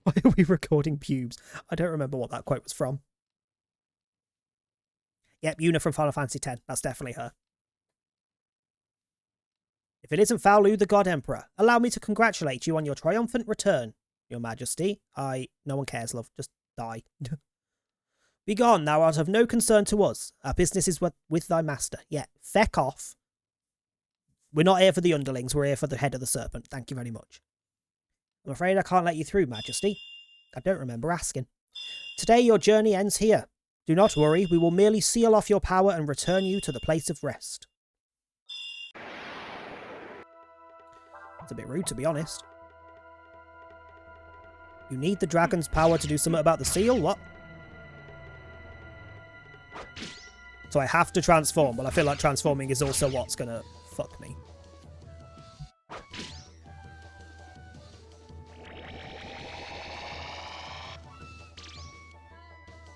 A: Why are we recording pubes? I don't remember what that quote was from. Yep, Yuna from Final Fantasy X. That's definitely her. If it isn't Faolu, the God Emperor, allow me to congratulate you on your triumphant return, Your Majesty. No one cares, love. Just die. Begone, thou art of no concern to us. Our business is with thy master. Yeah, feck off. We're not here for the underlings, we're here for the head of the serpent. Thank you very much. I'm afraid I can't let you through, Majesty. I don't remember asking. Today your journey ends here. Do not worry, we will merely seal off your power and return you to the place of rest. It's a bit rude, to be honest. You need the dragon's power to do something about the seal? What? So I have to transform. Well, I feel like transforming is also what's gonna fuck me.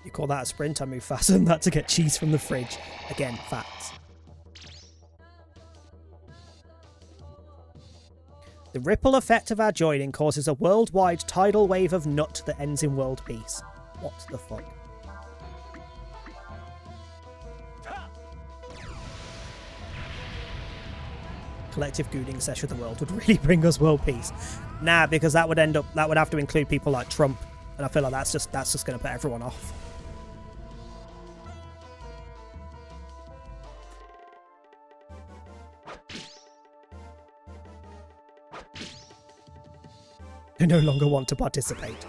A: You call that a sprint? I move faster than that to get cheese from the fridge. Again, facts. The ripple effect of our joining causes a worldwide tidal wave of nut that ends in world peace. What the fuck? Collective gooning session of the world would really bring us world peace. Nah, because that would have to include people like Trump, and I feel like that's just going to put everyone off. I no longer want to participate.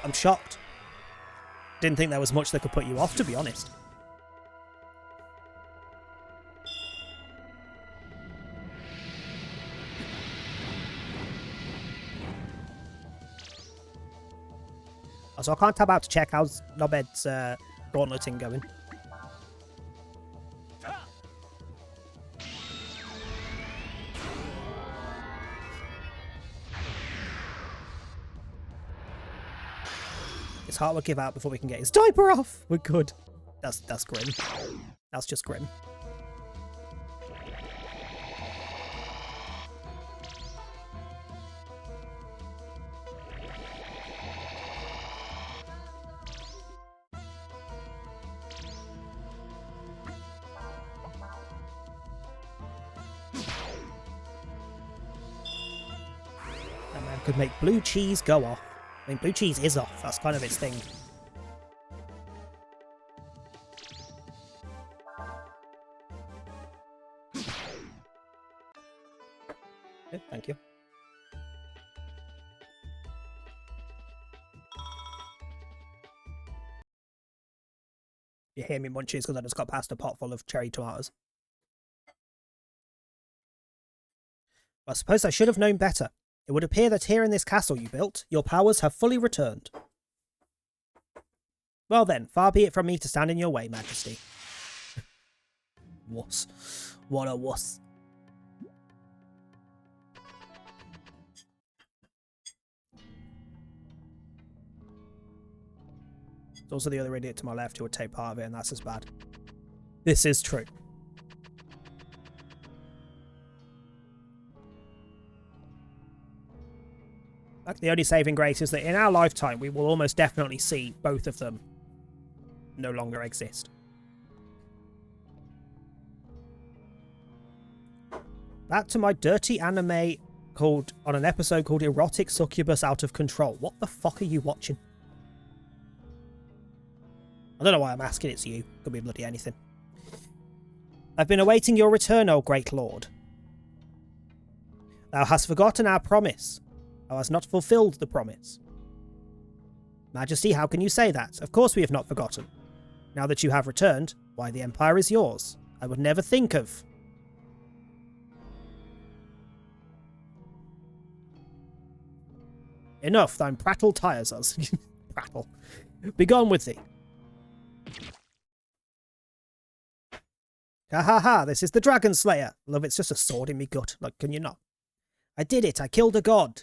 A: I'm shocked. Didn't think there was much that could put you off, to be honest. So I can't tab out to check how's Nobed's gauntleting going. His heart will give out before we can get his diaper off. We're good. That's grim. That's just grim. could make blue cheese go off. I mean, blue cheese is off. That's kind of its thing. Yeah, thank you. You hear me munchies because I just got past a pot full of cherry tomatoes. I suppose I should have known better. It would appear that here in this castle you built, your powers have fully returned. Well then, far be it from me to stand in your way, Majesty. Wuss. What a wuss. There's also the other idiot to my left who would take part of it, and that's as bad. This is true. Like, the only saving grace is that in our lifetime we will almost definitely see both of them no longer exist. Back to my dirty anime called on an episode called Erotic Succubus Out of Control. What the fuck are you watching? I don't know why I'm asking, it's you. Could be bloody anything. I've been awaiting your return, O great lord. Thou hast forgotten our promise. Thou hast not fulfilled the promise. Majesty, how can you say that? Of course we have not forgotten. Now that you have returned, why, the Empire is yours. I would never think of... Enough, thine prattle tires us. Prattle. Begone with thee. Ha ha ha, this is the Dragon Slayer. Love, it's just a sword in me gut. Like, can you not? I did it, I killed a god.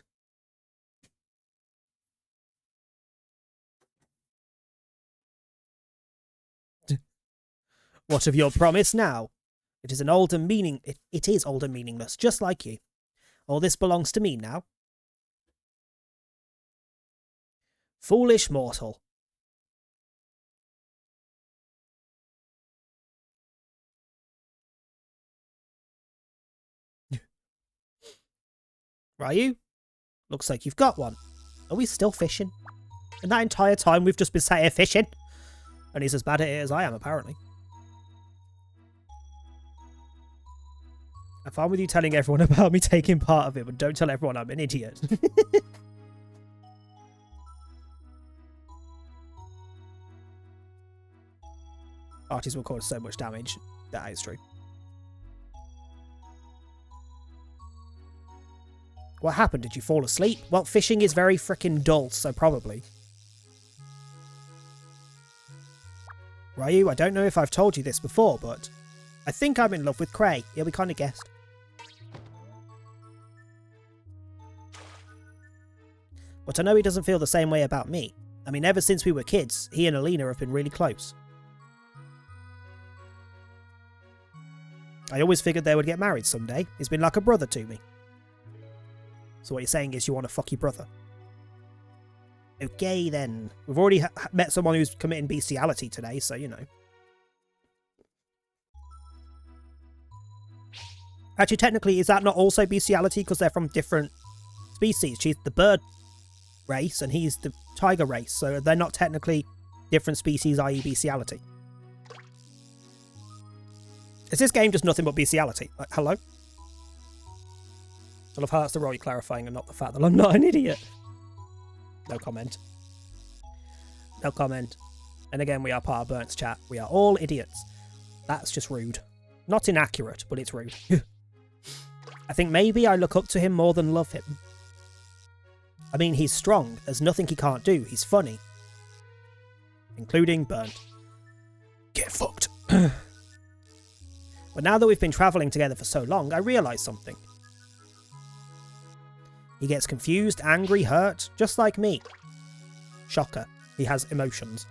A: What of your promise now? It is an old and it is old and meaningless, just like you. All this belongs to me now. Foolish mortal. Ryu? Looks like you've got one. Are we still fishing? And that entire time we've just been sat here fishing? And he's as bad at it as I am, apparently. I'm fine with you telling everyone about me taking part of it, but don't tell everyone I'm an idiot. Arties will cause so much damage. That is true. What happened? Did you fall asleep? Well, fishing is very frickin' dull, so probably. Ryu, I don't know if I've told you this before, but I think I'm in love with Cray. Yeah, we kind of guessed. But I know he doesn't feel the same way about me. I mean, ever since we were kids, he and Alina have been really close. I always figured they would get married someday. He's been like a brother to me. So what you're saying is you want to fuck your brother? Okay then. We've already met someone who's committing bestiality today, so you know. Actually, technically, is that not also bestiality because they're from different species? She's the bird race and he's the tiger race, so they're not technically different species, i.e. bestiality. Is this game just nothing but bestiality? Like, hello? I love how that's the role you're clarifying and not the fact that I'm not an idiot. No comment. No comment. And again, we are part of Burnt's chat. We are all idiots. That's just rude. Not inaccurate, but it's rude. I think maybe I look up to him more than love him. I mean, he's strong. There's nothing he can't do. He's funny. Including Burnt. Get fucked. But now that we've been travelling together for so long, I realise something. He gets confused, angry, hurt, just like me. Shocker. He has emotions.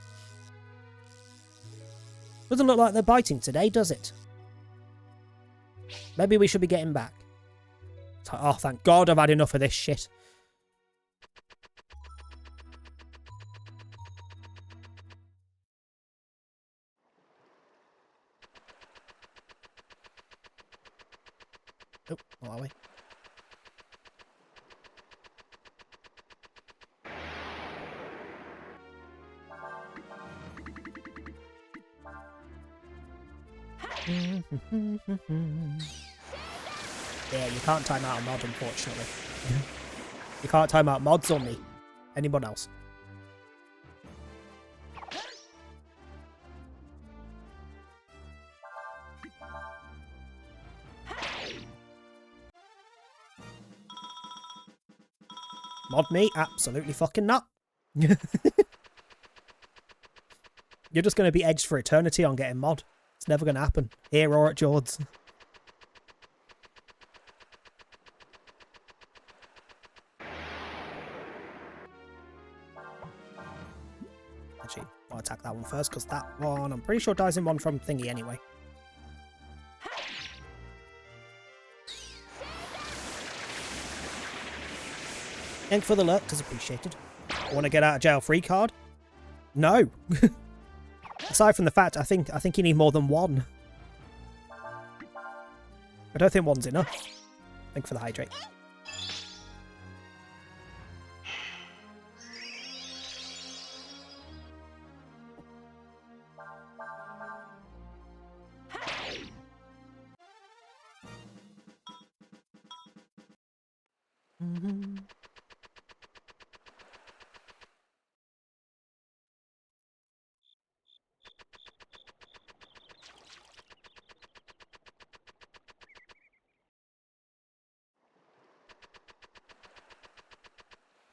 A: Doesn't look like they're biting today, does it? Maybe we should be getting back. Oh, thank God I've had enough of this shit. Oh, what are we? Yeah, you can't time out a mod, unfortunately. You can't time out mods or me. Anyone else. Mod me? Absolutely fucking not. You're just going to be edged for eternity on getting mod. It's never going to happen. Here or at Jord's. Actually, I'll attack that one first, because that one, I'm pretty sure dies in one from thingy anyway. Thank for the lurk, is appreciated. I want to get out of jail free card? No. Aside from the fact, I think you need more than one. I don't think one's enough. Thank for the hydrate.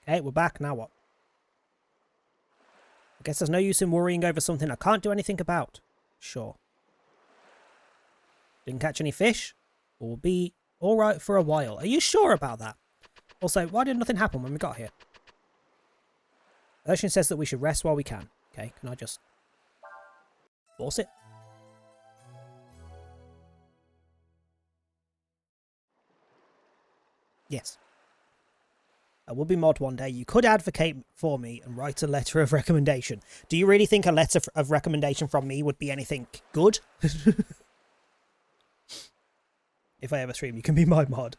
A: Okay, we're back. Now what? I guess there's no use in worrying over something I can't do anything about. Sure. Didn't catch any fish? We'll be alright for a while. Are you sure about that? Also, why did nothing happen when we got here? Urshan says that we should rest while we can. Okay, can I just force it? Yes. I will be mod one day. You could advocate for me and write a letter of recommendation. Do you really think a letter of recommendation from me would be anything good? If I ever stream, you can be my mod.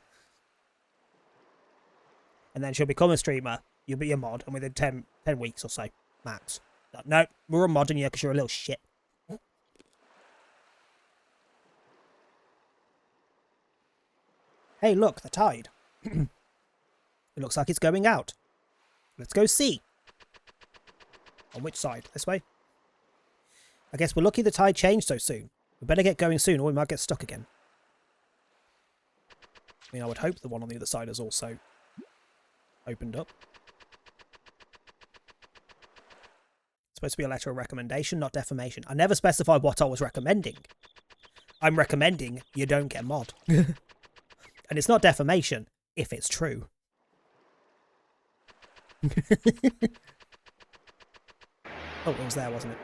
A: And then she'll become a streamer. You'll be a mod. And within 10 weeks or so, max. No, we're modding you because you're a little shit. Hey, look, the tide. It looks like it's going out. Let's go see. On which side? This way? I guess we're lucky the tide changed so soon. We better get going soon or we might get stuck again. I mean, I would hope the one on the other side has also opened up. It's supposed to be a letter of recommendation, not defamation. I never specified what I was recommending. I'm recommending you don't get mod. And it's not defamation if it's true. Oh, it was there, wasn't it?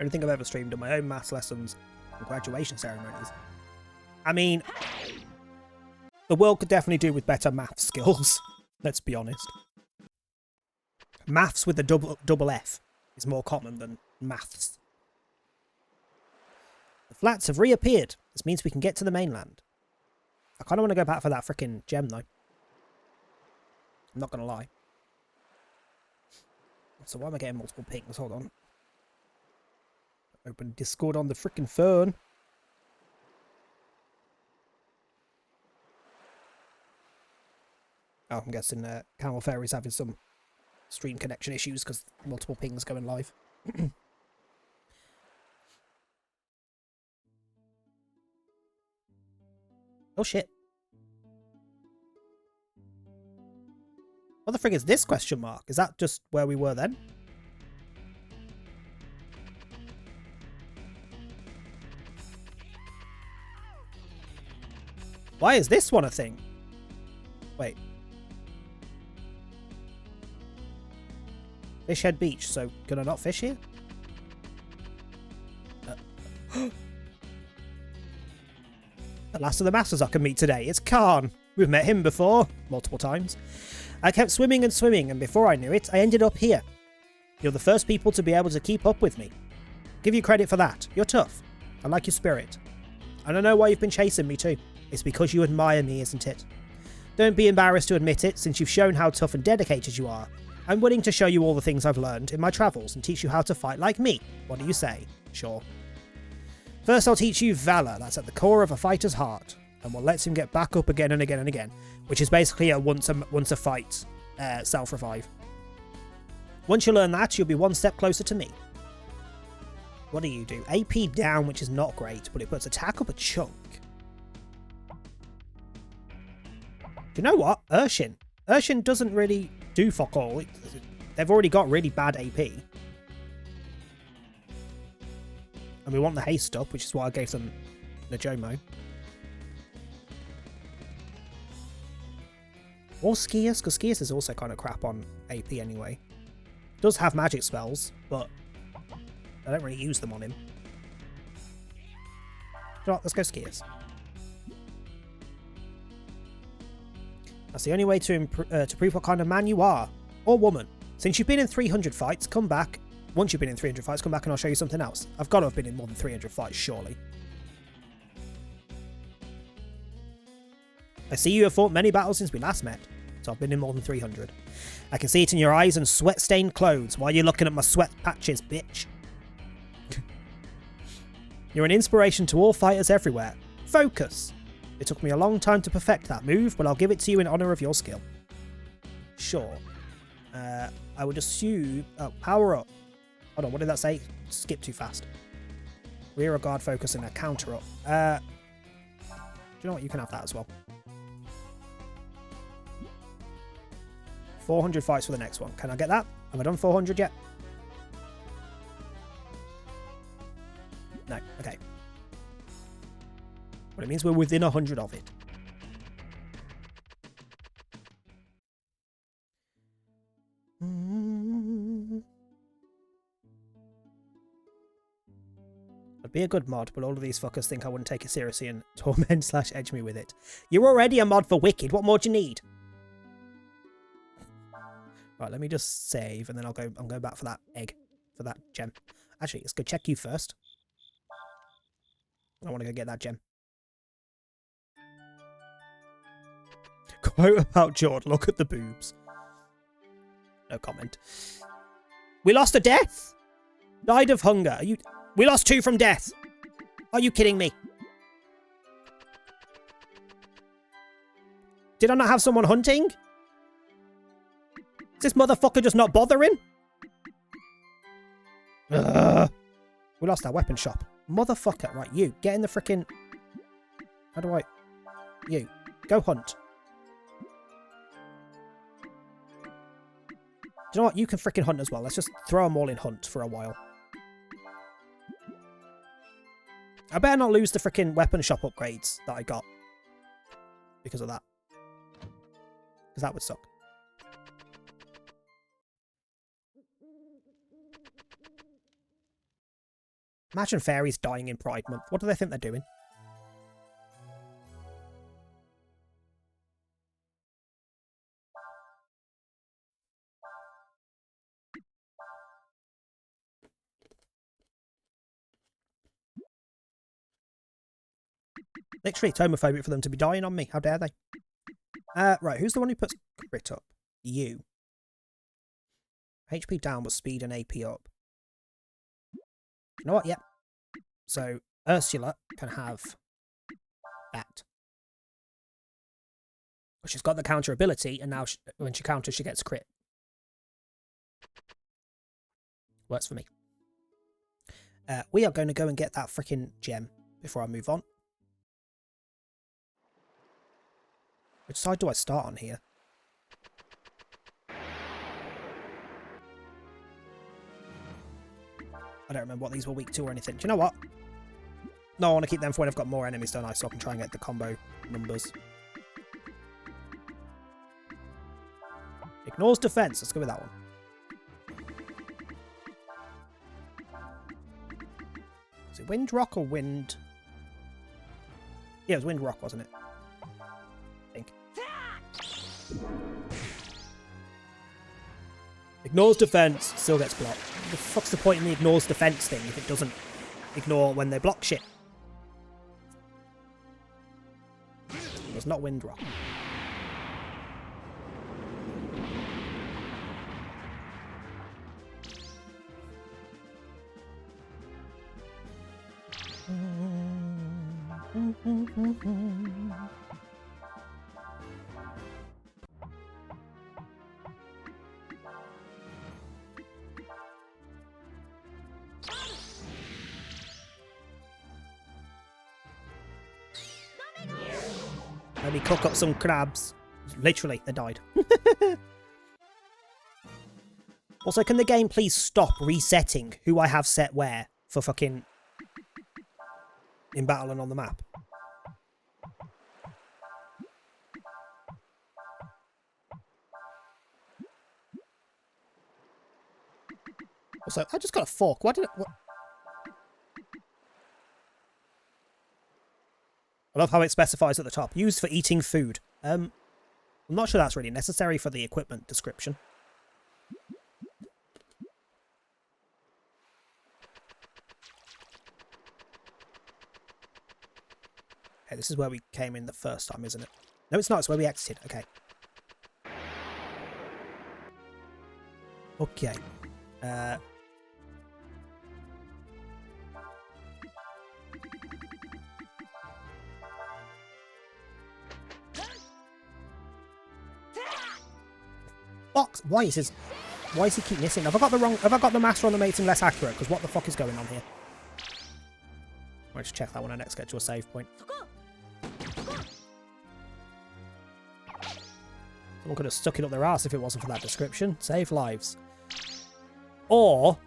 A: Only thing I've ever streamed are my own maths lessons and graduation ceremonies. I mean, the world could definitely do with better math skills. Let's be honest. Maths with a double F is more common than maths. The flats have reappeared. This means we can get to the mainland. I kind of want to go back for that freaking gem though. I'm not going to lie. So why am I getting multiple pings? Hold on. Open Discord on the freaking phone. Oh, I'm guessing Camel Fairy's having some stream connection issues because multiple pings going live. Oh shit. What the frig is this question mark? Is that just where we were then? Why is this one a thing? Wait. Fishhead Beach, so can I not fish here? The last of the masters I can meet today. It's Khan. We've met him before, multiple times. I kept swimming and swimming, and before I knew it, I ended up here. You're the first people to be able to keep up with me. Give you credit for that. You're tough. I like your spirit. And I know why you've been chasing me too. It's because you admire me, isn't it? Don't be embarrassed to admit it, since you've shown how tough and dedicated you are. I'm willing to show you all the things I've learned in my travels and teach you how to fight like me. What do you say? Sure. First, I'll teach you Valor. That's at the core of a fighter's heart, and what lets him get back up again and again and again, which is basically a once a fight self-revive. Once you learn that, you'll be one step closer to me. What do you do? AP down, which is not great, but it puts attack up a chunk. Do you know what? Urshin. Urshin doesn't really do fuck all. They've already got really bad AP. And we want the haste up, which is why I gave them Najomo. Or Skius, because Skius is also kind of crap on AP anyway. Does have magic spells, but I don't really use them on him. You know what? Let's go Skius. That's the only way to prove what kind of man you are, or woman. Since you've been in 300 fights, come back. Once you've been in 300 fights, come back and I'll show you something else. I've got to have been in more than 300 fights, surely. I see you have fought many battles since we last met, so I've been in more than 300. I can see it in your eyes and sweat-stained clothes. Why are you looking at my sweat patches, bitch? You're an inspiration to all fighters everywhere. Focus! It took me a long time to perfect that move, but I'll give it to you in honour of your skill. Sure. I would assume... Oh, power up. Hold on, what did that say? Skip too fast. Rear guard focus and a counter up. Do you know what? You can have that as well. 400 fights for the next one. Can I get that? Have I done 400 yet? No. Okay. But it means we're within 100 of it. I'd be a good mod, but all of these fuckers think I wouldn't take it seriously and torment/edge me with it. You're already a mod for Wicked. What more do you need? Right, let me just save, and then I'm going back for that egg, for that gem. Actually, let's go check you first. I want to go get that gem. Quote about Jord, look at the boobs. No comment. We lost a death? Died of hunger. We lost 2 from death. Are you kidding me? Did I not have someone hunting? Is this motherfucker just not bothering? Ugh. We lost our weapon shop. Motherfucker. Right, you. Get in the frickin'... How do I... You. Go hunt. Do you know what? You can frickin' hunt as well. Let's just throw them all in hunt for a while. I better not lose the frickin' weapon shop upgrades that I got. Because of that. Because that would suck. Imagine fairies dying in Pride Month. What do they think they're doing? Literally, it's homophobic for them to be dying on me. How dare they? Right, who's the one who puts crit up? You. HP down, but speed and AP up. You know what? Yep. So, Ursula can have that. But she's got the counter ability, and now when she counters, she gets crit. Works for me. We are going to go and get that freaking gem before I move on. Which side do I start on here? I don't remember what these were weak to or anything. Do you know what? No, I want to keep them for when I've got more enemies, don't I? So I can try and get the combo numbers. Ignores defense. Let's go with that one. Is it wind rock or wind? Yeah, it was wind rock, wasn't it? I think. Ignores defense, still gets blocked. The fuck's the point in the ignores defense thing if it doesn't ignore when they block shit? It's not wind rock. Let me cook up some crabs. Literally, they died. Also, can the game please stop resetting who I have set where for fucking in battle and on the map? Also, I just got a fork. Why did it... What? I love how it specifies at the top. Used for eating food. I'm not sure that's really necessary for the equipment description. Okay, this is where we came in the first time, isn't it? No, it's not. It's where we exited. Okay. Okay. Box. Why does he keep missing? Have I got the master on the mating less accurate? Because what the fuck is going on here? I'll just check that when I next get to a save point. Someone could have stuck it up their ass if it wasn't for that description. Save lives. Or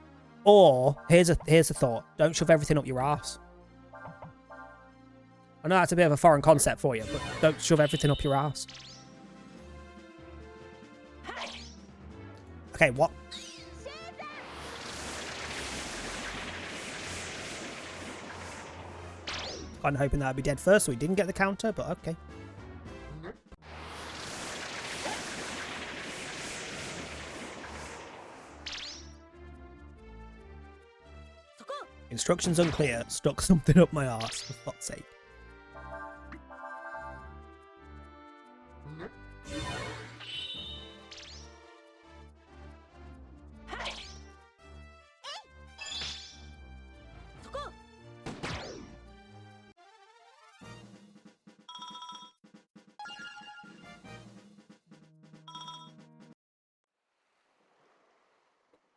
A: here's a thought. Don't shove everything up your ass. I know that's a bit of a foreign concept for you, but don't shove everything up your ass. Okay, what? I'm hoping that I'd be dead first, so he didn't get the counter, but okay. Instructions unclear. Stuck something up my arse, for fuck's sake.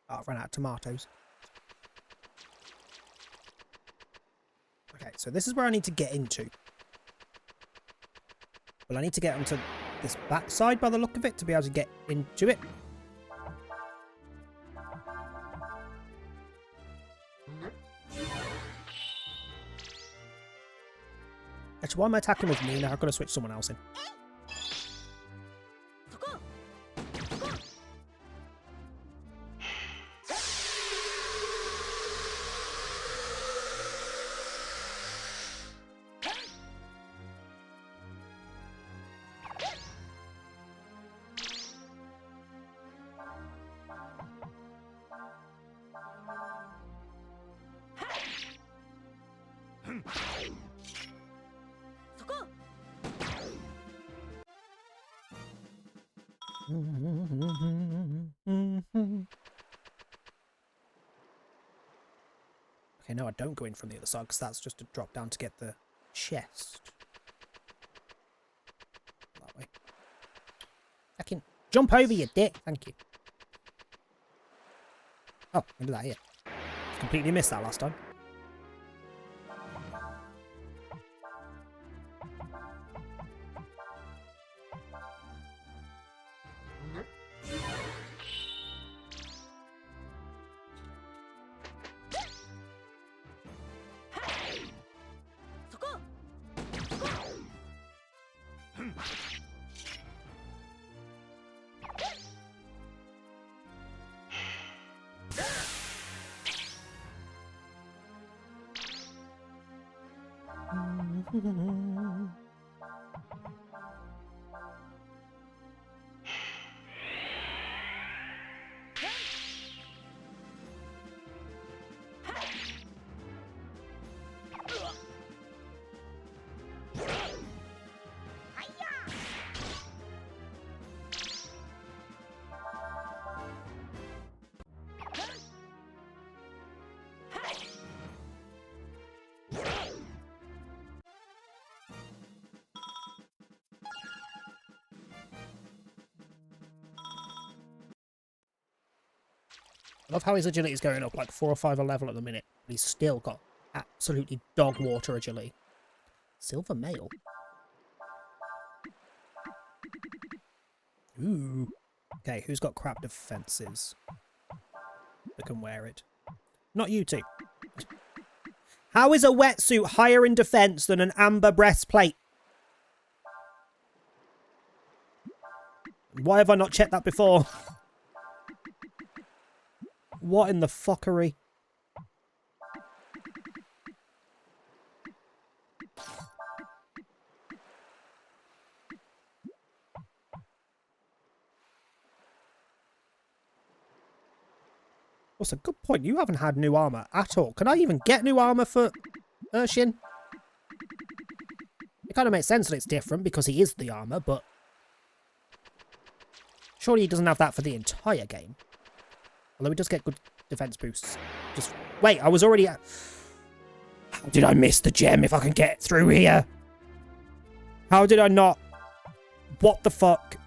A: Oh, I've run out of tomatoes. Okay, so this is where I need to get into. Well, I need to get onto this backside by the look of it to be able to get into it. Actually, why am I attacking with Nina? I've got to switch someone else in. Okay, no, I don't go in from the other side because that's just a drop down to get the chest. That way. I can jump over your dick. Thank you. Oh, look at that here. Completely missed that last time. I love how his agility is going up like 4 or 5 a level at the minute. But he's still got absolutely dog water agility. Silver mail. Ooh. Okay, who's got crap defences? That can wear it. Not you two. How is a wetsuit higher in defence than an amber breastplate? Why have I not checked that before? What in the fuckery? That's a good point. You haven't had new armour at all. Can I even get new armour for Urshin? It kind of makes sense that it's different because he is the armour, but surely he doesn't have that for the entire game. Although he does get good defense boosts. Just wait, I was already at... How did I miss the gem if I can get through here? How did I not? What the fuck?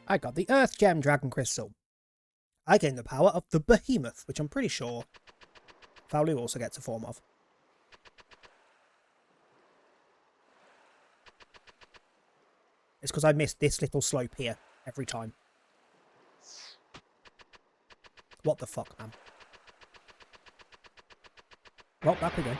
A: I got the Earth Gem Dragon Crystal. I gained the power of the Behemoth, which I'm pretty sure Faolu also gets a form of. It's because I missed this little slope here every time. What the fuck, man? Well, back again.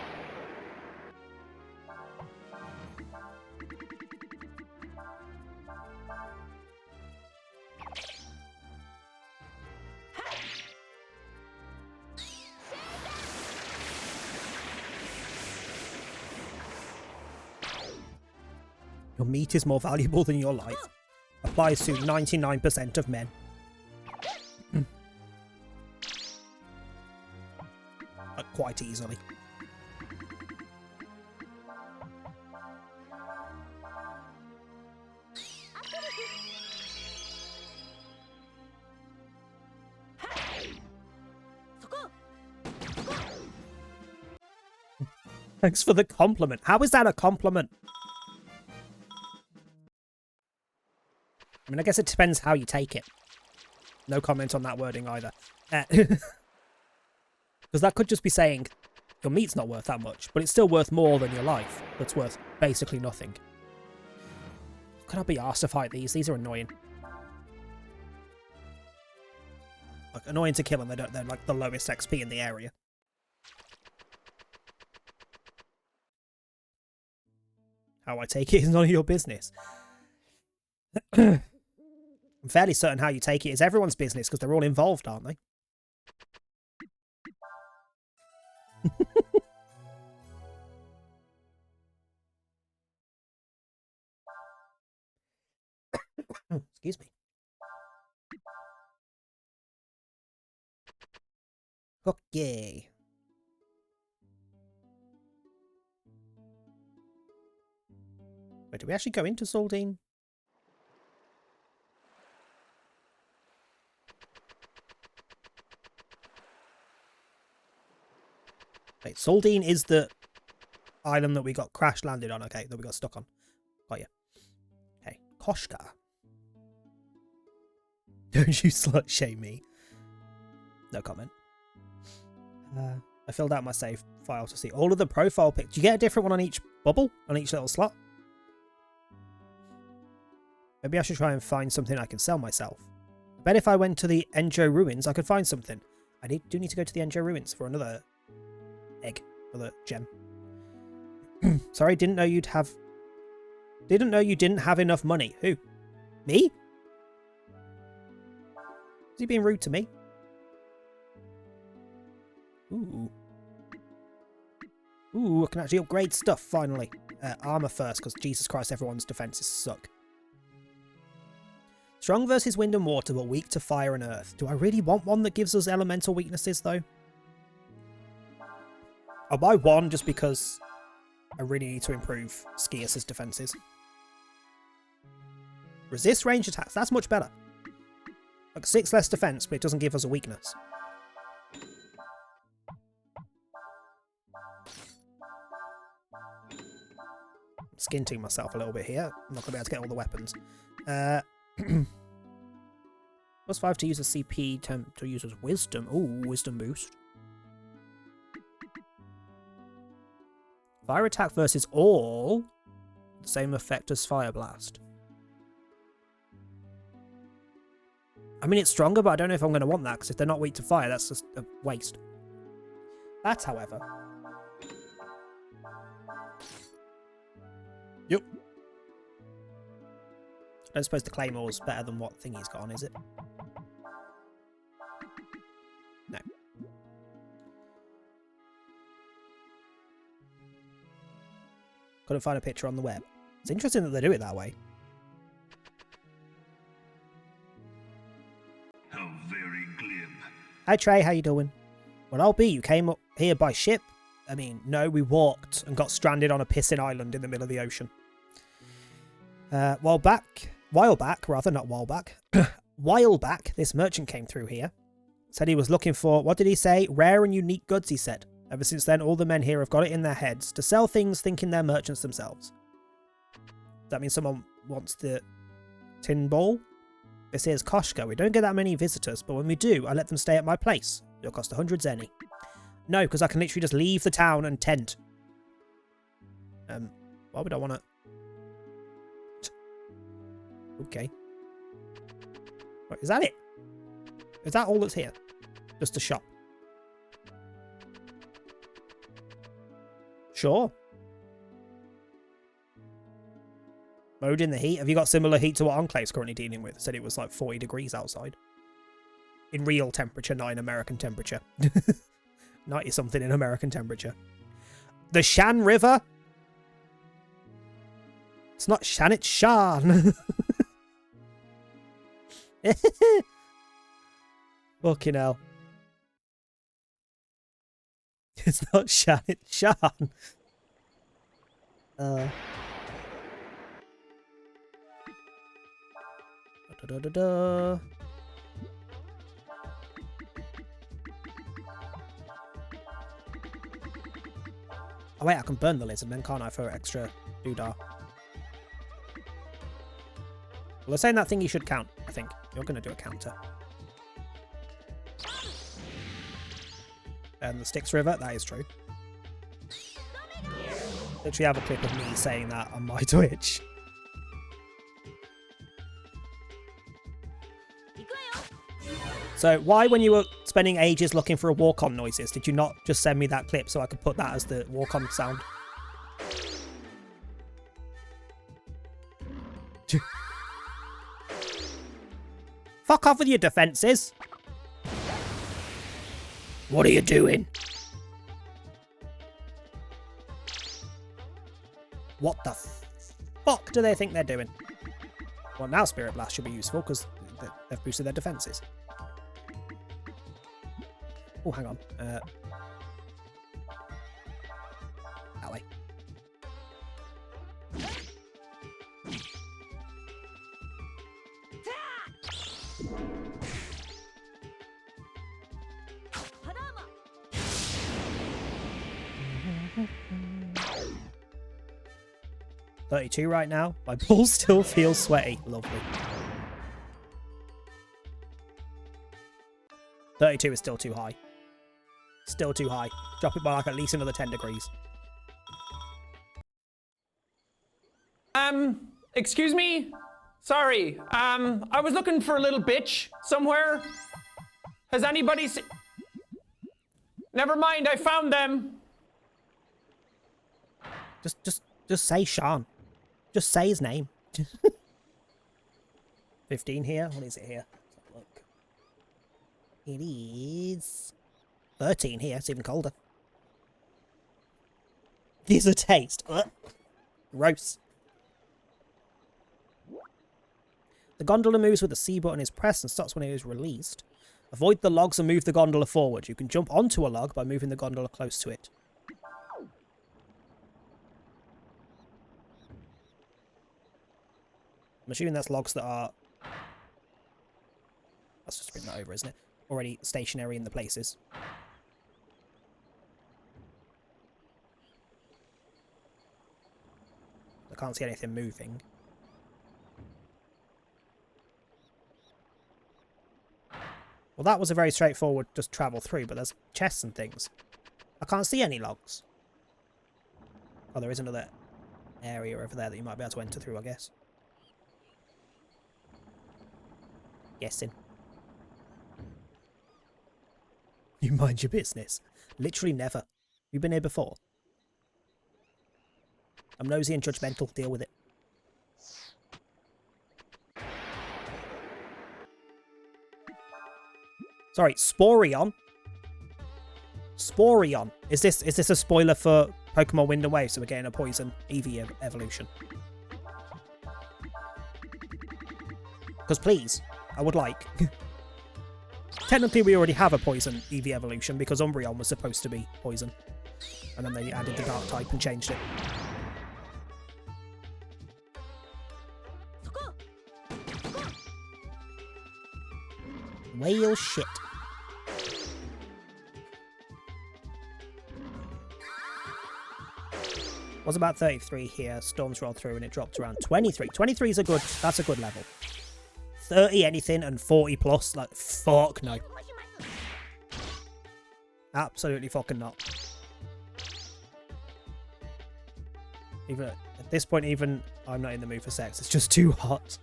A: Your meat is more valuable than your life. Applies to 99% of men. Quite easily. Thanks for the compliment. How is that a compliment? I mean, I guess it depends how you take it. No comment on that wording either. Because that could just be saying, your meat's not worth that much, but it's still worth more than your life. That's worth basically nothing. Can I be asked to fight these? These are annoying. Like, annoying to kill, and they're like the lowest XP in the area. How I take it is none of your business. I'm fairly certain how you take it is everyone's business, because they're all involved, aren't they? Excuse me. Okay. Wait, do we actually go into Saldine? Wait, Saldine is the island that we got crash landed on. Okay, that we got stuck on. Got you. Okay, Koshka. Don't you slut shame me. No comment. I filled out my save file to see all of the profile pics. Do you get a different one on each bubble? On each little slot? Maybe I should try and find something I can sell myself. I bet if I went to the Enjo Ruins, I could find something. I do need to go to the Enjo Ruins for another egg. Another gem. Sorry, didn't know you didn't have enough money. Who? Me? Is he being rude to me? Ooh. Ooh, I can actually upgrade stuff, finally. armor first, because Jesus Christ, everyone's defenses suck. Strong versus wind and water, but weak to fire and earth. Do I really want one that gives us elemental weaknesses, though? I'll buy one just because I really need to improve Skius's defenses. Resist range attacks. That's much better. Like 6 less defense, but it doesn't give us a weakness. Skinting myself a little bit here. I'm not going to be able to get all the weapons. Plus 5 to use a CP, 10 to use as wisdom. Ooh, wisdom boost. Fire attack versus all. The same effect as fire blast. I mean, it's stronger, but I don't know if I'm going to want that, because if they're not weak to fire, that's just a waste. That, however... Yep. I don't suppose the Claymore's better than what Thingy's got on, is it? No. Couldn't find a picture on the web. It's interesting that they do it that way.
G: How very glib.
A: Hi Trey, how you doing? Well, I'll be. You came up here by ship? I mean, no, we walked and got stranded on a pissing island in the middle of the ocean. While back, this merchant came through here. Said he was looking for, what did he say? Rare and unique goods, he said. Ever since then, all the men here have got it in their heads to sell things thinking they're merchants themselves. Does that mean someone wants the tin ball? This here's Koshka. We don't get that many visitors, but when we do, I let them stay at my place. It'll cost 100 zeni. No, because I can literally just leave the town and tent. Why would I want to... Okay. Right, is that it? Is that all that's here? Just a shop? Sure. Mode in the heat. Have you got similar heat to what Enclave's currently dealing with? Said it was like 40 degrees outside. In real temperature, not in American temperature. 90 something in American temperature. The Shan River? It's not Shan, it's Shan. Fucking hell. It's not Shan, it's Shan. Da, da, da, da. Oh wait, I can burn the lizard then, can't I, for extra doodah? Well, they're saying that thing you should count, I think. You're going to do a counter. And the Styx River, that is true. Literally have a clip of me saying that on my Twitch. So why, when you were spending ages looking for a walk-on noises, did you not just send me that clip so I could put that as the walk-on sound? Fuck off with your defences! What are you doing? What the fuck do they think they're doing? Well, now Spirit Blast should be useful because they've boosted their defences. Oh, hang on. That way. $32 right now. My balls still feel sweaty. Lovely. 32 is still too high. Still too high. Drop it by like at least another 10 degrees.
H: Excuse me? Sorry. I was looking for a little bitch somewhere. Has anybody seen... Never mind, I found them.
A: Just say Sean. Just say his name. 15 here. What is it here? Let's have a look. It is 13 here. It's even colder. There's a taste. Ugh. Gross. The gondola moves with the C button is pressed and stops when it is released. Avoid the logs and move the gondola forward. You can jump onto a log by moving the gondola close to it. I'm assuming that's logs that are... Let's just bring that over, isn't it? Already stationary in the places. I can't see anything moving. Well, that was a very straightforward just travel through, but there's chests and things. I can't see any logs. Oh, there is another area over there that you might be able to enter through, I guess. Guessing. You mind your business. Literally never. You've been here before. I'm nosy and judgmental. Deal with it. Sorry, Sporion. Sporion. Is this a spoiler for Pokemon Wind and Wave? So we're getting a Poison Eevee evolution. Because please, I would like. Technically, we already have a Poison Eevee evolution because Umbreon was supposed to be Poison, and then they added the Dark type and changed it. Whale shit. Was about 33 here. Storms rolled through and it dropped around 23. 23 is that's a good level. 30 anything and 40 plus, like, fuck no. Absolutely fucking not. Even at this point, even I'm not in the mood for sex. It's just too hot.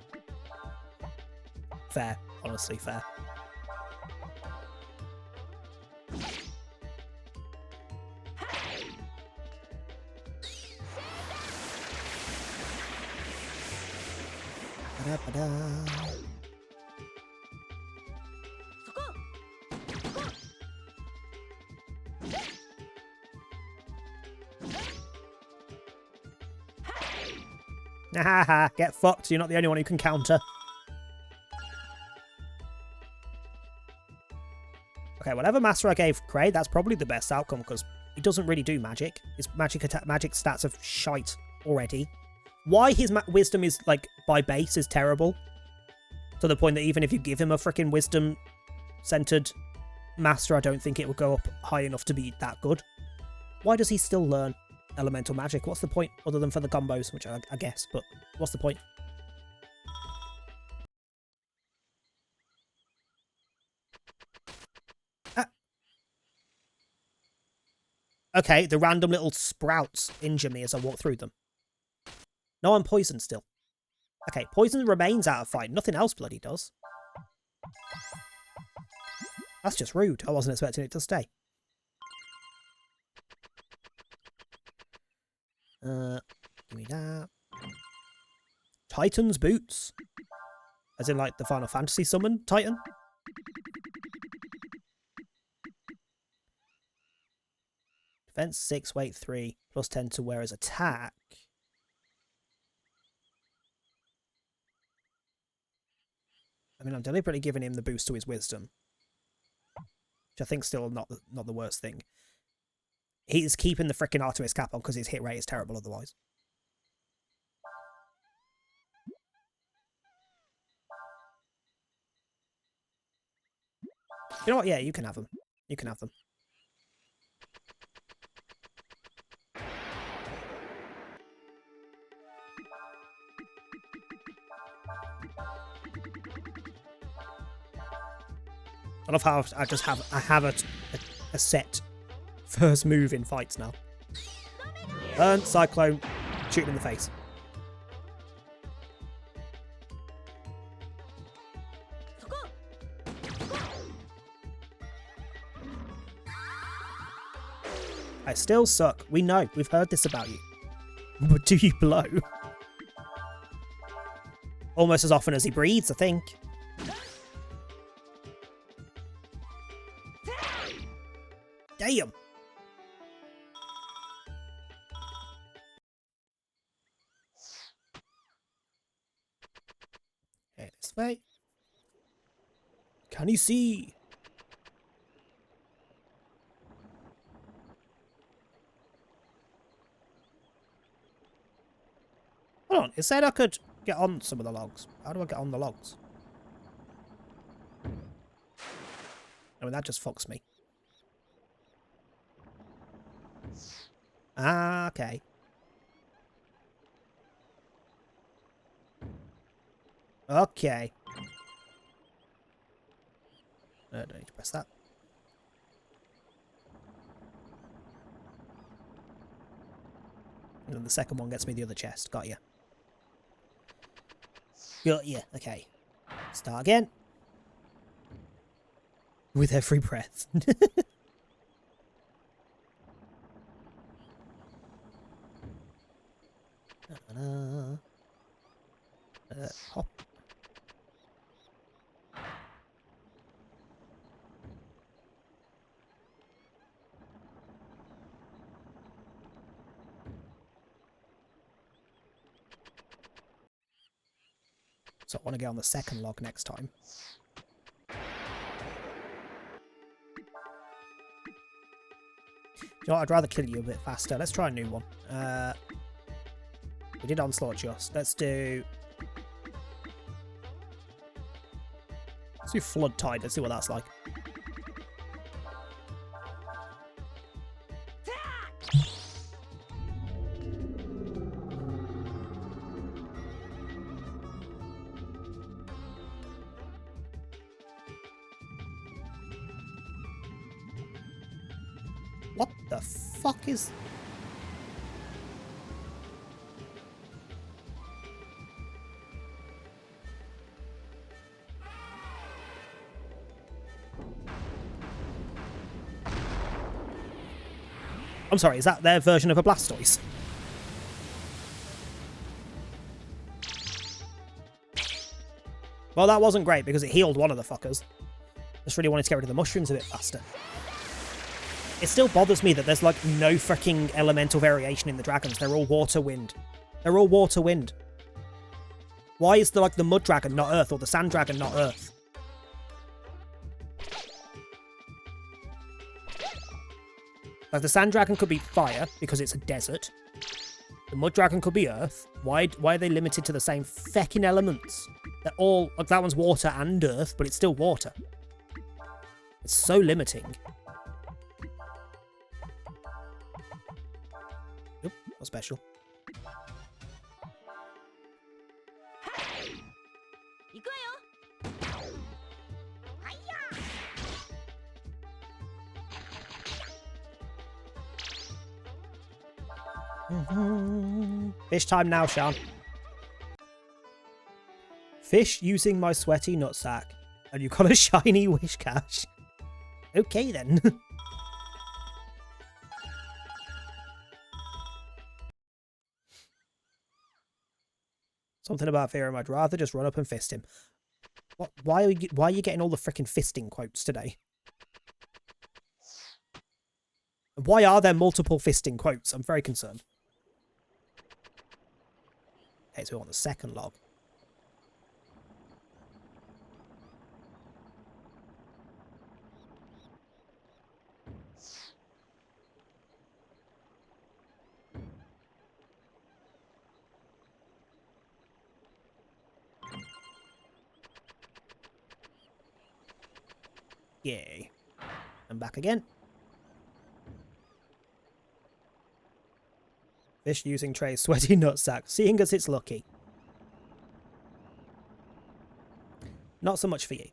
A: Fair, honestly, fair. Haha, get fucked. You're not the only one who can counter. Okay, whatever master I gave Cray, that's probably the best outcome because he doesn't really do magic. His magic stats are shite already. Why his wisdom is, like, by base is terrible. To the point that even if you give him a freaking wisdom-centered master, I don't think it will go up high enough to be that good. Why does he still learn elemental magic? What's the point other than for the combos, which I guess, but what's the point? Okay, the random little sprouts injure me as I walk through them. No, I'm poisoned still. Okay, poison remains out of fight. Nothing else bloody does. That's just rude. I wasn't expecting it to stay. Give me that. Titan's boots. As in, like, the Final Fantasy summon Titan. Defense 6, weight 3, plus 10 to wear as attack. I mean, I'm deliberately giving him the boost to his wisdom, which I think still not the worst thing. He's keeping the frickin' Artemis cap on because his hit rate is terrible otherwise. You know what? Yeah, you can have them. You can have them. I love how I have a set first move in fights now. Burn, Cyclone, shoot him in the face. I still suck. We know. We've heard this about you. But do you blow? Almost as often as he breathes, I think. Damn. this way? Can he see? Hold on, it said I could get on some of the logs. How do I get on the logs? I mean, that just fucks me. Ah, okay. Okay. Don't need to press that. And then the second one gets me the other chest. Got ya. Got ya. Okay. Start again. With every breath. Hop. So I want to get on the second log next time. You know what, I'd rather kill you a bit faster. Let's try a new one. We did Onslaught just. Let's do Flood Tide. Let's see what that's like. What the fuck is... I'm sorry, is that their version of a Blastoise? Well, that wasn't great because it healed one of the fuckers. Just really wanted to get rid of the mushrooms a bit faster. It still bothers me that there's like no freaking elemental variation in the dragons. They're all water wind. They're all water wind. Why is the mud dragon not earth or the sand dragon not earth? Like the sand dragon could be fire because it's a desert. The mud dragon could be earth. Why are they limited to the same feckin' elements? They're all like that one's water and earth, but it's still water. It's so limiting. Oop, not special. Fish time now, Sean. Fish using my sweaty nutsack. And you got a shiny wish cache. Okay then. Something about Theorem, I'd rather just run up and fist him. What? Why are you getting all the frickin' fisting quotes today? Why are there multiple fisting quotes? I'm very concerned. Okay, so we want the second log. Yay. And back again. Fish using Trey's sweaty nutsack, seeing as it's lucky. Not so much for you.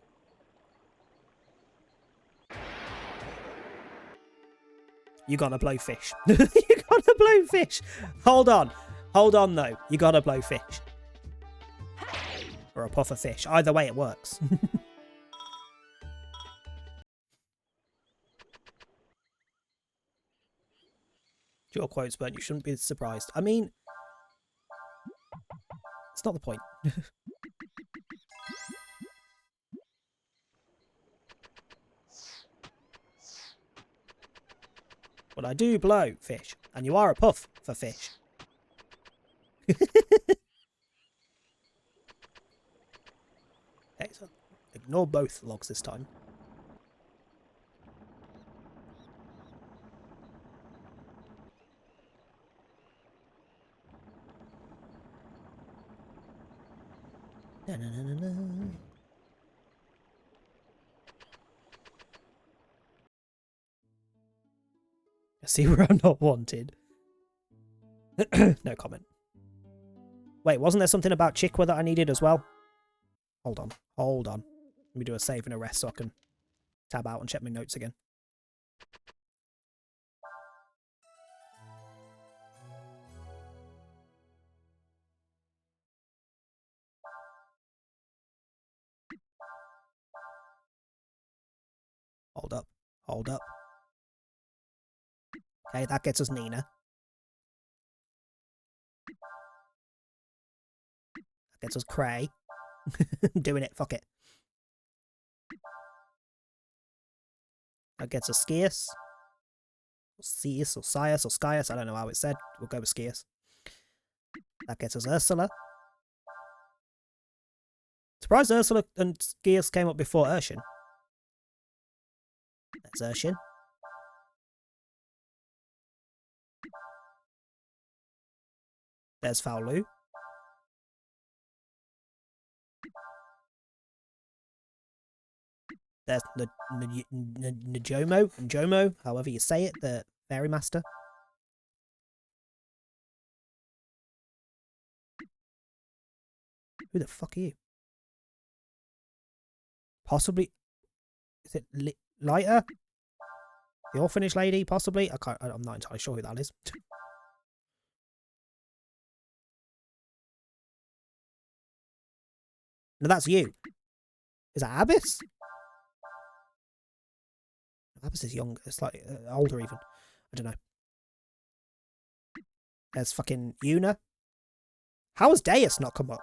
A: You gotta blow fish. You gotta blow fish. Hold on. Hold on though. You gotta blow fish. Or a puff of fish. Either way it works. Your quotes, but you shouldn't be surprised. I mean, it's not the point. But I do blow fish, and you are a puff for fish. ignore both logs this time. Na-na-na-na-na. I see where I'm not wanted. No comment. Wait, wasn't there something about Chikwa that I needed as well? Hold on. Hold on. Let me do a save and a rest so I can tab out and check my notes again. Hold up. Hold up. Okay, that gets us Nina. That gets us Cray. Doing it, fuck it. That gets us Skius. Or Cius, or Sius, or Skyus, I don't know how it's said. We'll go with Skius. That gets us Ursula. Surprised Ursula and Skius came up before Urshin. There's Urshin. There's Faolu. There's Njomo, however you say it, the Fairy Master. Who the fuck are you? Possibly... Is it Lighter? The orphanage lady, possibly? I'm not entirely sure who that is. No, that's you. Is that Abyss? Abyss is young. It's like older even. I don't know. There's fucking Yuna. How has Deus not come up?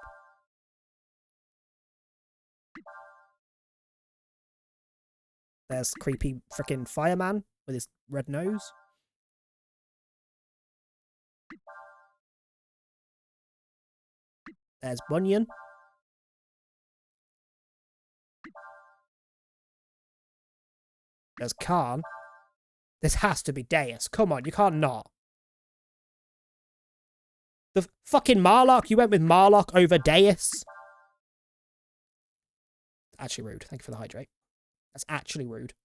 A: There's creepy freaking fireman with his red nose. There's Bunyan. There's Khan. This has to be Deus. Come on, you can't not. The fucking Marlock. You went with Marlock over Deus. Actually rude. Thank you for the hydrate. That's actually rude.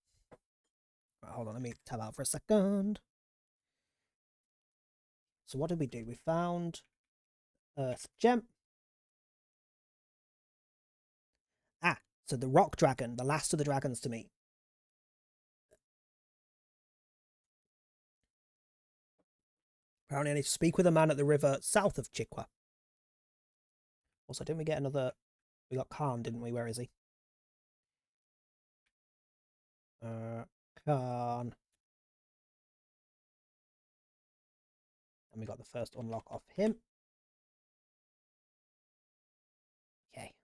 A: Right, hold on, let me tab out for a second. So what did we do? We found Earth Gem. Ah, so the Rock Dragon, the last of the dragons to meet. Apparently I need to speak with a man at the river south of Chikwa. Also, didn't we get another... We got Khan, didn't we? Where is he? Khan. And we got the first unlock off him. Okay.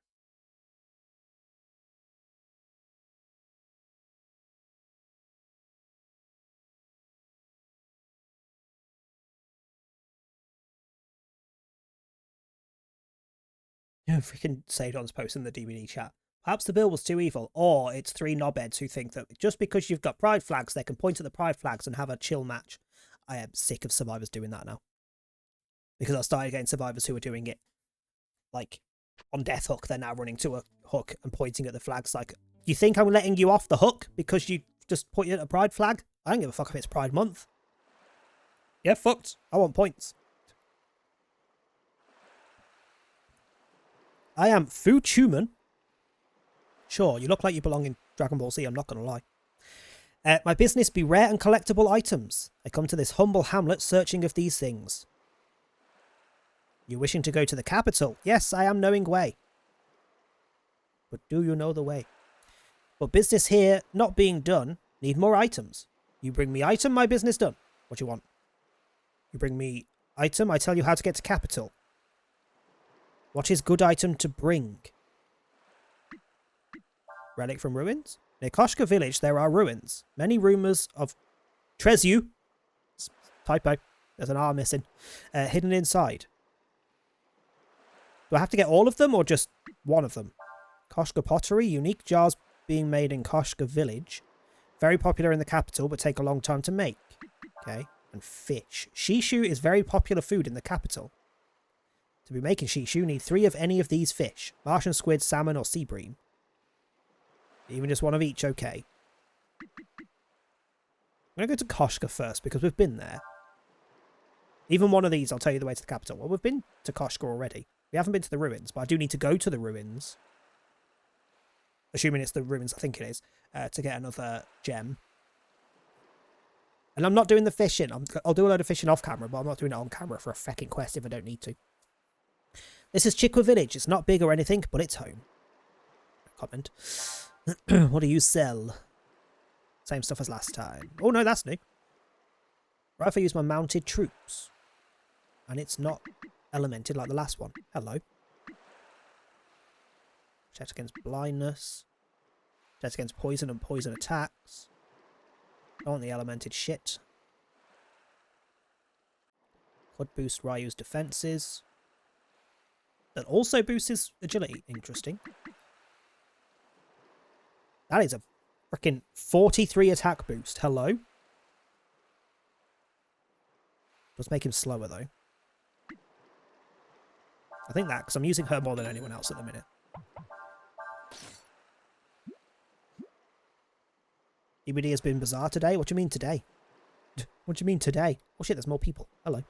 A: Yeah, freaking Sadon's post in the DVD chat. Perhaps the bill was too evil, or it's three knobheads who think that just because you've got pride flags, they can point to the pride flags and have a chill match. I am sick of survivors doing that now. Because I started getting survivors who are doing it, like, on Death Hook. They're now running to a hook and pointing at the flags like, you think I'm letting you off the hook because you just pointed at a pride flag? I don't give a fuck if it's Pride Month. Yeah, fucked. I want points. I am Fu Chuman. Sure, you look like you belong in Dragon Ball Z, I'm not going to lie. My business be rare and collectible items. I come to this humble hamlet searching of these things. You wishing to go to the capital? Yes, I am knowing way. But do you know the way? But business here not being done, need more items. You bring me item, my business done. What do you want? You bring me item, I tell you how to get to capital. What is good item to bring? Relic from ruins? Near Koshka village there are ruins. Many rumours of Trezu. Typo. There's an R missing. Hidden inside. Do I have to get all of them or just one of them? Koshka pottery, unique jars being made in Koshka village. Very popular in the capital, but take a long time to make. Okay. And fish. Shishu is very popular food in the capital. To be making shishu, need 3 of any of these fish. Martian squid, salmon, or sea bream. Even just one of each, okay. I'm going to go to Koshka first, because we've been there. Even one of these, I'll tell you the way to the capital. Well, we've been to Koshka already. We haven't been to the ruins, but I do need to go to the ruins. Assuming it's the ruins, I think it is. To get another gem. And I'm not doing the fishing. I'll do a load of fishing off camera, but I'm not doing it on camera for a fucking quest if I don't need to. This is Chikwa Village. It's not big or anything, but it's home. Comment. What do you sell? Same stuff as last time. Oh no, that's new. Right, if I use my mounted troops. And it's not elemented like the last one. Hello. Protect against blindness. Protect against poison and poison attacks. Don't want the elemented shit. Could boost Ryu's defenses. That also boosts his agility. Interesting. That is a freaking 43 attack boost. Hello. Does make him slower though. I think that because I'm using her more than anyone else at the minute. EBD has been bizarre today. What do you mean today? What do you mean today? Oh shit, there's more people. Hello.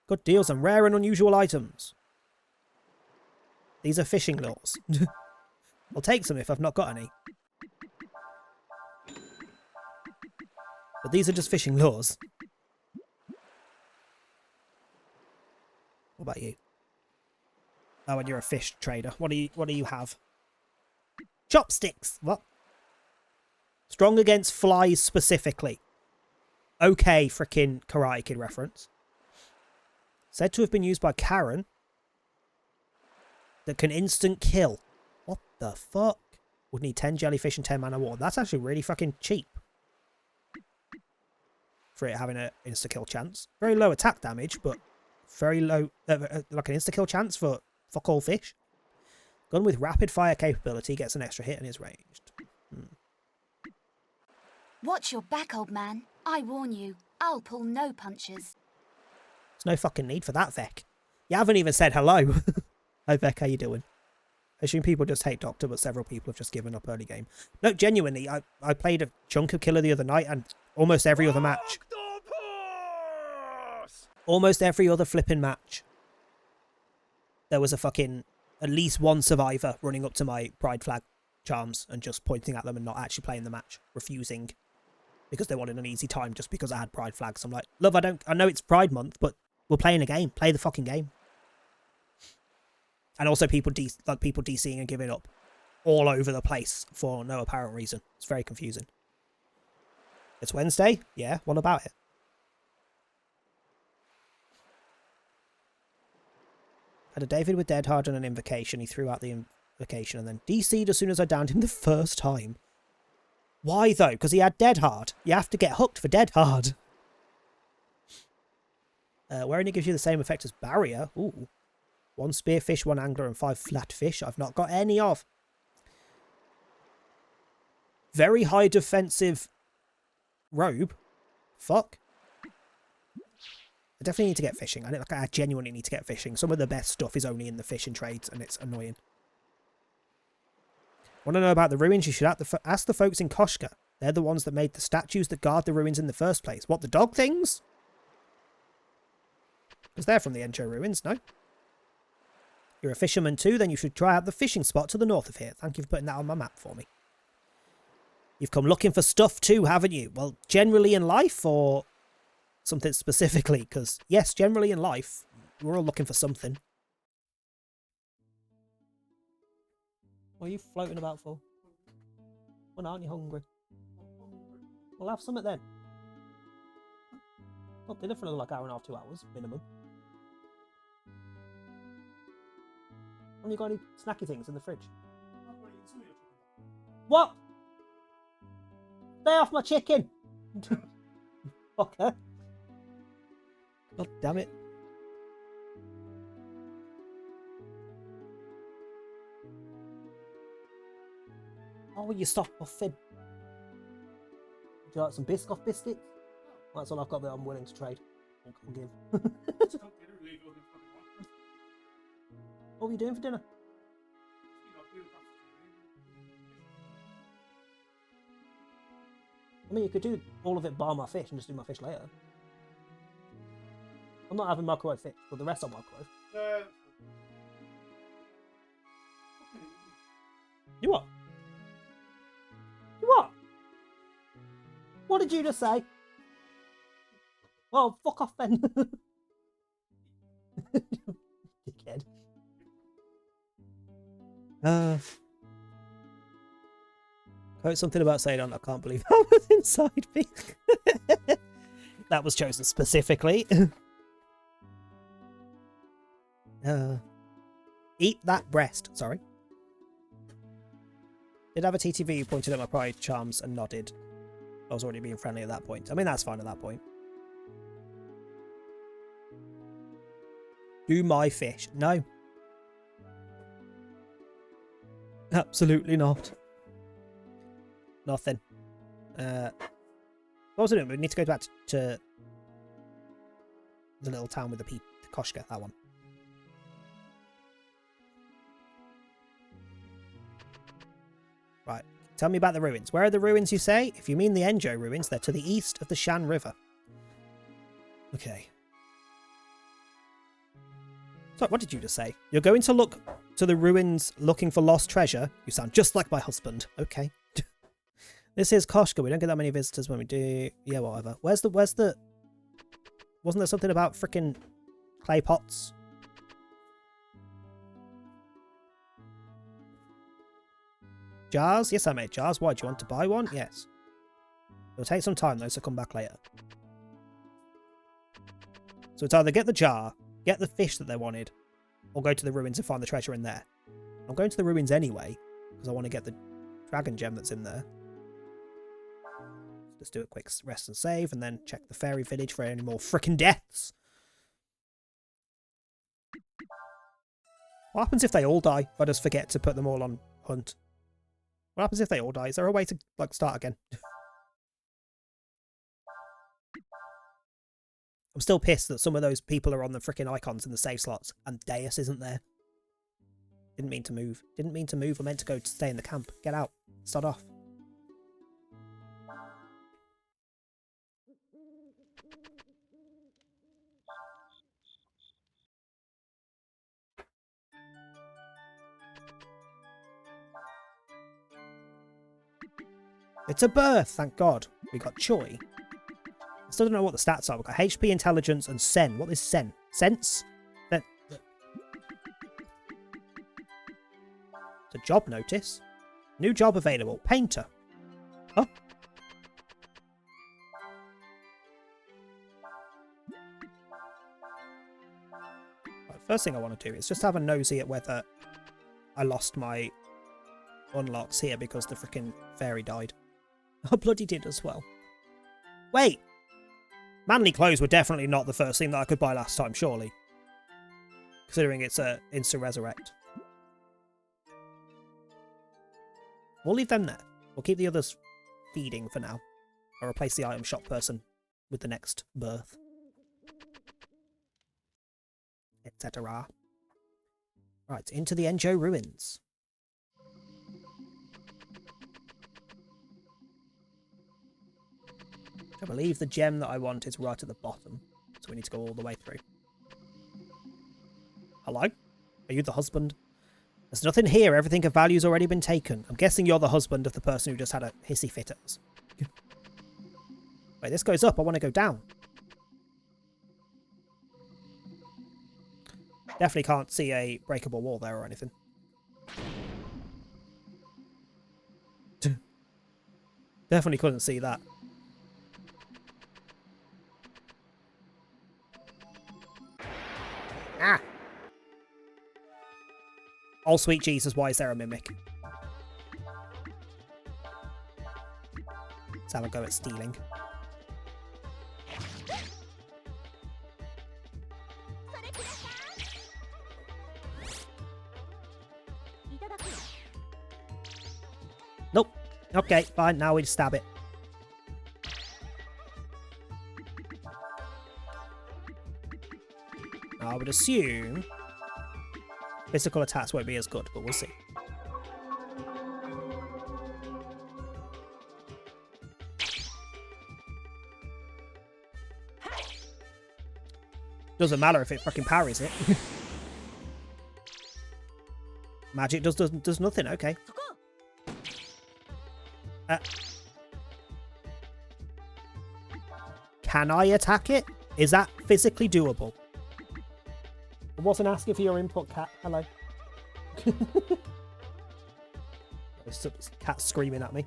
A: Good deals on rare and unusual items. These are fishing lures. I'll take some if I've not got any. But these are just fishing lures. What about you? Oh, and you're a fish trader. What do you have? Chopsticks! What? Strong against flies specifically. Okay, frickin' Karate Kid reference. Said to have been used by Karen. That can instant kill. What the fuck? Would need 10 jellyfish and 10 mana water. That's actually really fucking cheap. For it having an insta-kill chance. Very low attack damage, but very low, like an insta-kill chance for fuck all fish. Gun with rapid fire capability gets an extra hit and is ranged.
I: Watch your back, old man. I warn you, I'll pull no punches.
A: There's no fucking need for that, Vec. You haven't even said hello. Hi, Vec, how you doing? I assume people just hate Doctor, but several people have just given up early game. No, genuinely, I played a chunk of Killer the other night, and almost every other match. Almost every other flipping match. There was a fucking, at least one survivor running up to my pride flag charms and just pointing at them and not actually playing the match. Refusing. Because they wanted an easy time just because I had pride flags. I'm like, love, I know it's Pride Month, but we're playing a game. Play the fucking game. And also people DCing and giving up all over the place for no apparent reason. It's very confusing. It's Wednesday? Yeah, what about it? Had a David with Dead Hard and an invocation. He threw out the invocation and then DC'd as soon as I downed him the first time. Why though? Because he had Dead Hard. You have to get hooked for Dead Hard. Where only gives you the same effect as Barrier. Ooh. 1 spearfish, 1 angler, and 5 flatfish. I've not got any of. Very high defensive robe. Fuck. I definitely need to get fishing. I genuinely need to get fishing. Some of the best stuff is only in the fishing trades, and it's annoying. Want to know about the ruins? You should ask the folks in Koshka. They're the ones that made the statues that guard the ruins in the first place. What, the dog things? Because they're from the Encho ruins, no? You're a fisherman too, then you should try out the fishing spot to the north of here. Thank you for putting that on my map for me. You've come looking for stuff too, haven't you? Well, generally in life or something specifically? Because, yes, generally in life, we're all looking for something. What are you floating about for? Well, aren't you hungry? Well, have something then. Not dinner for another like hour and a half, 2 hours, minimum. Have you got any snacky things in the fridge? What? Stay off my chicken! Fucker. God damn it. Oh, will you stop huffing? Would you like some Biscoff biscuits? That's all I've got that I'm willing to trade. I can give. What were you doing for dinner? I mean, you could do all of it bar my fish and just do my fish later. I'm not having microwave fish, but the rest are microwave. You what? You what? What did you just say? Well, fuck off then. Dickhead. Quote something about saying, I can't believe that was inside me. That was chosen specifically. Eat that breast. Sorry. Did have a TTV who pointed at my pride charms and nodded. I was already being friendly at that point. I mean, that's fine at that point. Do my fish? No. Absolutely not. Nothing. What was I doing? We need to go back to the little town with the Koshka, that one. Right. Tell me about the ruins. Where are the ruins, you say? If you mean the Enjo ruins, they're to the east of the Shan River. Okay. So, what did you just say? You're going to look to the ruins looking for lost treasure? You sound just like my husband. Okay. This is Koshka. We don't get that many visitors when we do. Yeah, whatever. Where's the... Wasn't there something about frickin' clay pots? Jars? Yes, I made jars. Why? Do you want to buy one? Yes. It'll take some time though, so come back later. So it's either get the jar, get the fish that they wanted, or go to the ruins and find the treasure in there. I'm going to the ruins anyway, because I want to get the dragon gem that's in there. Let's do a quick rest and save, and then check the fairy village for any more frickin' deaths. What happens if they all die? If I just forget to put them all on hunt? What happens if they all die? Is there a way to, like, start again? I'm still pissed that some of those people are on the frickin' icons in the save slots, and Deus isn't there. Didn't mean to move. Didn't mean to move. I meant to go to stay in the camp. Get out. Start off. It's a birth, thank God. We got Choi. I still don't know what the stats are. We've got HP, Intelligence, and Sen. What is Sen? Sense? It's a job notice. New job available. Painter. Huh? Right, first thing I want to do is just have a nosy at whether I lost my unlocks here because the freaking fairy died. I bloody did as well. Wait! Manly clothes were definitely not the first thing that I could buy last time, surely. Considering it's a insta-resurrect. We'll leave them there. We'll keep the others feeding for now. I'll replace the item shop person with the next birth. Etc. Right, into the Enjo ruins. I believe the gem that I want is right at the bottom, so we need to go all the way through. Hello? Are you the husband? There's nothing here. Everything of value's already been taken. I'm guessing you're the husband of the person who just had a hissy fit at us. Wait, this goes up. I want to go down. Definitely can't see a breakable wall there or anything. Definitely couldn't see that. Ah! Oh, sweet Jesus, why is there a mimic? Let's have a go at stealing. Nope. Okay, fine. Now we just stab it. I would assume physical attacks won't be as good, but we'll see. Doesn't matter if it fucking parries it. Magic does nothing. Okay. Can I attack it? Is that physically doable? I wasn't asking for your input, cat. Hello. Cat screaming at me.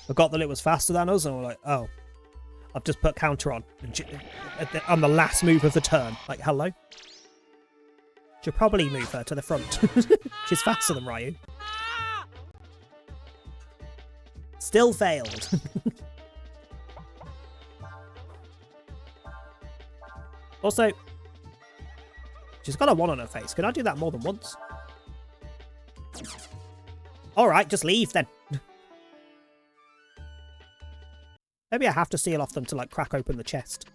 A: Forgot that it was faster than us, and we're like, oh, I've just put counter on on the last move of the turn. Like, hello? Should probably move her to the front. She's faster than Ryu. Still failed. Also, she's got a 1 on her face. Can I do that more than once? Alright, just leave then. Maybe I have to steal off them to, like, crack open the chest.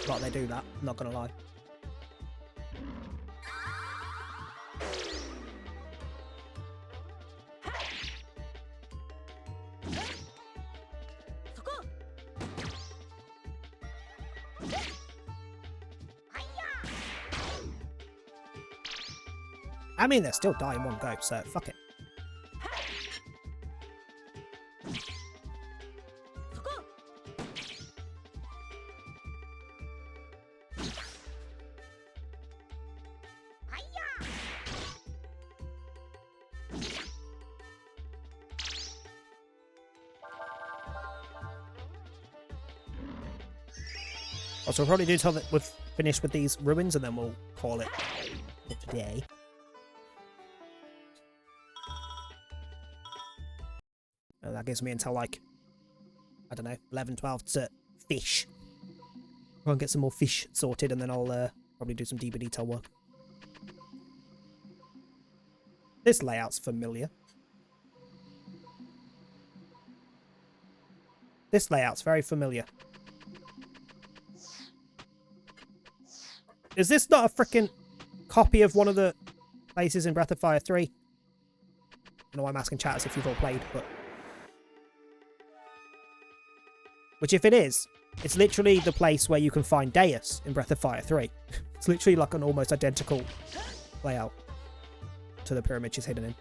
A: Like they do that, I'm not gonna lie. I mean, they're still dying one go, so fuck it. Also, we'll probably do till that we've finished with these ruins, and then we'll call it for today. And that gives me until, like, I don't know, 11, 12 to fish. Go and get some more fish sorted, and then I'll probably do some deeper detail work. This layout's familiar. This layout's very familiar. Is this not a freaking copy of one of the places in Breath of Fire 3? I don't know why I'm asking chat as if you've all played, but... Which, if it is, it's literally the place where you can find Deus in Breath of Fire 3. It's literally like an almost identical layout to the pyramid she's hidden in.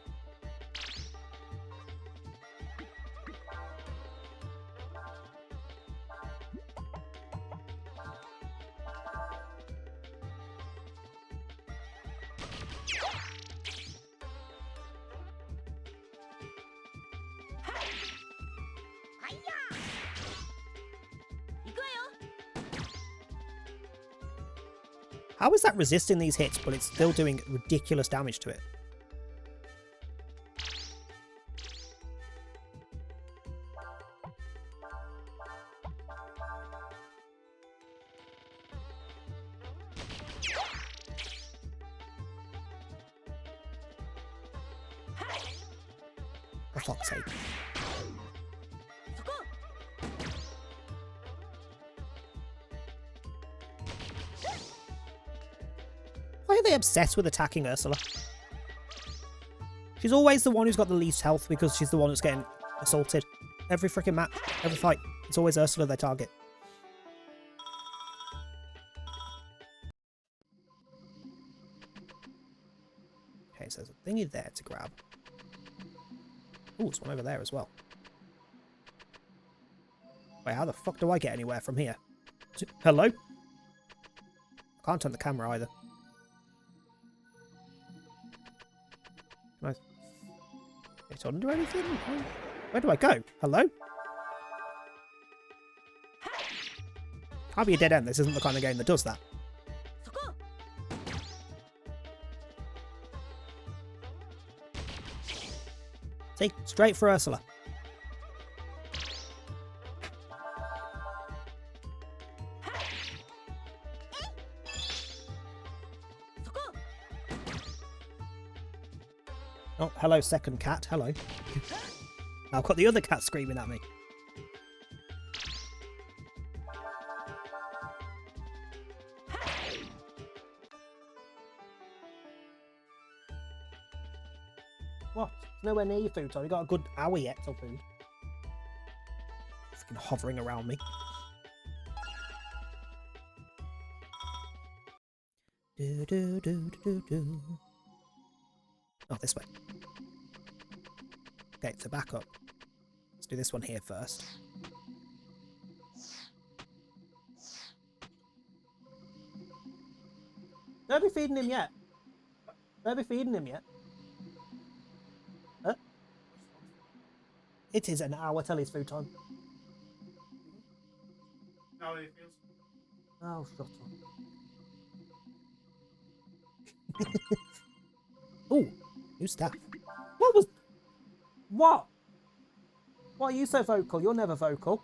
A: How is that resisting these hits, but it's still doing ridiculous damage to it? For fuck's sake. Why are they obsessed with attacking Ursula? She's always the one who's got the least health because she's the one that's getting assaulted. Every freaking match, every fight, it's always Ursula they target. Okay, so there's a thingy there to grab. Oh, there's one over there as well. Wait, how the fuck do I get anywhere from here? Hello? I can't turn the camera either. Can I get under anything? Where do I go? Hello? Can't be a dead end. This isn't the kind of game that does that. See? Straight for Ursula. Oh, hello, second cat. Hello. I've got the other cat screaming at me. What? It's nowhere near your food, so you got a good hour yet till food. Fucking hovering around me. Do do do do do. Oh, this way. Okay, so back up. Let's do this one here first. Don't be feeding him yet. Don't be feeding him yet. Huh? It is an hour till his food time.
F: How it feels.
A: Oh, shut up. Ooh, new staff. What was... What? Why are you so vocal? You're never vocal.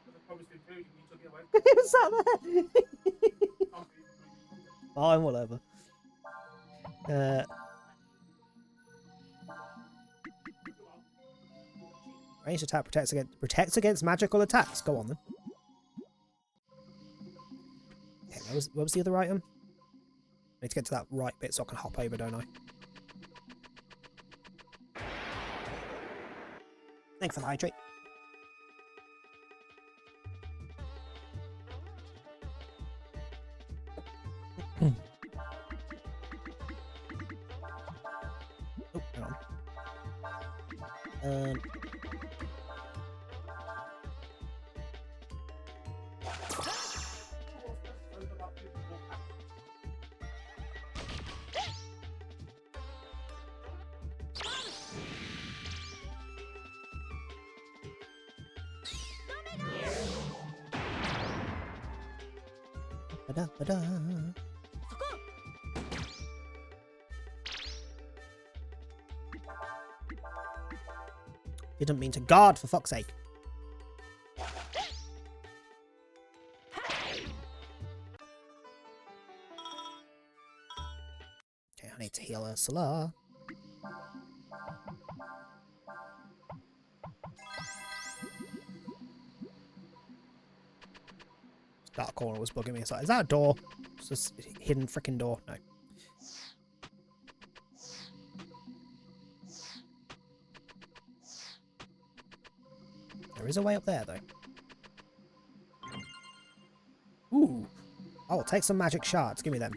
F: I promised him food and you took it away.
A: He was sat there. Fine, whatever. Ranged attack protects against magical attacks. Go on then. Okay, where was the other item? I need to get to that right bit so I can hop over, don't I? Thanks for the hydrate. Oh, hang on. Ba-da. Didn't mean to guard, for fuck's sake. Okay, I need to heal Ursula. Dark corner was bugging me. It's like, is that a door? It's just a hidden freaking door. No. There is a way up there, though. Ooh. Oh, take some magic shards. Give me them.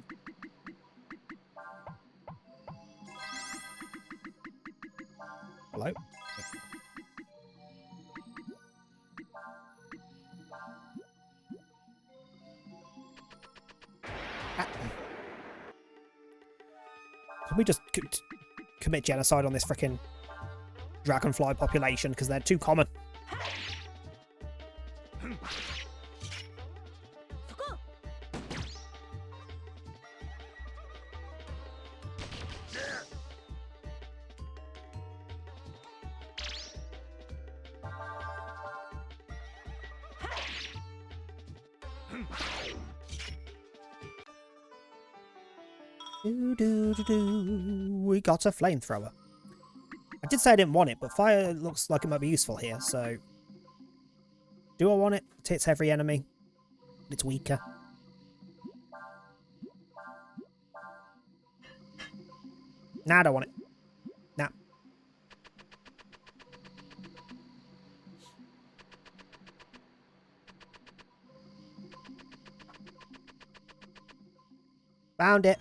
A: Hello? Can we just commit genocide on this frickin' dragonfly population because they're too common? We got a flamethrower. I did say I didn't want it, but fire looks like it might be useful here, so... Do I want it? It hits every enemy. It's weaker. Nah, I don't want it. Nah. Found it.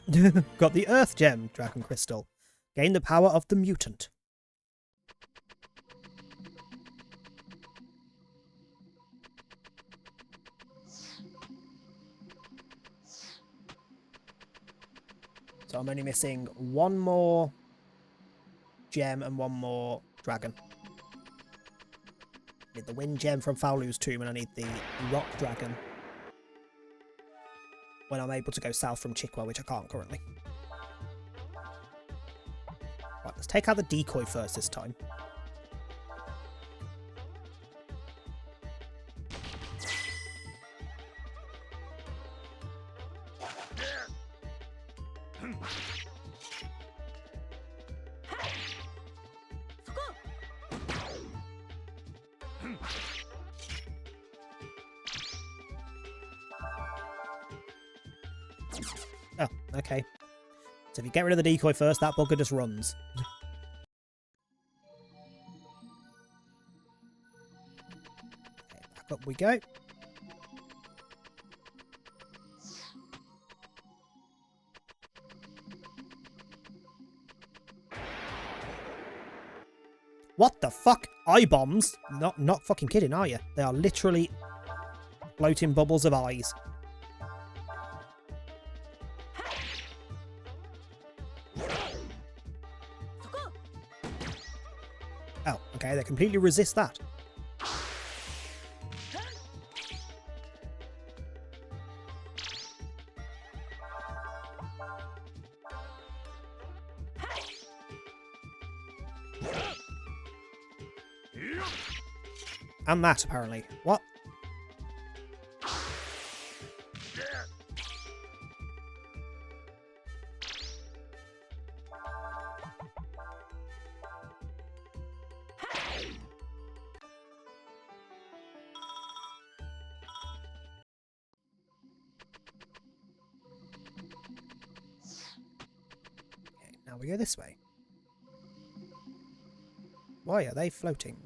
A: Got the Earth Gem Dragon Crystal. Gain the power of the mutant. So I'm only missing one more gem and one more dragon. I need the wind gem from Faolu's tomb and I need the rock dragon when I'm able to go south from Chikwa, which I can't currently. Right, let's take out the decoy first this time. Oh, okay. So if you get rid of the decoy first, that bugger just runs. Okay, back up we go. What the fuck? Eye bombs? Not fucking kidding, are you? They are literally floating bubbles of eyes. Oh, okay, they completely resist that. And that, apparently. What? Okay, now we go this way. Why are they floating?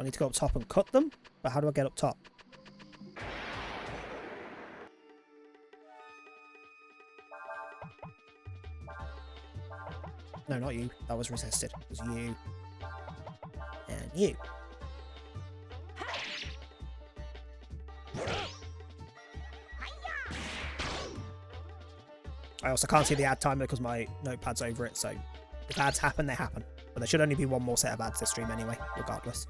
A: I need to go up top and cut them, but how do I get up top? No, not you. That was resisted. It was you. And you. I also can't see the ad timer because my notepad's over it, so if ads happen, they happen. But there should only be one more set of ads this stream anyway, regardless.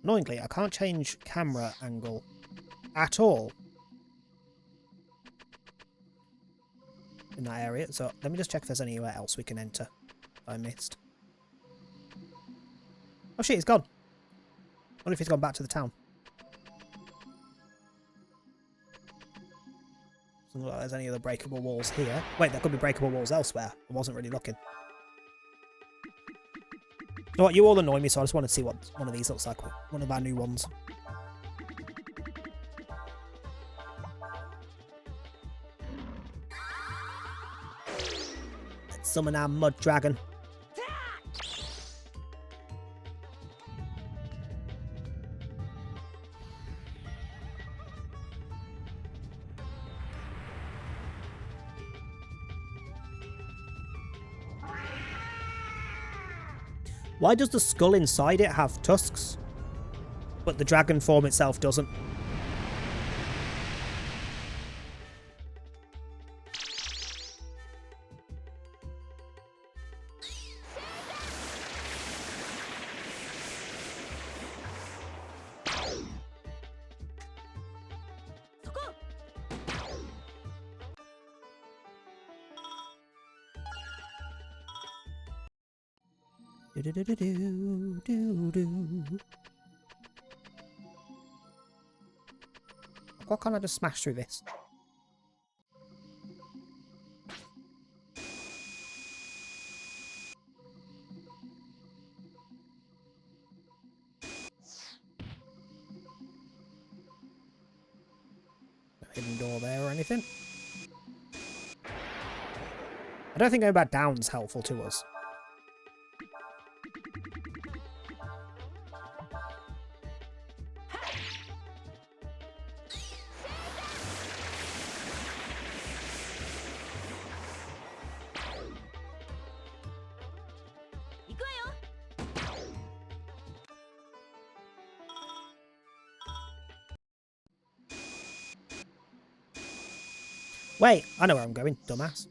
A: Annoyingly, I can't change camera angle at all in that area, so let me just check if there's anywhere else we can enter I missed. Oh shit, he's gone. I wonder if he's gone back to the town. Doesn't look like there's any other breakable walls here. Wait, there could be breakable walls elsewhere. I wasn't really looking. You know what, you all annoy me, so I just want to see what one of these looks like. One of our new ones. Let's summon our mud dragon. Why does the skull inside it have tusks, but the dragon form itself doesn't? Why can't I just smash through this? hidden door there or anything. I don't think going back down's helpful to us. Wait, I know where I'm going, dumbass.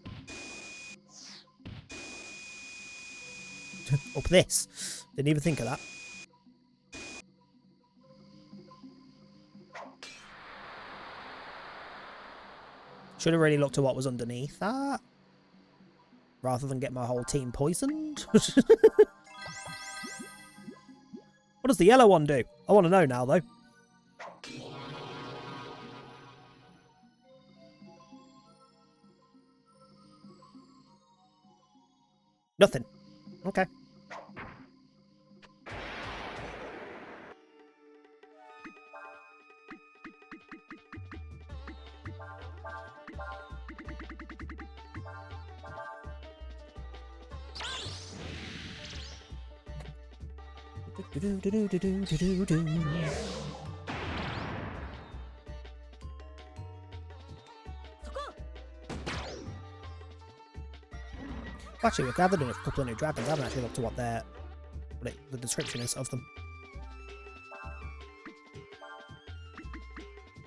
A: Up this. Didn't even think of that. Should have really looked at what was underneath that. Rather than get my whole team poisoned. What does the yellow one do? I want to know now, though. Nothing. Okay. Actually, we've gathered in a couple of new dragons. I haven't actually looked at what the description is of them.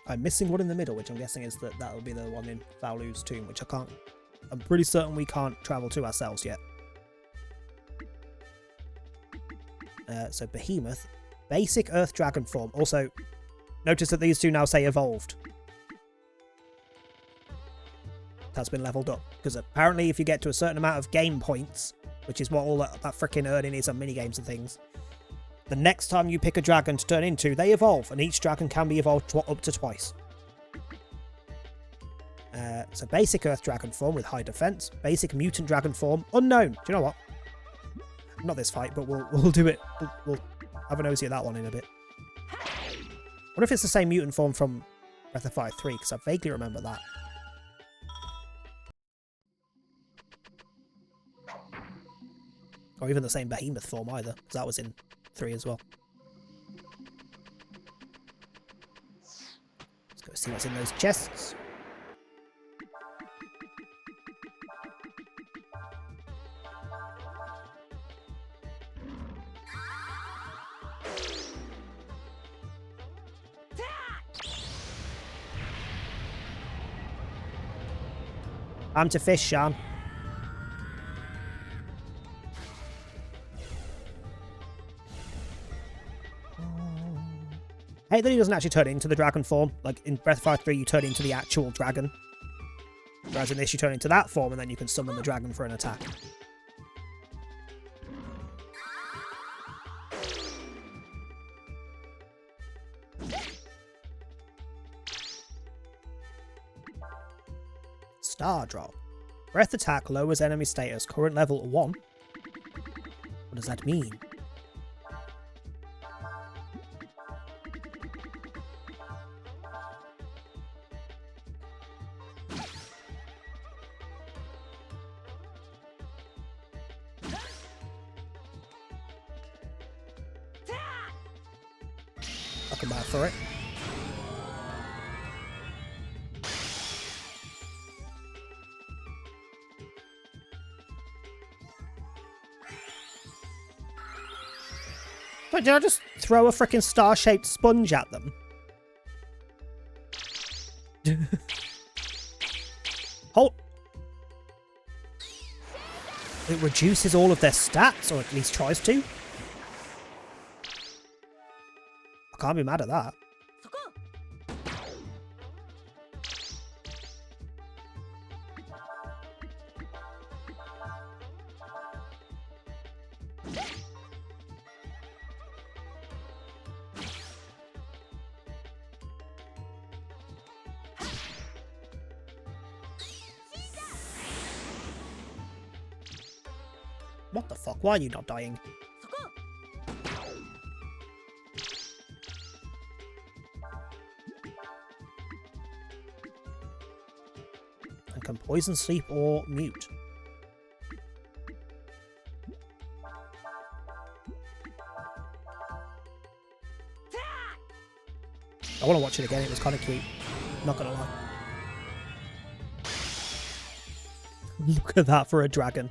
A: I'm missing one in the middle, which I'm guessing is that'll be the one in Valu's tomb, which I'm pretty certain we can't travel to ourselves yet. So Behemoth, basic Earth Dragon form. Also, notice that these two now say evolved. That's been leveled up, because apparently if you get to a certain amount of game points, which is what all that freaking earning is on minigames and things, the next time you pick a dragon to turn into, they evolve, and each dragon can be evolved up to twice. So basic Earth Dragon form with high defense, basic Mutant Dragon form, unknown. Do you know what? Not this fight, but we'll do it. We'll have a nosy at that one in a bit. I wonder if it's the same mutant form from Breath of Fire 3, because I vaguely remember that. Or even the same Behemoth form either, because that was in 3 as well. Let's go see what's in those chests. I'm to fish, Sean. I hate that he doesn't actually turn into the dragon form. Like in Breath of Fire 3, you turn into the actual dragon. Whereas in this, you turn into that form and then you can summon the dragon for an attack. Star Drop. Breath attack lowers enemy status, current level 1. What does that mean? I can buy for it. But did I just throw a freaking star-shaped sponge at them? Hold. It reduces all of their stats, or at least tries to. I can't be mad at that. What the fuck? Why are you not dying? can poison, sleep, or mute. I want to watch it again, it was kind of cute. Not gonna lie. Look at that for a dragon.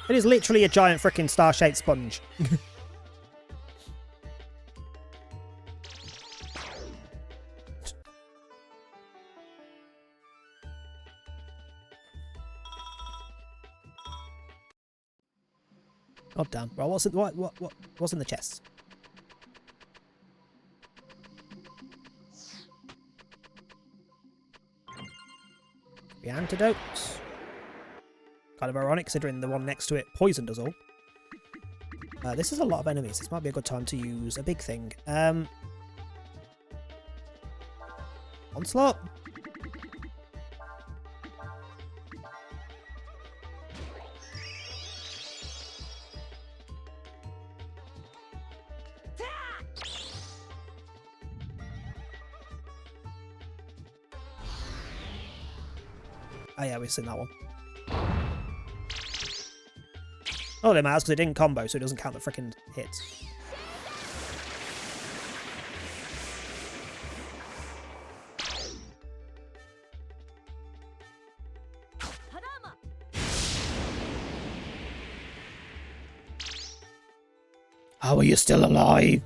A: It is literally a giant freaking star-shaped sponge. Oh damn! Well, what's in the chest? The antidotes. Kind of ironic, considering the one next to it poisoned us all. This is a lot of enemies. This might be a good time to use a big thing. Onslaught. Oh yeah, we've seen that one. Oh, it matters because it didn't combo, so it doesn't count the freaking hits. How are you still alive?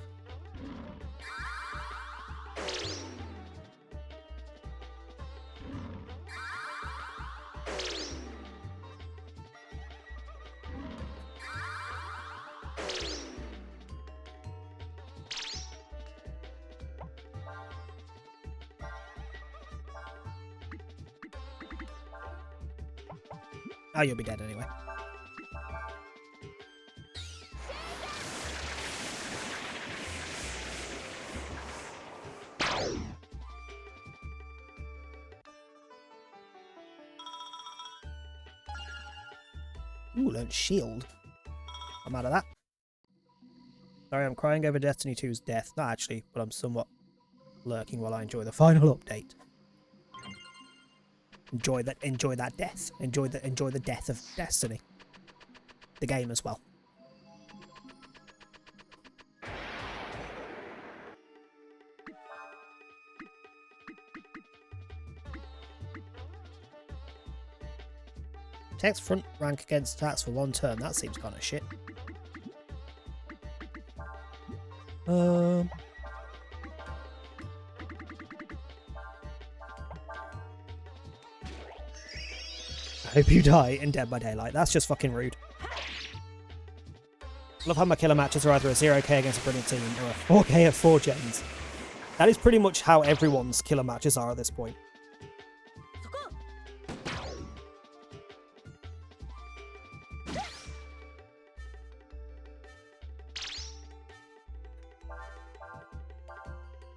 A: Oh, you'll be dead anyway. Ooh, learned shield. I'm out of that. Sorry, I'm crying over Destiny 2's death. Not actually, but I'm somewhat lurking while I enjoy the final update. Enjoy that death. Enjoy the death of Destiny. The game as well. Protects front rank against attacks for 1 turn. That seems kind of shit. I hope you die in Dead by Daylight. That's just fucking rude. Love how my killer matches are either a 0k against a brilliant team or a 4k at 4 gens. That is pretty much how everyone's killer matches are at this point.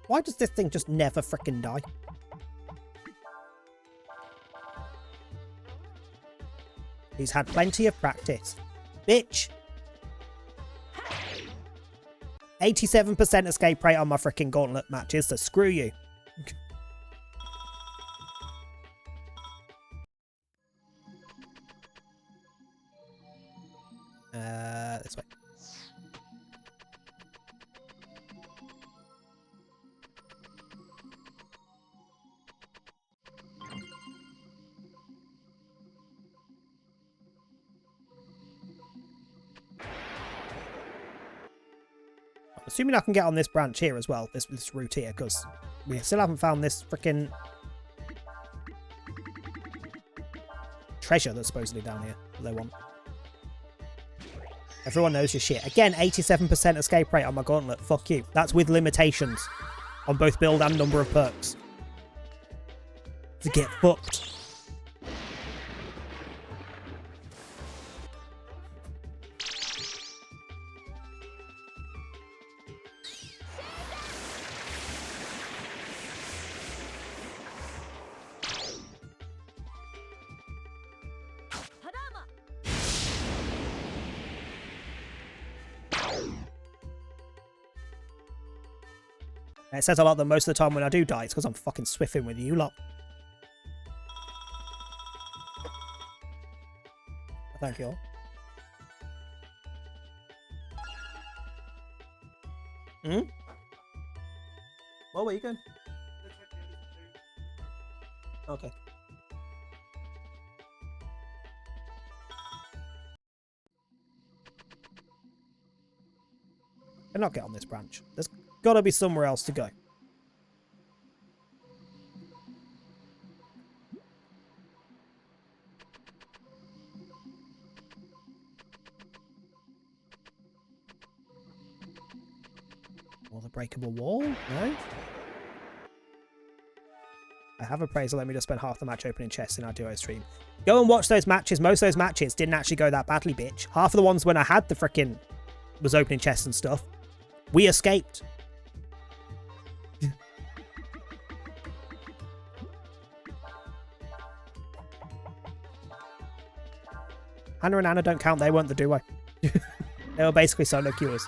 A: Why does this thing just never frickin' die? He's had plenty of practice. Bitch! 87% escape rate on my frickin' gauntlet matches, so screw you. This way. Assuming I can get on this branch here as well, this route here, because we still haven't found this freaking treasure that's supposedly down here that they want. Everyone knows your shit. Again, 87% escape rate on my gauntlet. Fuck you. That's with limitations on both build and number of perks. To get fucked. And it says a lot that most of the time when I do die, it's because I'm fucking swiffing with you lot. Thank you all. Hmm? Well, where you going? Okay. Cannot get on this branch. There's got to be somewhere else to go. Or the breakable wall? No? I have appraisal. Let me just spend half the match opening chests in our duo stream. Go and watch those matches. Most of those matches didn't actually go that badly, bitch. Half of the ones when I had the frickin' was opening chests and stuff. We escaped. Hannah and Anna don't count. They weren't the duo. They were basically solo queuers.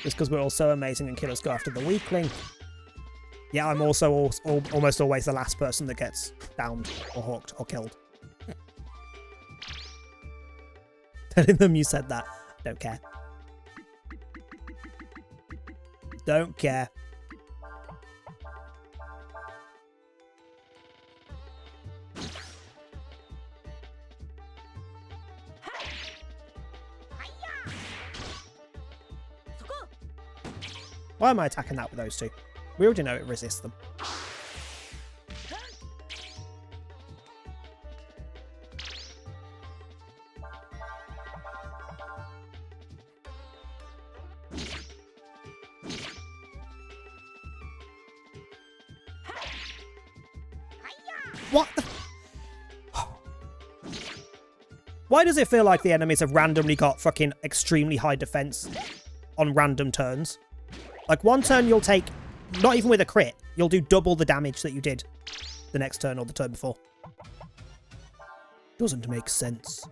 A: Just because we're all so amazing and killers go after the weakling. Yeah, I'm also almost always the last person that gets downed or hooked or killed. Telling them you said that. Don't care. Don't care. Why am I attacking that with those two? We already know it resists them. What the... Why does it feel like the enemies have randomly got fucking extremely high defense on random turns? Like, one turn you'll take, not even with a crit, you'll do double the damage that you did the next turn or the turn before. Doesn't make sense.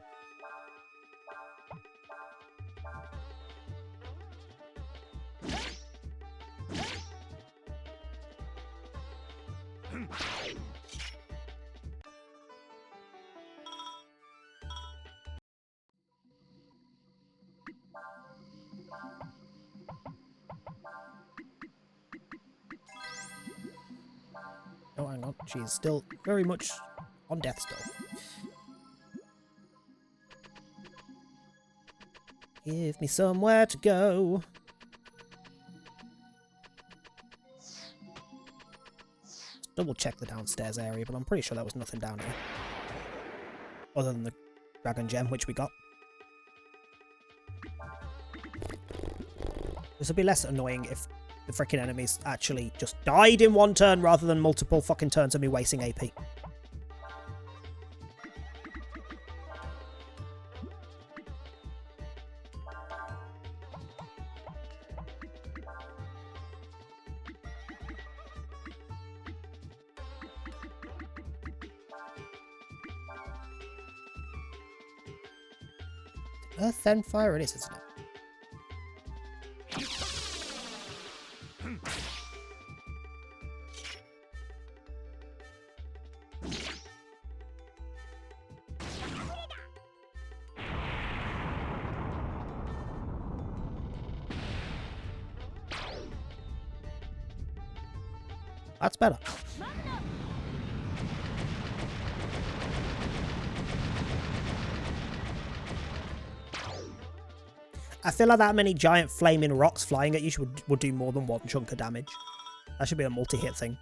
A: Oh, hang on. She is still very much on death's door. Give me somewhere to go. Double check the downstairs area, but I'm pretty sure there was nothing down here. Other than the dragon gem, which we got. This would be less annoying if the freaking enemies actually just died in one turn rather than multiple fucking turns of me wasting AP. Earth, then fire it is, isn't it? That's better. I feel like that many giant flaming rocks flying at you would do more than one chunk of damage. That should be a multi-hit thing.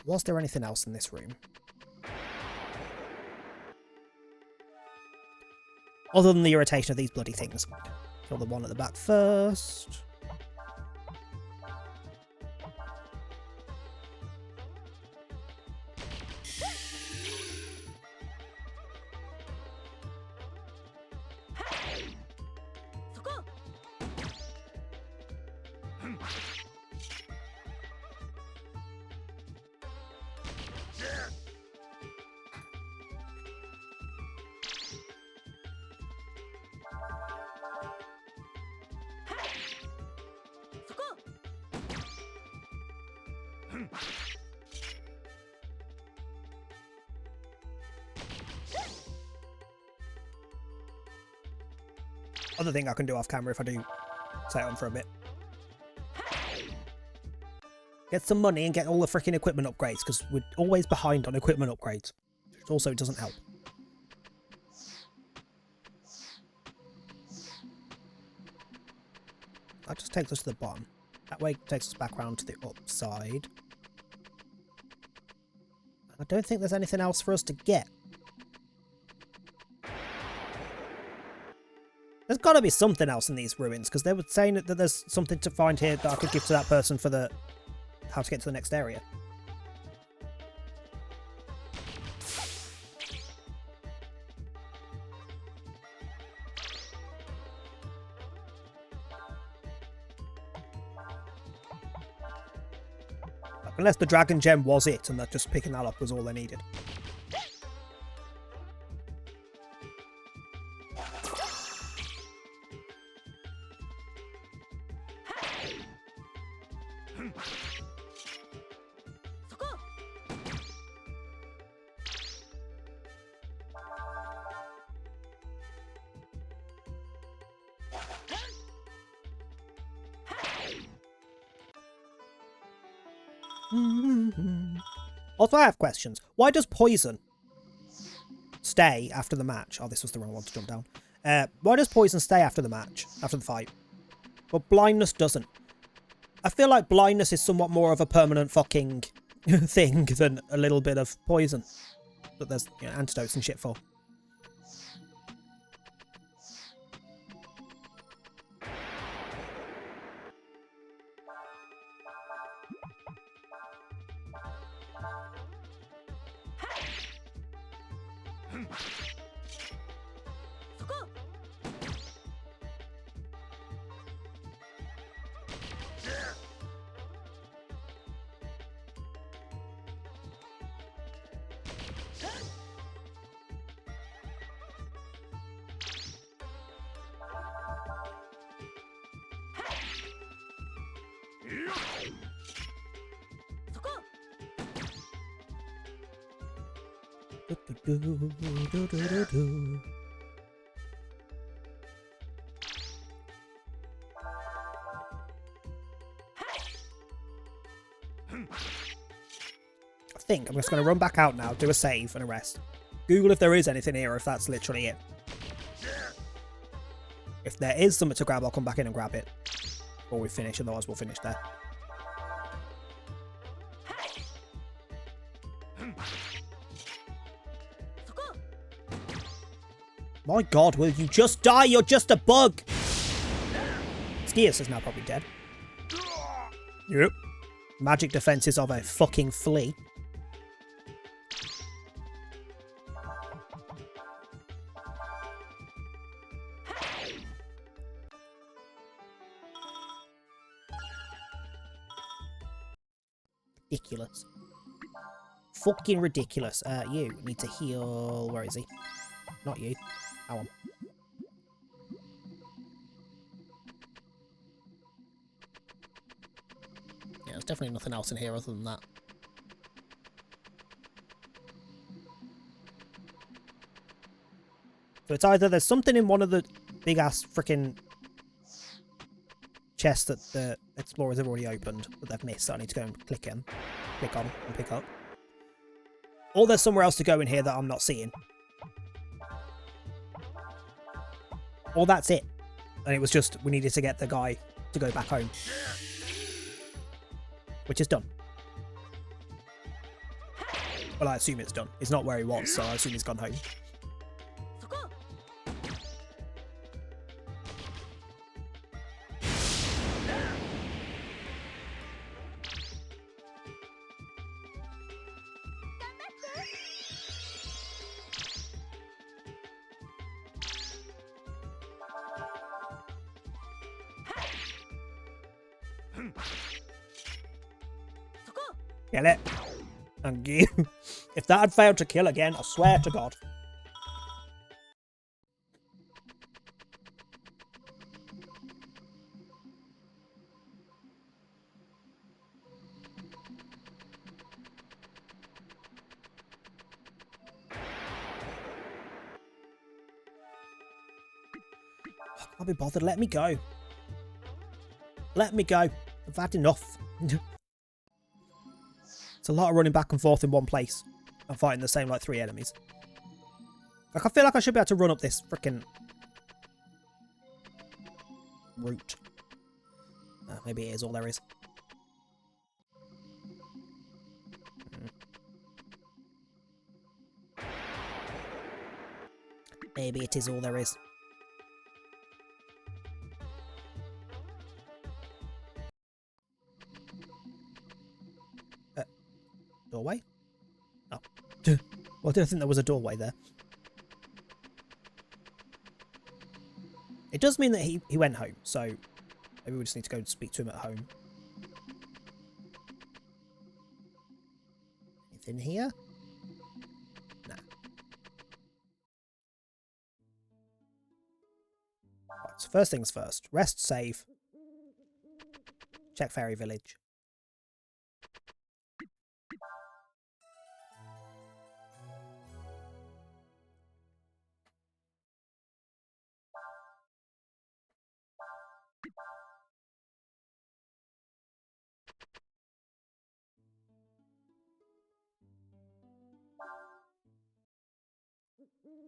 A: Was there anything else in this room? Other than the irritation of these bloody things. Kill the one at the back first. Other thing I can do off camera if I do stay on for a bit. Get some money and get all the freaking equipment upgrades, because we're always behind on equipment upgrades. Which also doesn't help. That just takes us to the bottom. That way takes us back around to the upside. I don't think there's anything else for us to get. There's got to be something else in these ruins, because they were saying that there's something to find here that I could give to that person for the how to get to the next area. Unless the dragon gem was it, and that just picking that up was all they needed. Also, I have questions. Why does poison stay after the match? Oh, this was the wrong one to jump down. Why does poison stay after the match, after the fight? But blindness doesn't. I feel like blindness is somewhat more of a permanent fucking thing than a little bit of poison that there's, you know, antidotes and shit for. I think I'm just going to run back out now, do a save and a rest. Google if there is anything here, or if that's literally it. If there is something to grab, I'll come back in and grab it before we finish, otherwise we'll finish there. My god, will you just die? You're just a bug! Skius is now probably dead. Yep. Magic defenses of a fucking flea. Ridiculous. Fucking ridiculous. You need to heal. Where is he? Not you. That one. Yeah, there's definitely nothing else in here other than that. So it's either there's something in one of the big ass freaking chests that the explorers have already opened that they've missed, so I need to go and click on and pick up. Or there's somewhere else to go in here that I'm not seeing. Or that's it. And it was just, we needed to get the guy to go back home. Which is done. Well, I assume it's done. It's not where he was, so I assume he's gone home. Kill it. Thank you. If that had failed to kill again, I swear to God. Can't be bothered. Let me go. Let me go. I've had enough. It's a lot of running back and forth in one place and fighting the same, like, 3 enemies. Like, I feel like I should be able to run up this freaking route. Maybe it is all there is. Maybe it is all there is. Doorway? Oh. Well, I didn't think there was a doorway there. It does mean that he went home, so maybe we just need to go and speak to him at home. Anything here? Nah. Right, so first things first. Rest, save. Check Fairy Village.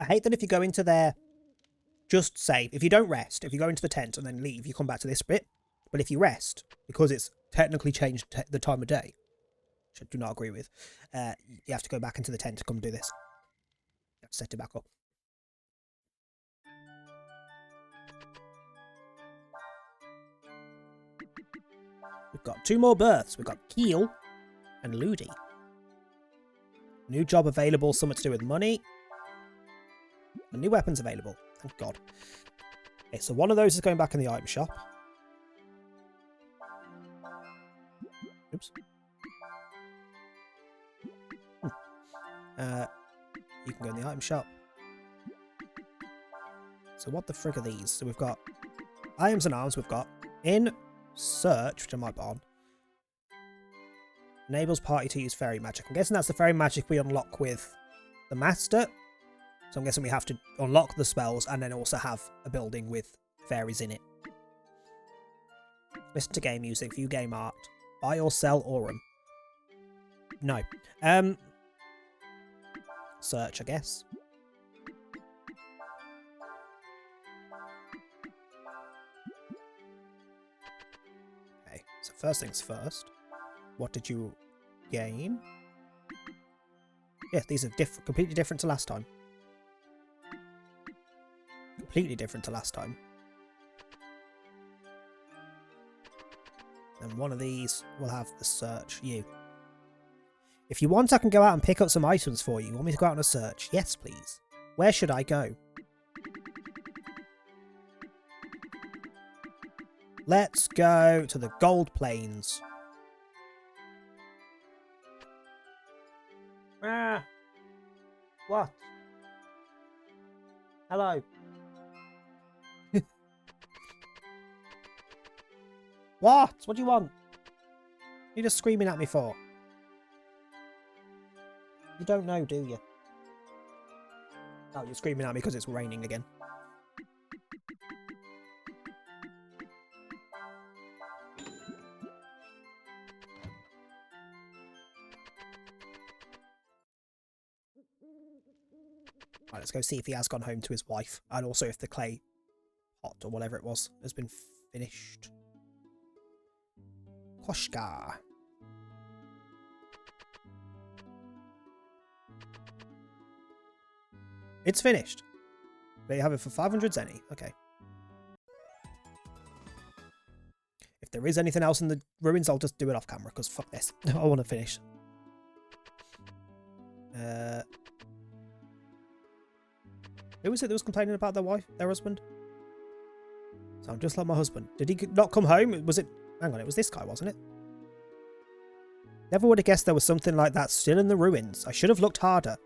A: I hate that if you go into there, just save. If you don't rest, if you go into the tent and then leave, you come back to this bit. But if you rest, because it's technically changed the time of day, which I do not agree with, you have to go back into the tent to come do this. You have to set it back up. We've got 2 more berths. We've got Keel and Ludi. New job available, something to do with money. And new weapons available. Thank God. Okay, so one of those is going back in the item shop. Oops. You can go in the item shop. So what the frig are these? So we've got items and arms. We've got in search, which I might put on. Enables party to use fairy magic. I'm guessing that's the fairy magic we unlock with the master. So I'm guessing we have to unlock the spells and then also have a building with fairies in it. Listen to game music, view game art. Buy or sell Aurum. No. Search, I guess. Okay, so first things first. What did you gain? Yeah, these are completely different to last time. Completely different to last time. And one of these will have the search. You. If you want, I can go out and pick up some items for you. You want me to go out on a search? Yes, please. Where should I go? Let's go to the Gold Plains. Ah. What? Hello. What? What do you want? You're just screaming at me for? You don't know, do you? Oh, you're screaming at me because it's raining again. Right, let's go see if he has gone home to his wife, and also if the clay pot or whatever it was has been finished. Koshka. It's finished. They have it for 500 zenny. Okay. If there is anything else in the ruins, I'll just do it off camera, because fuck this. I want to finish. Who was it that was complaining about their wife, their husband? Sound just like my husband. Did he not come home? Was it... Hang on, it was this guy, wasn't it? Never would have guessed there was something like that still in the ruins. I should have looked harder.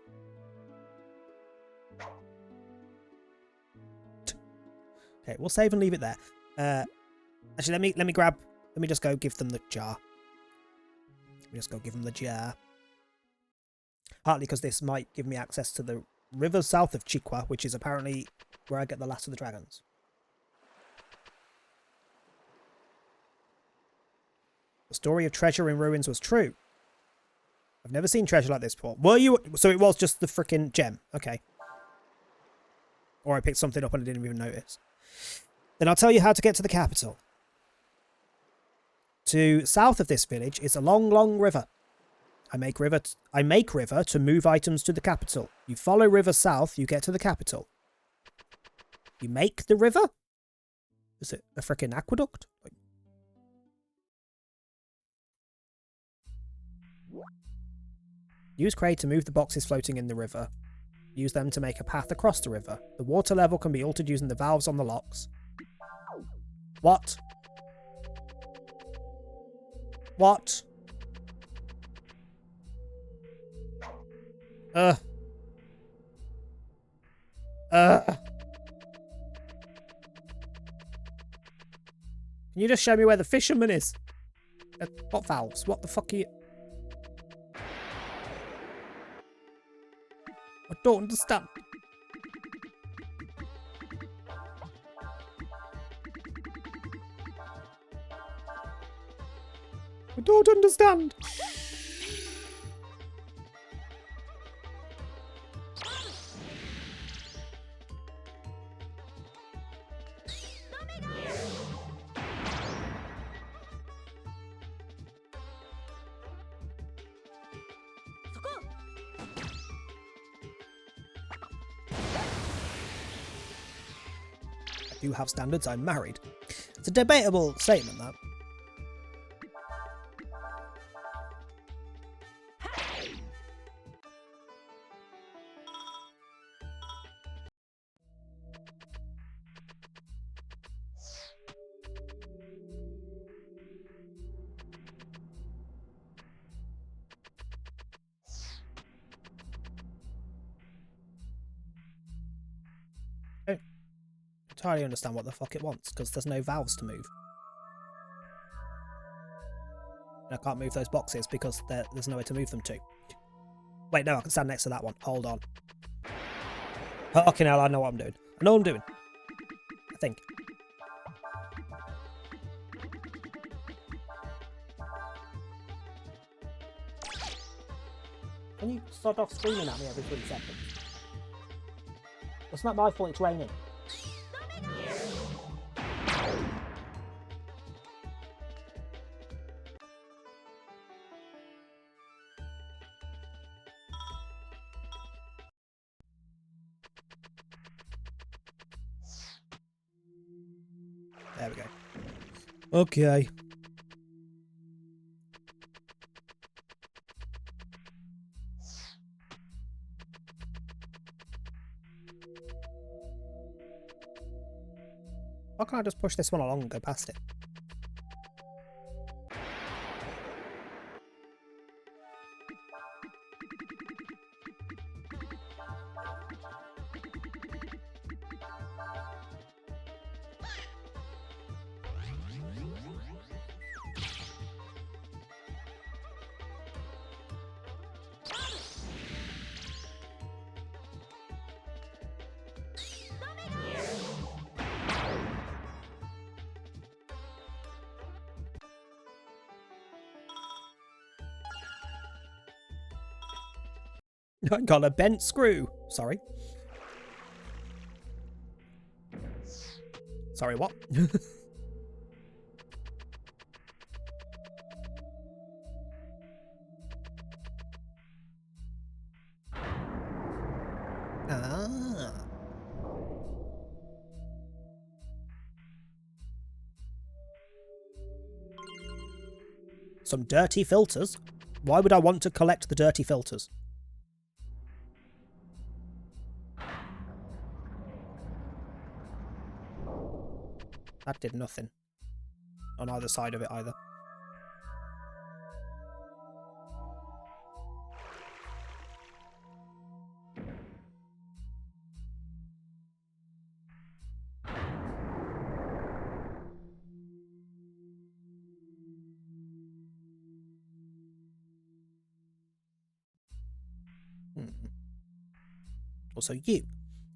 A: Okay, we'll save and leave it there. Actually, let me just go give them the jar. Let me just go give them the jar. Partly because this might give me access to the river south of Chikwa, which is apparently where I get the last of the dragons. The story of treasure in ruins was true. I've never seen treasure like this before. Were you? So it was just the frickin' gem. Okay. Or I picked something up and I didn't even notice. Then I'll tell you how to get to the capital. To south of this village is a long, long river. I make river to move items to the capital. You follow river south, you get to the capital. You make the river? Is it a frickin' aqueduct? Use Cray to move the boxes floating in the river. Use them to make a path across the river. The water level can be altered using the valves on the locks. What? What? Can you just show me where the fisherman is? What valves? What the fuck are you... I don't understand. I don't understand. I do have standards, I'm married. It's a debatable statement, that. Entirely understand what the fuck it wants, because there's no valves to move. And I can't move those boxes because there's nowhere to move them to. Wait, no, I can stand next to that one. Hold on. Fucking hell, I know what I'm doing. I know what I'm doing. I think. Can you start off screaming at me every 3 seconds? It's not my fault it's raining. There we go. Okay. Why can't I just push this one along and go past it? I got a bent screw. Sorry. Sorry, what? Ah. Some dirty filters? Why would I want to collect the dirty filters? That did nothing. On either side of it either. Also you.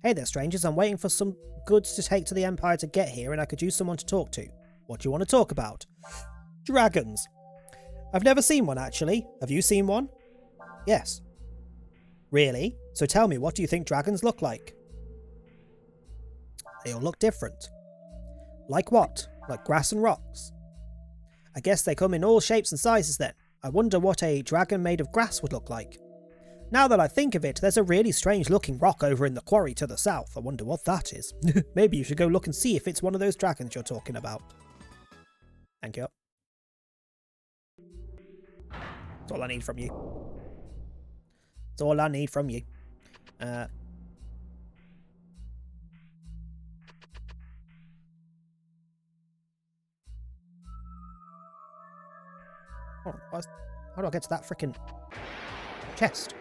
A: Hey there, strangers. I'm waiting for some goods to take to the Empire to get here, and I could use someone to talk to. What do you want to talk about? Dragons. I've never seen one, actually. Have you seen one? Yes. Really? So tell me, what do you think dragons look like? They all look different. Like what? Like grass and rocks? I guess they come in all shapes and sizes then. I wonder what a dragon made of grass would look like. Now that I think of it, there's a really strange looking rock over in the quarry to the south. I wonder what that is. Maybe you should go look and see if it's one of those dragons you're talking about. Thank you. That's all I need from you. That's all I need from you. How do I get to that frickin' chest?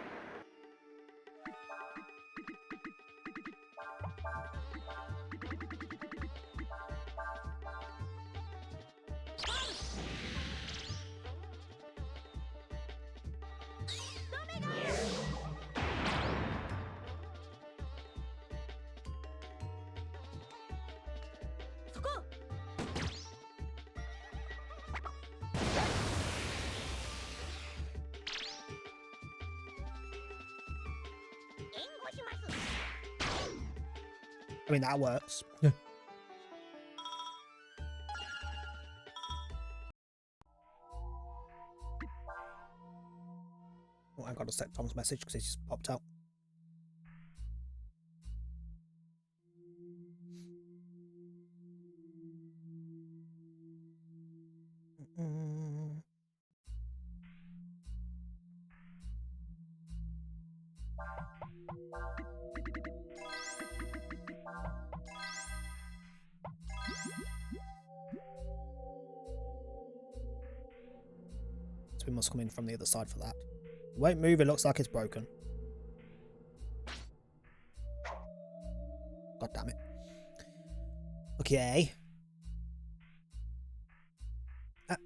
A: I mean, that works. Oh, I got to set Tom's message because it just popped out. So we must come in from the other side for that. It won't move, it looks like it's broken. God damn it. Okay. Ah.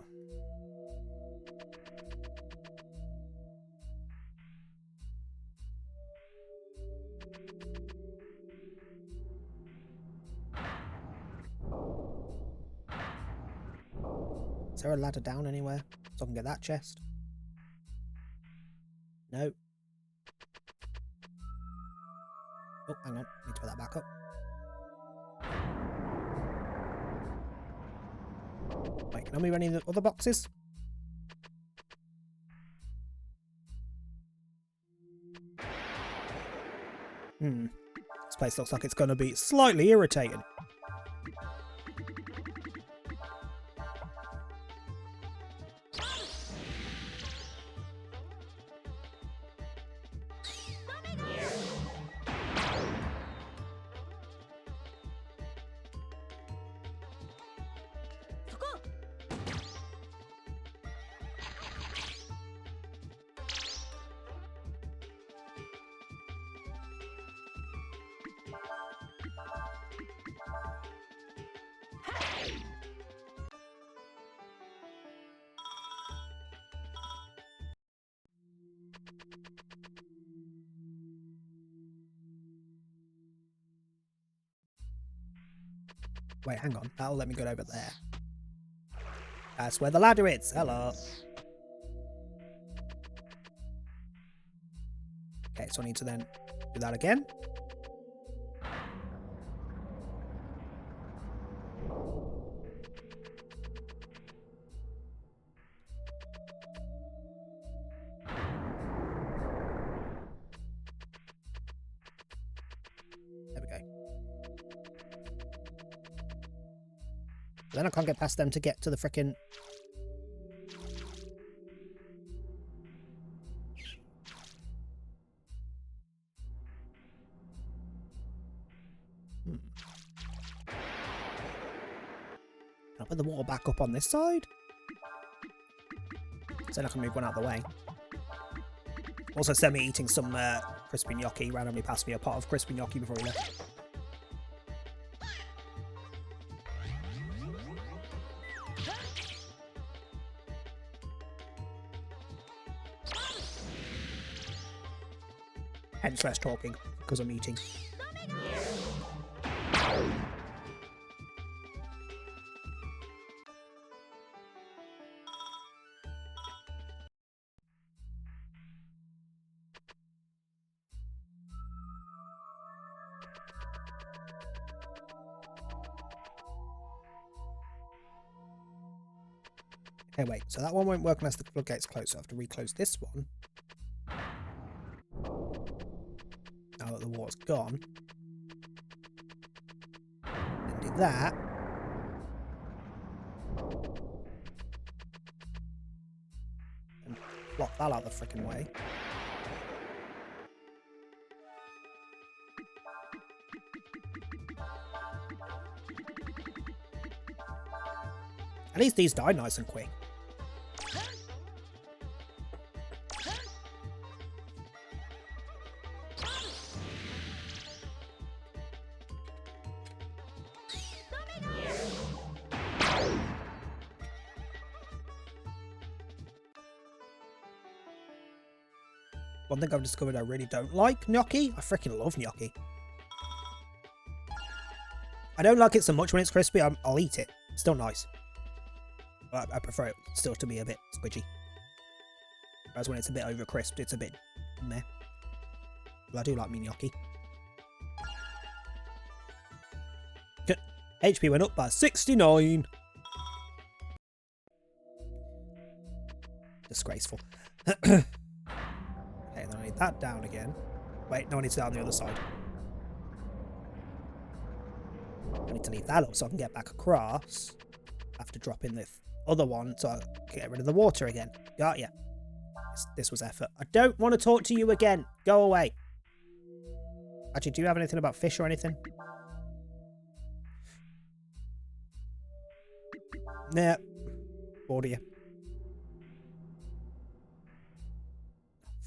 A: Is there a ladder down anywhere so I can get that chest? No. Oh, hang on. Need to put that back up. Wait, can I move any of the other boxes? This place looks like it's going to be slightly irritating. Wait, hang on. That'll let me go over there. That's where the ladder is. Hello. Okay, so I need to then do that again. There we go. Then I can't get past them to get to the frickin'... Can I put the wall back up on this side? So then I can move one out of the way. Also, Semi eating some crispy gnocchi randomly passed me a pot of crispy gnocchi before he left. Hence less talking, because I'm eating. Okay, wait. So that one won't work unless the floodgate's closed. So I have to reclose this one. Now that the water's gone. And do that. And block that out the freaking way. At least these die nice and quick. One thing I've discovered I really don't like gnocchi. I freaking love gnocchi. I don't like it so much when it's crispy. I'll eat it. It's still nice. But I prefer it still to be a bit squidgy. Whereas when it's a bit over crisped, it's a bit meh. But I do like me gnocchi. Good. HP went up by 69. Disgraceful. Okay, then I need that down again. Wait, no, I need to down the other side. I need to leave that up so I can get back across. I have to drop in the other one so I can get rid of the water again. Got ya. This was effort. I don't want to talk to you again. Go away. Actually, do you have anything about fish or anything? Nah. Bored of you.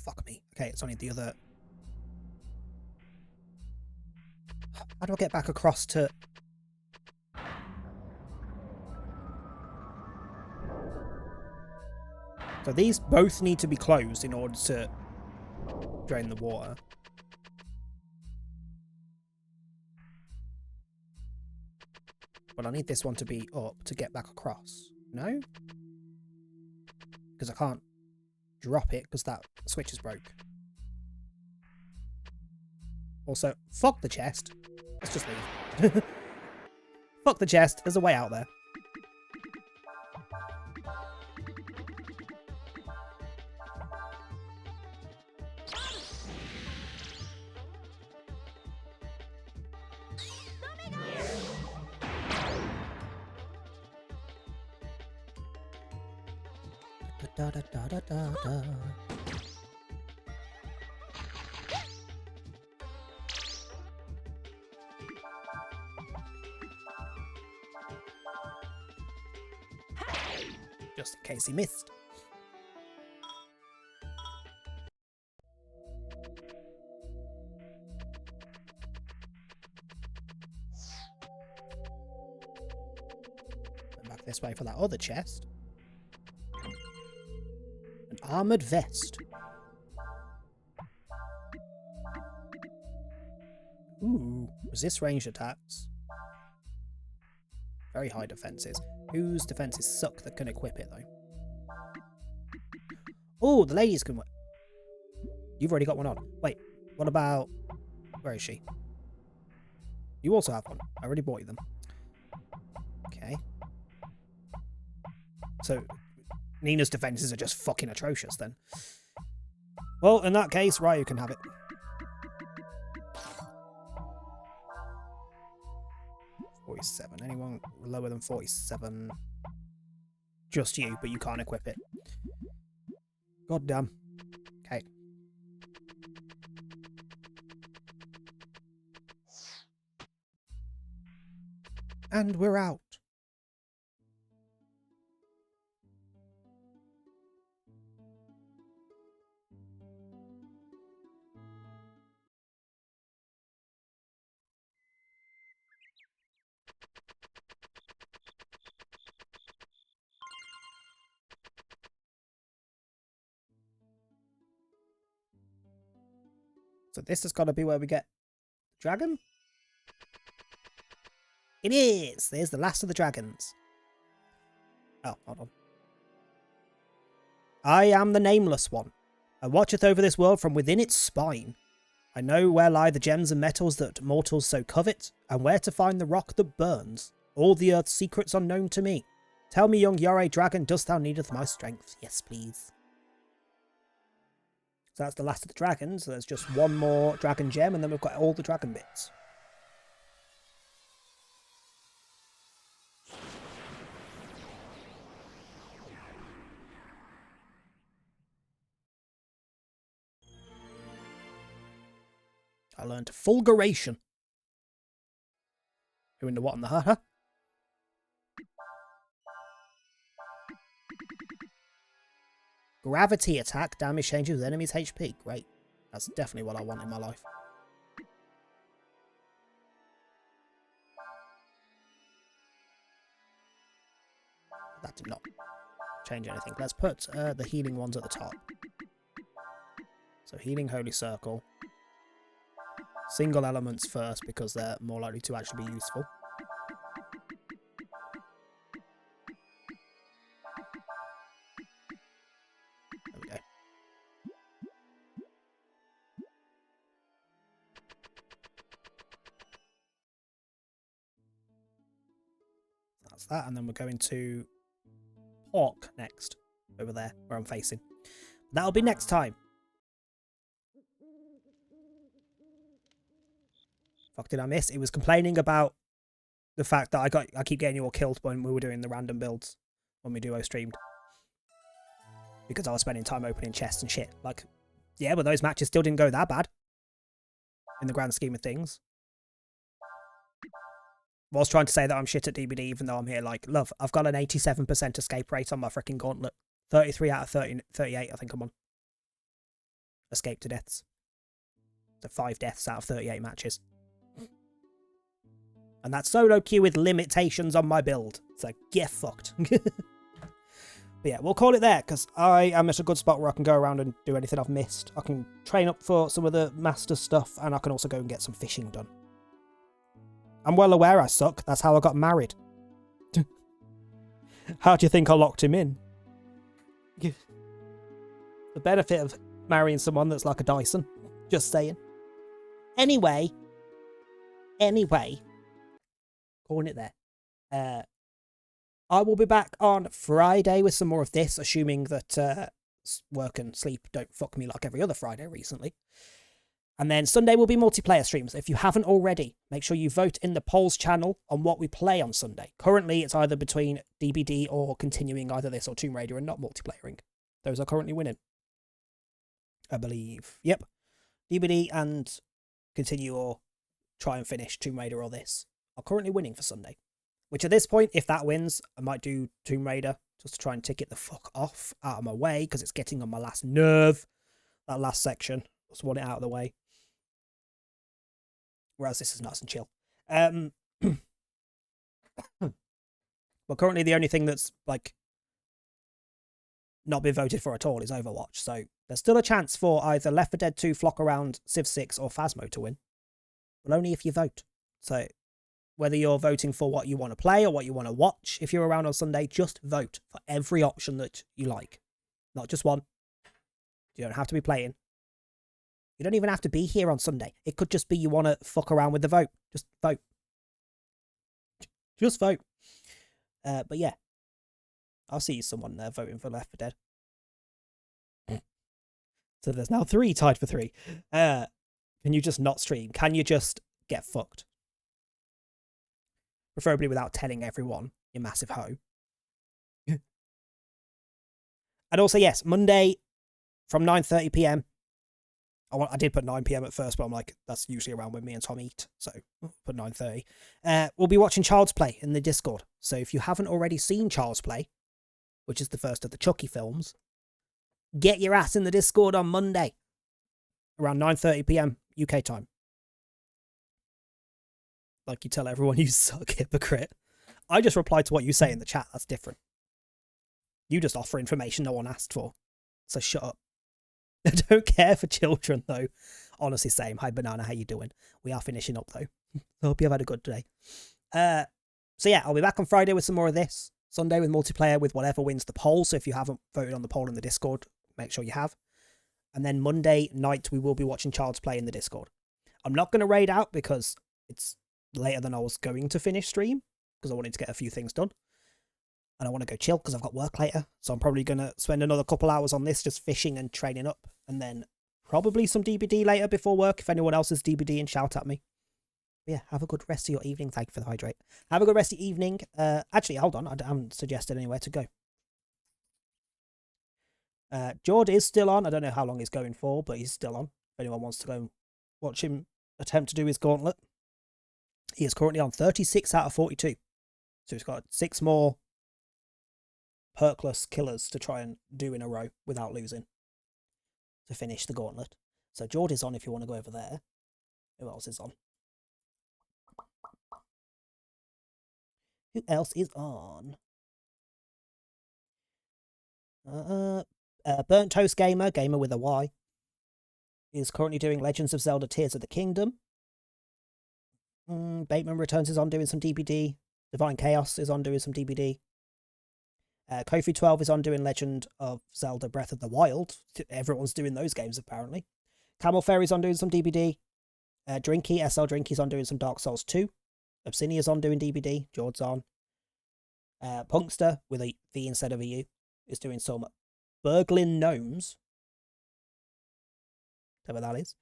A: Fuck me. Okay, it's only the other... How do I get back across to... So these both need to be closed in order to drain the water. But I need this one to be up to get back across. No? Because I can't drop it because that switch is broke. Also, fuck the chest. Let's just leave. Fuck the chest. There's a way out there. Da, da, da, da, da, da. Just in case he missed. Go back this way for that other chest. An armoured vest. Ooh, resist ranged attacks. Very high defences. Whose defences suck that can equip it, though? Oh, the ladies can... You've already got one on. Wait, what about... Where is she? You also have one. I already bought you them. Okay. So, Nina's defences are just fucking atrocious, then. Well, in that case, Ryu can have it. Anyone lower than 47? Just you, but you can't equip it. God damn. Okay. And we're out. So this has got to be where we get dragon? It is! There's the last of the dragons. Oh, hold on. I am the Nameless One. I watcheth over this world from within its spine. I know where lie the gems and metals that mortals so covet, and where to find the rock that burns. All the earth's secrets are known to me. Tell me, young Yore Dragon, dost thou needeth my strength? Yes, please. So that's the last of the dragons. So there's just one more dragon gem, and then we've got all the dragon bits. I learned Fulguration. Who in the what and the huh? Gravity attack, damage changes enemies' HP. Great. That's definitely what I want in my life. That did not change anything. Let's put the healing ones at the top. So healing Holy Circle. Single elements first because they're more likely to actually be useful. There we go. That's that, and then we're going to Hawk next, over there, where I'm facing. That'll be next time. Fuck did I miss? It was complaining about the fact that I keep getting you all killed when we were doing the random builds when we duo streamed. Because I was spending time opening chests and shit. Like, yeah, but those matches still didn't go that bad. In the grand scheme of things. I was trying to say that I'm shit at DBD even though I'm here like, love, I've got an 87% escape rate on my freaking gauntlet. 33 out of 38 I think I'm on. Escape to deaths. So 5 deaths out of 38 matches. And that's solo queue with limitations on my build. So get fucked. But yeah, we'll call it there, because I am at a good spot where I can go around and do anything I've missed. I can train up for some of the master stuff, and I can also go and get some fishing done. I'm well aware I suck. That's how I got married. How do you think I locked him in? The benefit of marrying someone that's like a Dyson. Just saying. Anyway. Calling it there. I will be back on Friday with some more of this, assuming that work and sleep don't fuck me like every other Friday recently. And then Sunday will be multiplayer streams. If you haven't already, make sure you vote in the polls channel on what we play on Sunday. Currently, it's either between DBD or continuing either this or Tomb Raider and not multiplayering. Those are currently winning. I believe. Yep. DBD and continue or try and finish Tomb Raider or this are currently winning for Sunday. Which at this point, if that wins, I might do Tomb Raider just to try and tick it the fuck off out of my way because it's getting on my last nerve. That last section. Just want it out of the way. Whereas this is nice and chill. But currently the only thing that's like not been voted for at all is Overwatch. So there's still a chance for either Left 4 Dead 2, Flock Around, Civ 6 or Phasmo to win. But only if you vote. So whether you're voting for what you want to play or what you want to watch, if you're around on Sunday, just vote for every option that you like. Not just one. You don't have to be playing. You don't even have to be here on Sunday. It could just be you want to fuck around with the vote. Just vote. Just vote. But yeah. I'll see someone there voting for Left 4 Dead. So there's now 3 tied for 3. Can you just not stream? Can you just get fucked? Preferably without telling everyone, you massive hoe. And also, yes, Monday from 9:30 PM. I did put 9 PM at first, but I'm like, that's usually around when me and Tom eat. So I'll put 9:30. We'll be watching Child's Play in the Discord. So if you haven't already seen Child's Play, which is the first of the Chucky films, get your ass in the Discord on Monday. Around 9:30 PM UK time. Like you tell everyone you suck, hypocrite. I just reply to what you say in the chat. That's different. You just offer information no one asked for. So shut up. I don't care for children, though. Honestly, same. Hi, Banana. How you doing? We are finishing up, though. I hope you've had a good day. So yeah, I'll be back on Friday with some more of this. Sunday with multiplayer with whatever wins the poll. So if you haven't voted on the poll in the Discord, make sure you have. And then Monday night, we will be watching Child's Play in the Discord. I'm not going to raid out because it's later than I was going to finish stream because I wanted to get a few things done. And I want to go chill because I've got work later. So I'm probably going to spend another couple hours on this just fishing and training up. And then probably some DBD later before work. If anyone else is DBD, and shout at me. But yeah, have a good rest of your evening. Thank you for the hydrate. Have a good rest of your evening. Actually, hold on. I haven't suggested anywhere to go. Jord is still on. I don't know how long he's going for, but he's still on. If anyone wants to go and watch him attempt to do his gauntlet. He is currently on 36 out of 42. So he's got 6 more perkless killers to try and do in a row without losing to finish the gauntlet. So Jord is on if you want to go over there. Who else is on? Who else is on? Burnt Toast Gamer with a Y, is currently doing Legends of Zelda Tears of the Kingdom. Bateman Returns is on doing some DBD. Divine Chaos is on doing some DBD. Kofi12 is on doing Legend of Zelda Breath of the Wild. Everyone's doing those games, apparently. Camel Fairy's on doing some DBD. Drinky, SL Drinky's on doing some Dark Souls 2. Obsidia's on doing DBD. Jord's on. Punkster, with a V instead of a U, is doing some Burglin Gnomes. Whatever that is.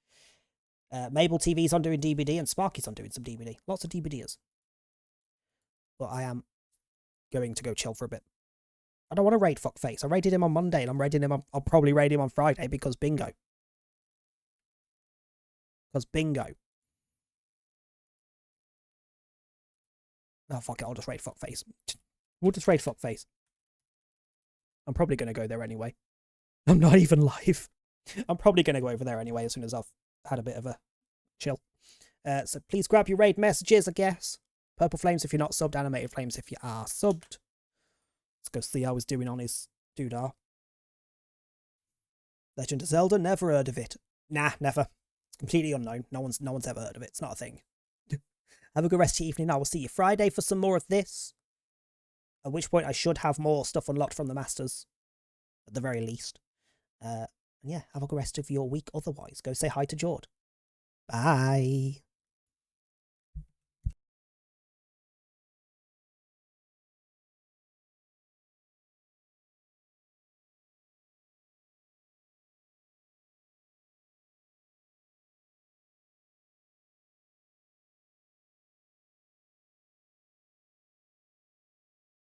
A: Mabel TV's on doing DBD, and Sparky's on doing some DBD. Lots of DBDers. But I am going to go chill for a bit. I don't want to raid Fuckface. I raided him on Monday, and I'll probably raid him on Friday because bingo. Because bingo. Oh, fuck it. I'll just raid Fuckface. We'll just raid Fuckface. I'm probably going to go there anyway. I'm not even live. I'm probably going to go over there anyway as soon as I've had a bit of a chill. So please grab your raid messages, I guess. Purple Flames if you're not subbed. Animated Flames if you are subbed. Let's go see how he's doing on his doodah. Legend of Zelda, never heard of it. Nah, never. It's completely unknown. No one's ever heard of it. It's not a thing. Have a good rest of your evening. I will see you Friday for some more of this. At which point I should have more stuff unlocked from the Masters. At the very least. And yeah, have a good rest of your week otherwise. Go say hi to Jord. Bye.